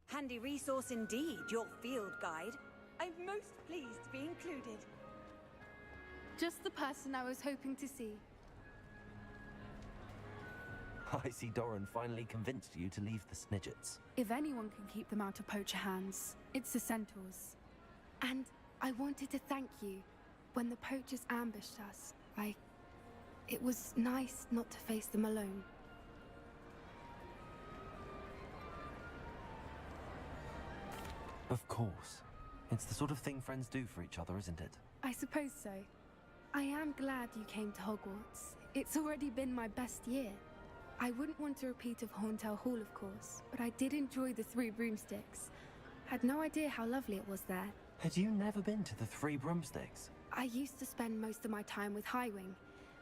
Handy resource indeed, your field guide. I'm most pleased to be included. Just the person I was hoping to see. I see Doran finally convinced you to leave the Snidgets. If anyone can keep them out of poacher hands, it's the centaurs. And I wanted to thank you. When the poachers ambushed us, it was nice not to face them alone. Of course. It's the sort of thing friends do for each other, isn't it? I suppose so. I am glad you came to Hogwarts. It's already been my best year. I wouldn't want a repeat of Horntail Hall, of course, but I did enjoy the Three Broomsticks. Had no idea how lovely it was there. Had you never been to the Three Broomsticks? I used to spend most of my time with Highwing,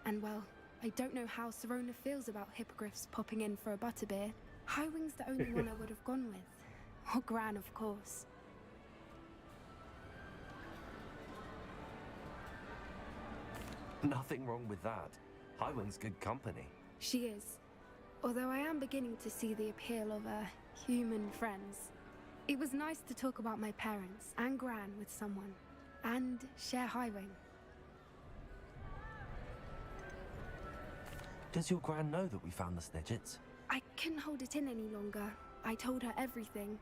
and well, I don't know how Serona feels about hippogriffs popping in for a butterbeer. Highwing's the only one I would have gone with. Or Gran, of course. Nothing wrong with that. Highwing's good company. She is. Although I am beginning to see the appeal of human friends. It was nice to talk about my parents and Gran with someone. And share Highwing. Does your Gran know that we found the Snidgets? I couldn't hold it in any longer. I told her everything.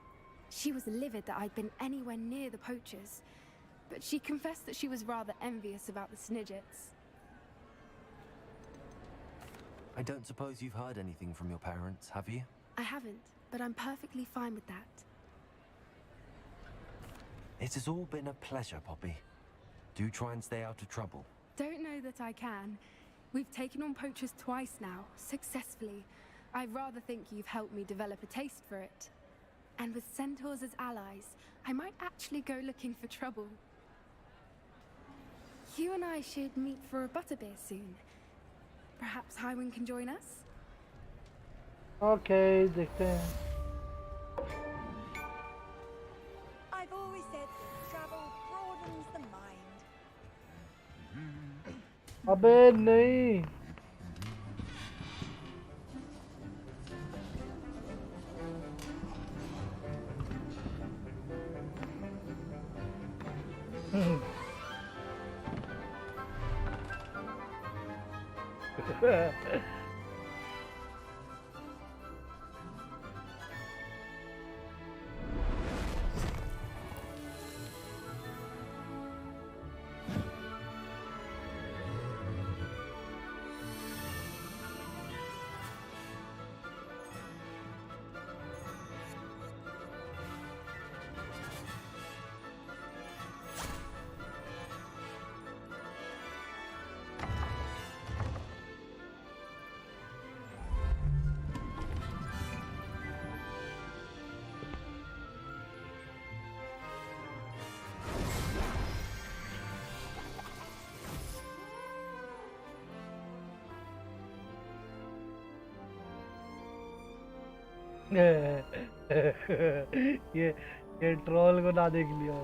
She was livid that I'd been anywhere near the poachers. But she confessed that she was rather envious about the Snidgets. I don't suppose you've heard anything from your parents, have you? I haven't, but I'm perfectly fine with that. It has all been a pleasure, Poppy. Do try and stay out of trouble. Don't know that I can. We've taken on poachers twice now, successfully. I rather think you've helped me develop a taste for it. And with centaurs as allies, I might actually go looking for trouble. You and I should meet for a butterbeer soon. Perhaps Highwing can join us? Okay, देखते हैं. I've always said travel broadens the mind. अबे नहीं. ये troll को ना देख लियो.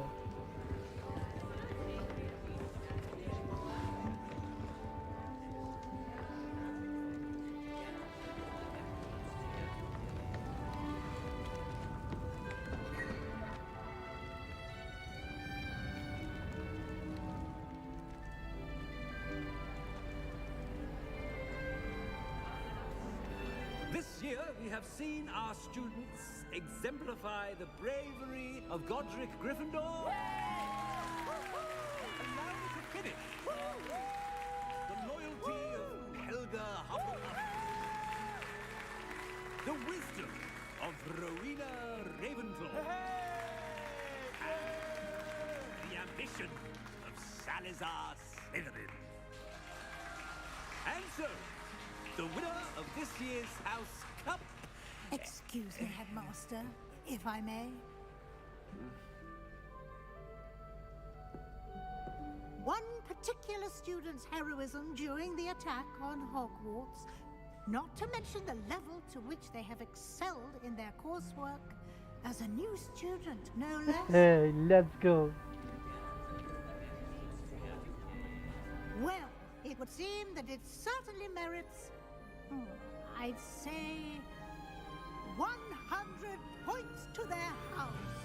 This year, we have seen our students exemplify the bravery of Godric Gryffindor. And now to finish, the loyalty of Helga Hufflepuff, the wisdom of Rowena Ravenclaw, and the ambition of Salazar Slytherin. And so, the winner of this year's House Cup. Excuse me, Headmaster, if I may. One particular student's heroism during the attack on Hogwarts, not to mention the level to which they have excelled in their coursework, as a new student, no less. Hey, let's go. Well, it would seem that it certainly merits, I'd say, 100 points to their house.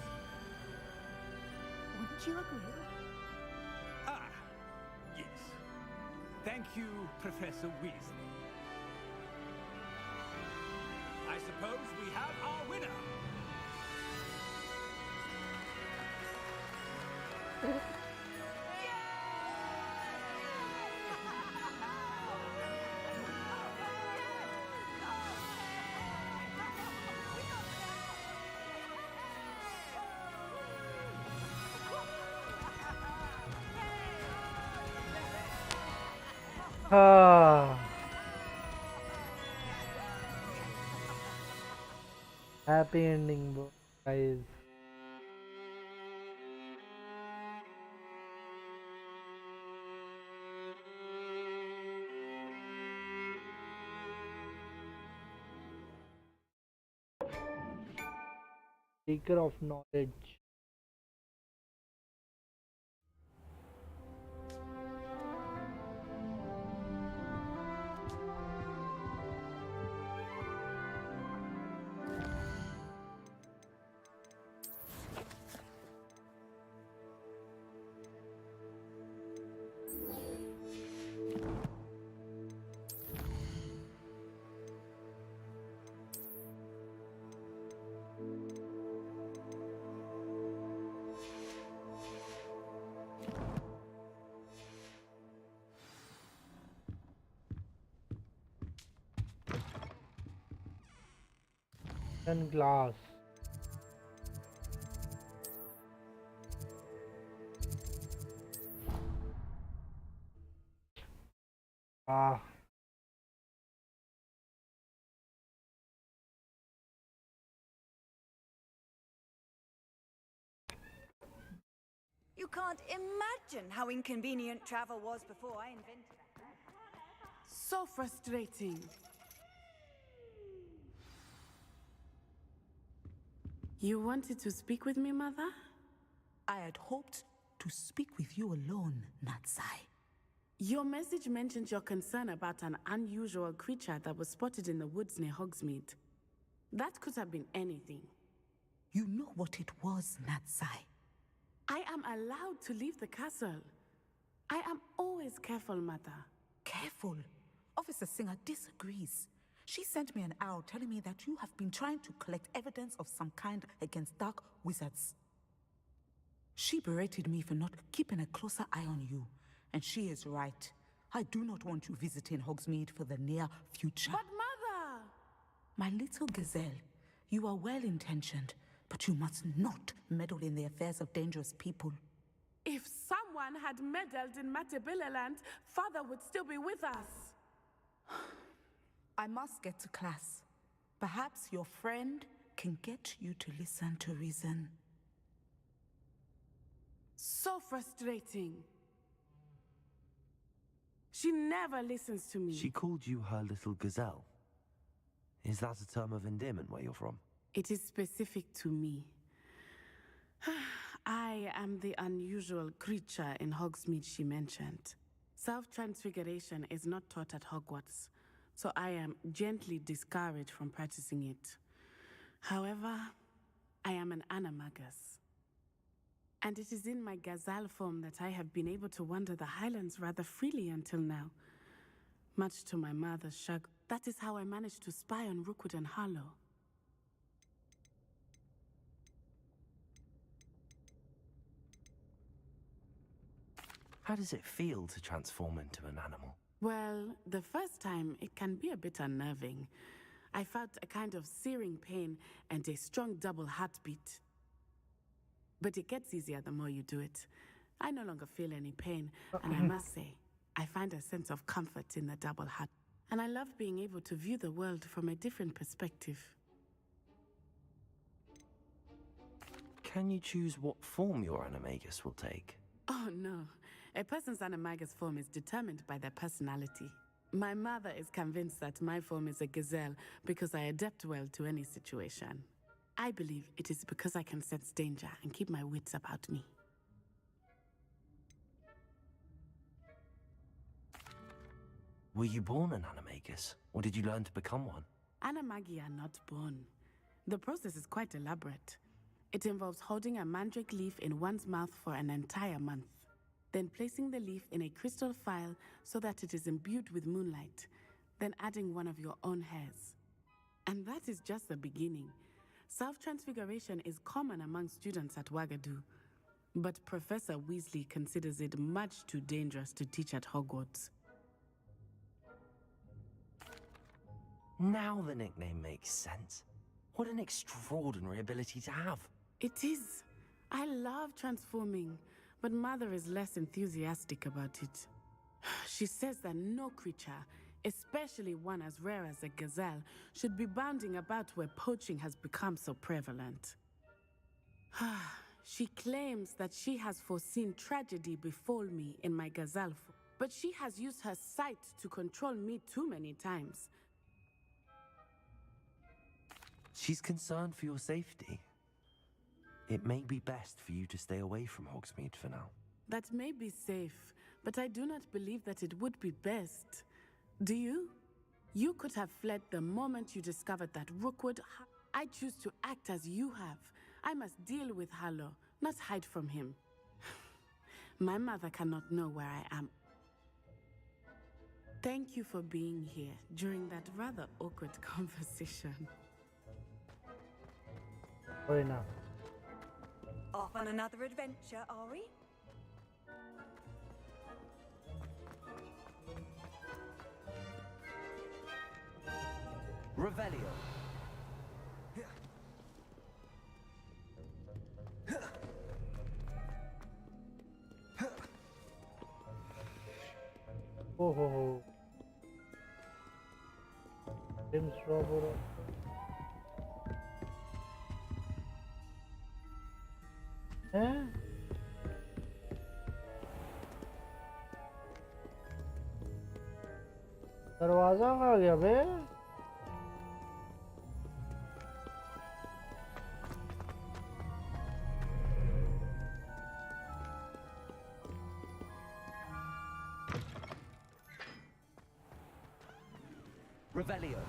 Wouldn't you agree? Ah, yes. Thank you, Professor Weasley. I suppose we have our winner. Happy ending, guys. Seeker of knowledge. And glass. Ah. You can't imagine how inconvenient travel was before I invented it. So frustrating. You wanted to speak with me, Mother? I had hoped to speak with you alone, Natsai. Your message mentioned your concern about an unusual creature that was spotted in the woods near Hogsmeade. That could have been anything. You know what it was, Natsai. I am allowed to leave the castle. I am always careful, Mother. Careful? Officer Singer disagrees. She sent me an owl telling me that you have been trying to collect evidence of some kind against dark wizards. She berated me for not keeping a closer eye on you, and she is right. I do not want you visiting Hogsmeade for the near future. But Mother! My little gazelle, you are well-intentioned, but you must not meddle in the affairs of dangerous people. If someone had meddled in Matabeleland, Father would still be with us. I must get to class. Perhaps your friend can get you to listen to reason. So frustrating. She never listens to me. She called you her little gazelle. Is that a term of endearment where you're from? It is specific to me. I am the unusual creature in Hogsmeade she mentioned. Self-transfiguration is not taught at Hogwarts, so I am gently discouraged from practicing it. However, I am an animagus. And it is in my gazelle form that I have been able to wander the highlands rather freely until now. Much to my mother's chagrin, that is how I managed to spy on Rookwood and Harlow. How does it feel to transform into an animal? Well, the first time, it can be a bit unnerving. I felt a kind of searing pain and a strong double heartbeat. But it gets easier the more you do it. I no longer feel any pain, and I must say, I find a sense of comfort in the double heart. And I love being able to view the world from a different perspective. Can you choose what form your animagus will take? Oh no, a person's animagus form is determined by their personality. My mother is convinced that my form is a gazelle because I adapt well to any situation. I believe it is because I can sense danger and keep my wits about me. Were you born an animagus, or did you learn to become one? Animagi are not born. The process is quite elaborate. It involves holding a mandrake leaf in one's mouth for an entire month, then placing the leaf in a crystal phial so that it is imbued with moonlight, then adding one of your own hairs. And that is just the beginning. Self-transfiguration is common among students at Wagadu, but Professor Weasley considers it much too dangerous to teach at Hogwarts. Now the nickname makes sense. What an extraordinary ability to have. It is. I love transforming, but Mother is less enthusiastic about it. She says that no creature, especially one as rare as a gazelle, should be bounding about where poaching has become so prevalent. She claims that she has foreseen tragedy befall me in my gazelle form, but she has used her sight to control me too many times. She's concerned for your safety. It may be best for you to stay away from Hogsmeade for now. That may be safe, but I do not believe that it would be best. Do you? You could have fled the moment you discovered that Rookwood... I choose to act as you have. I must deal with Harlow, not hide from him. My mother cannot know where I am. Thank you for being here during that rather awkward conversation. Off on another adventure, are we? Revelio. Oh ho ho. Tim Strawberry. हैं? दरवाजा आ गया बे। Revelio.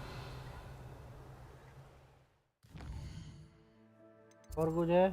और कुछ है?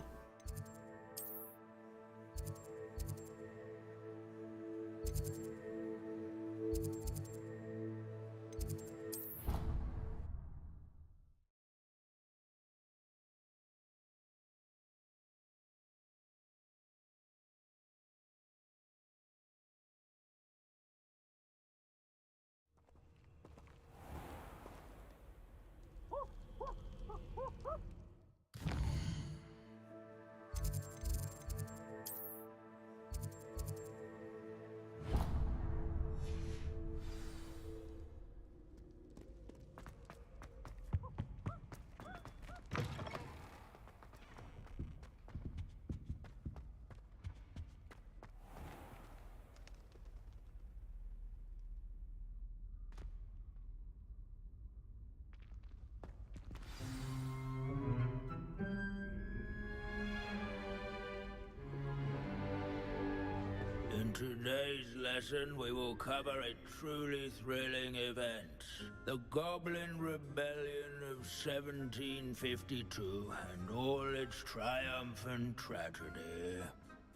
In today's lesson, we will cover a truly thrilling event. The Goblin Rebellion of 1752 and all its triumphant tragedy.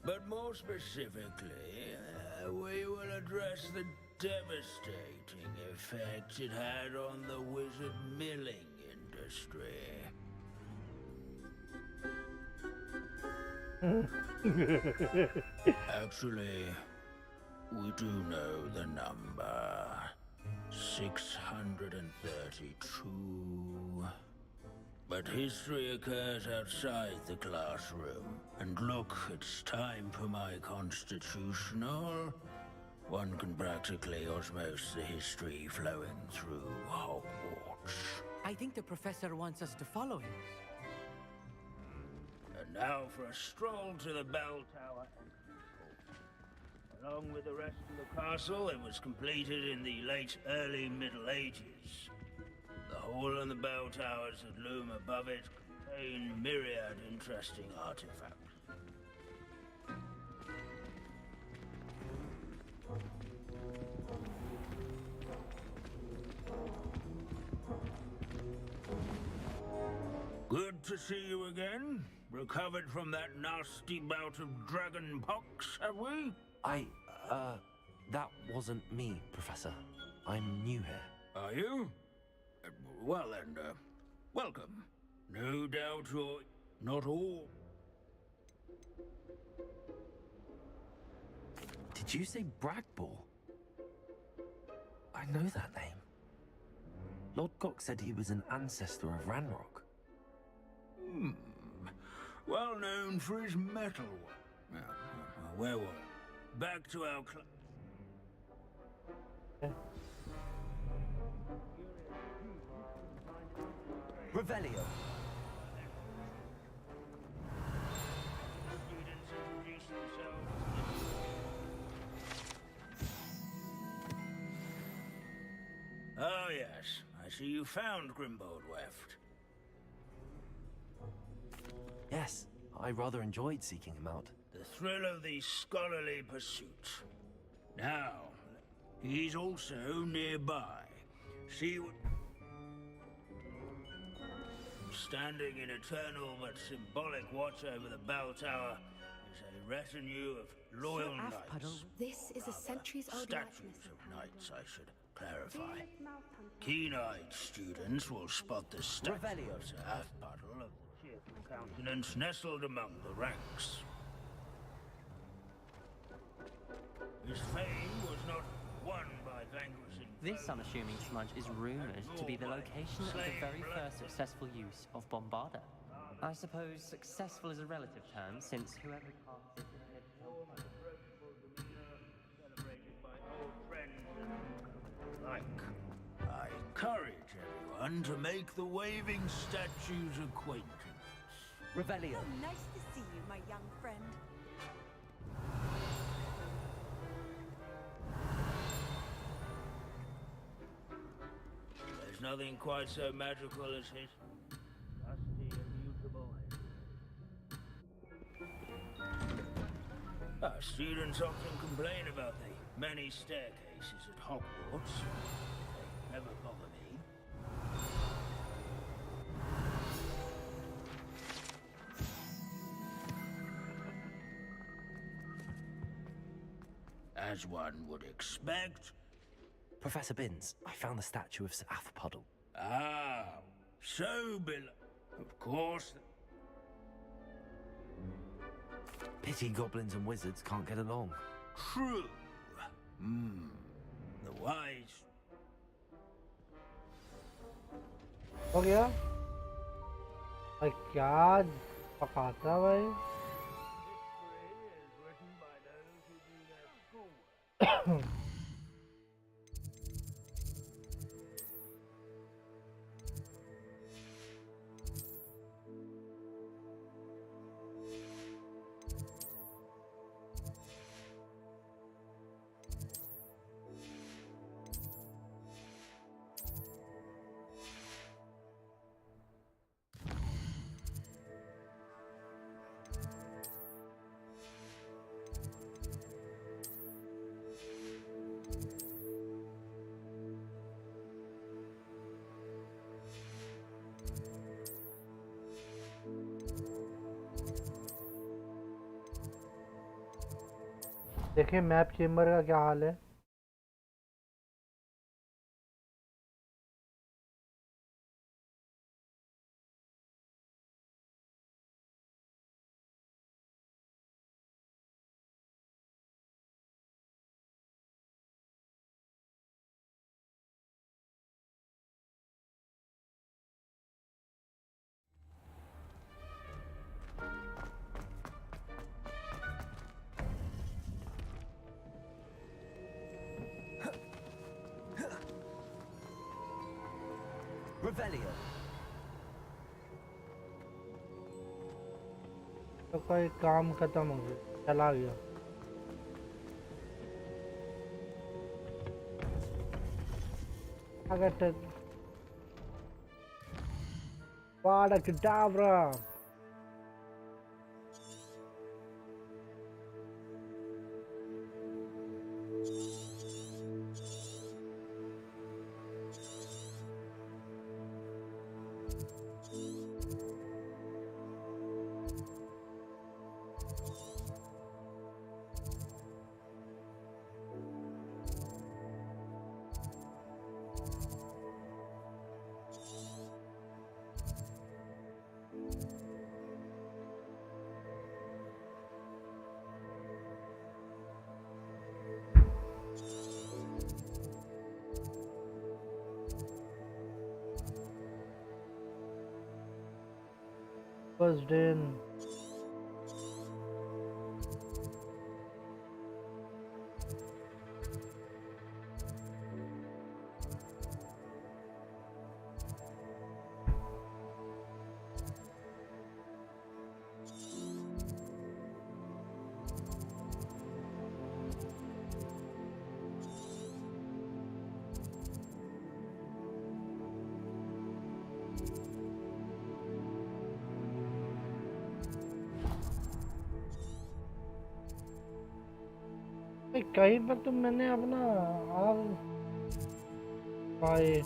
But more specifically, we will address the devastating effect it had on the wizard milling industry. Actually, we do know the number. 632. But history occurs outside the classroom. And look, it's time for my constitutional. One can practically osmose the history flowing through Hogwarts. I think the professor wants us to follow him. And now for a stroll to the bell tower. Along with the rest of the castle, it was completed in the late early Middle Ages. The hall and the bell towers that loom above it contain myriad interesting artifacts. Good to see you again. Recovered from that nasty bout of dragon pox, have we? That wasn't me, Professor. I'm new here. Are you? Well then, welcome. No doubt you're not all... Did you say Bragball? I know that name. Lord Gok said he was an ancestor of Ranrock. Well known for his metal work. Where were we? Back to our Revelio. Oh yes, I see you found Grimbold Weft. Yes, I rather enjoyed seeking him out. The thrill of the scholarly pursuit. Now, he's also nearby. See what... Standing in eternal but symbolic watch over the bell tower is a retinue of loyal knights. This is a centuries-old Statues of knights, I should clarify. Keen-eyed students will spot the statue of Sir Athpuddle of the cheerful countenance nestled among the ranks. His fame was not won by vanquishing... This unassuming smudge is rumoured to be the location of the very first successful use of Bombarda. I suppose successful is a relative term, since whoever cast it I encourage everyone to make the waving statue's acquaintance. Revelio. Oh, nice to see you, my young friend. There's nothing quite so magical as his dusty, immutable head. Students often complain about the many staircases at Hogwarts. They never bother me. As one would expect. Professor Binns, I found the statue of Sir Athpuddle. Ah, so of course. Pity goblins and wizards can't get along. True. The wise. हो गया भाई क्या पकाता भाई देखिए map chamber का क्या हाल है। Revelio. तो कोई काम खत्म हो गया, चला गया। अगर वाड़ा कडावरा। First in. कहीं पर तो मैंने अपना आग पाए।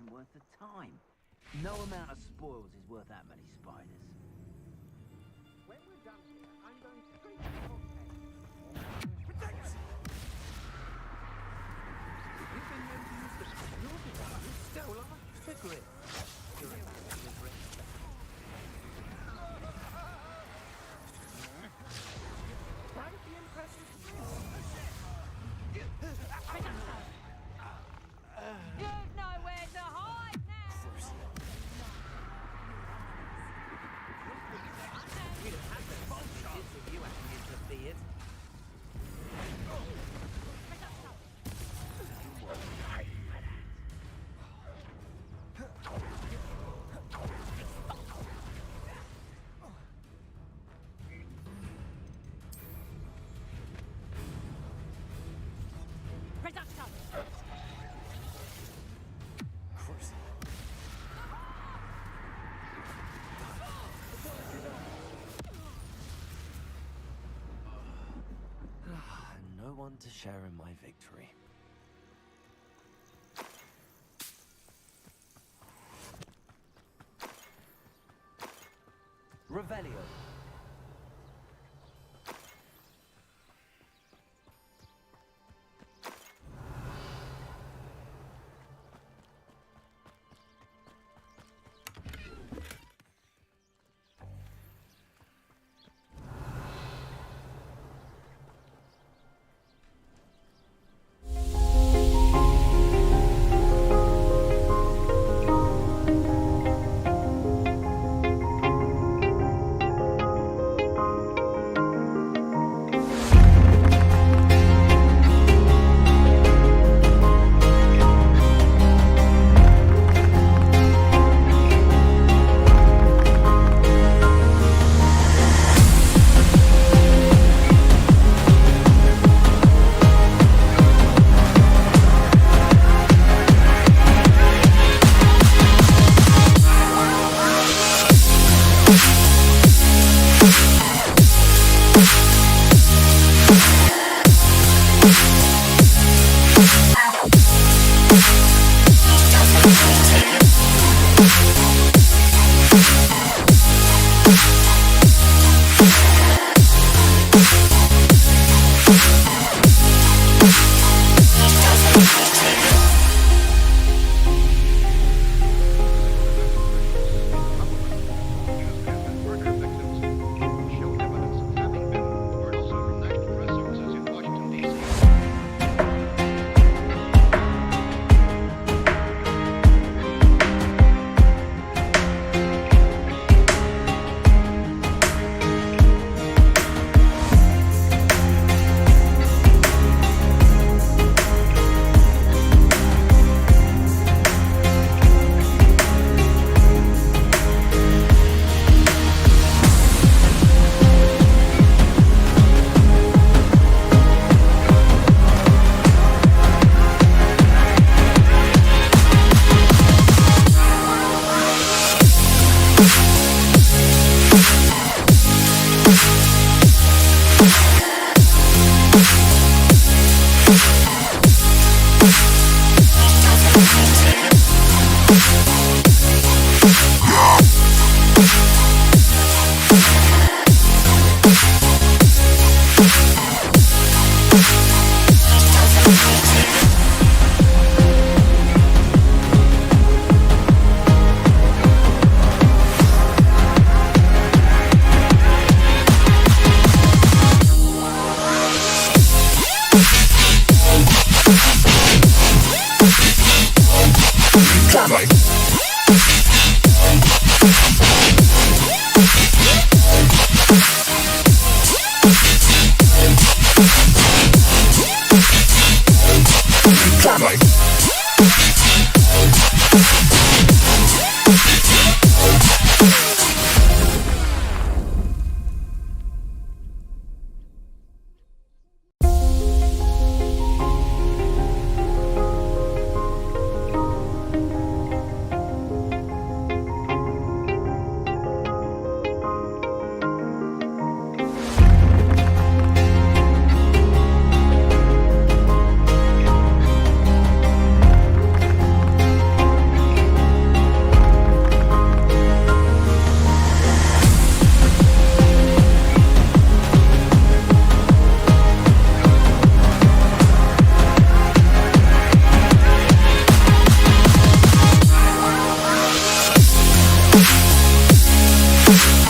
isn't worth the time. No amount of spoils is worth that many spiders. When we're done here, I'm going straight to the Protect! You've been known to use the naughty one who stole our secret. You're a man with respect. Quite the impressive You've nowhere to hide now! We'd have had the bomb shots if you hadn't interfered. No one to share in my victory. Revelio. Yeah.